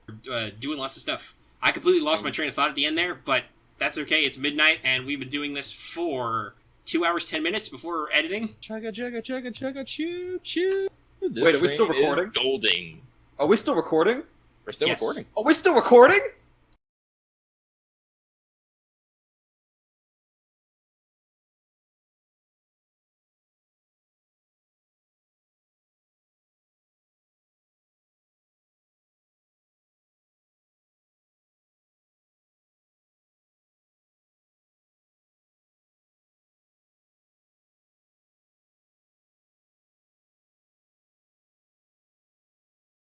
Doing lots of stuff. I completely lost my train of thought at the end there, but that's okay. It's midnight, and we've been doing this for 2 hours, 10 minutes before editing. Chugga, chugga, chugga, chugga, choo, choo. This Wait, are we still train is recording? Golding. Are we still recording? We're still Yes. recording. Are we still recording?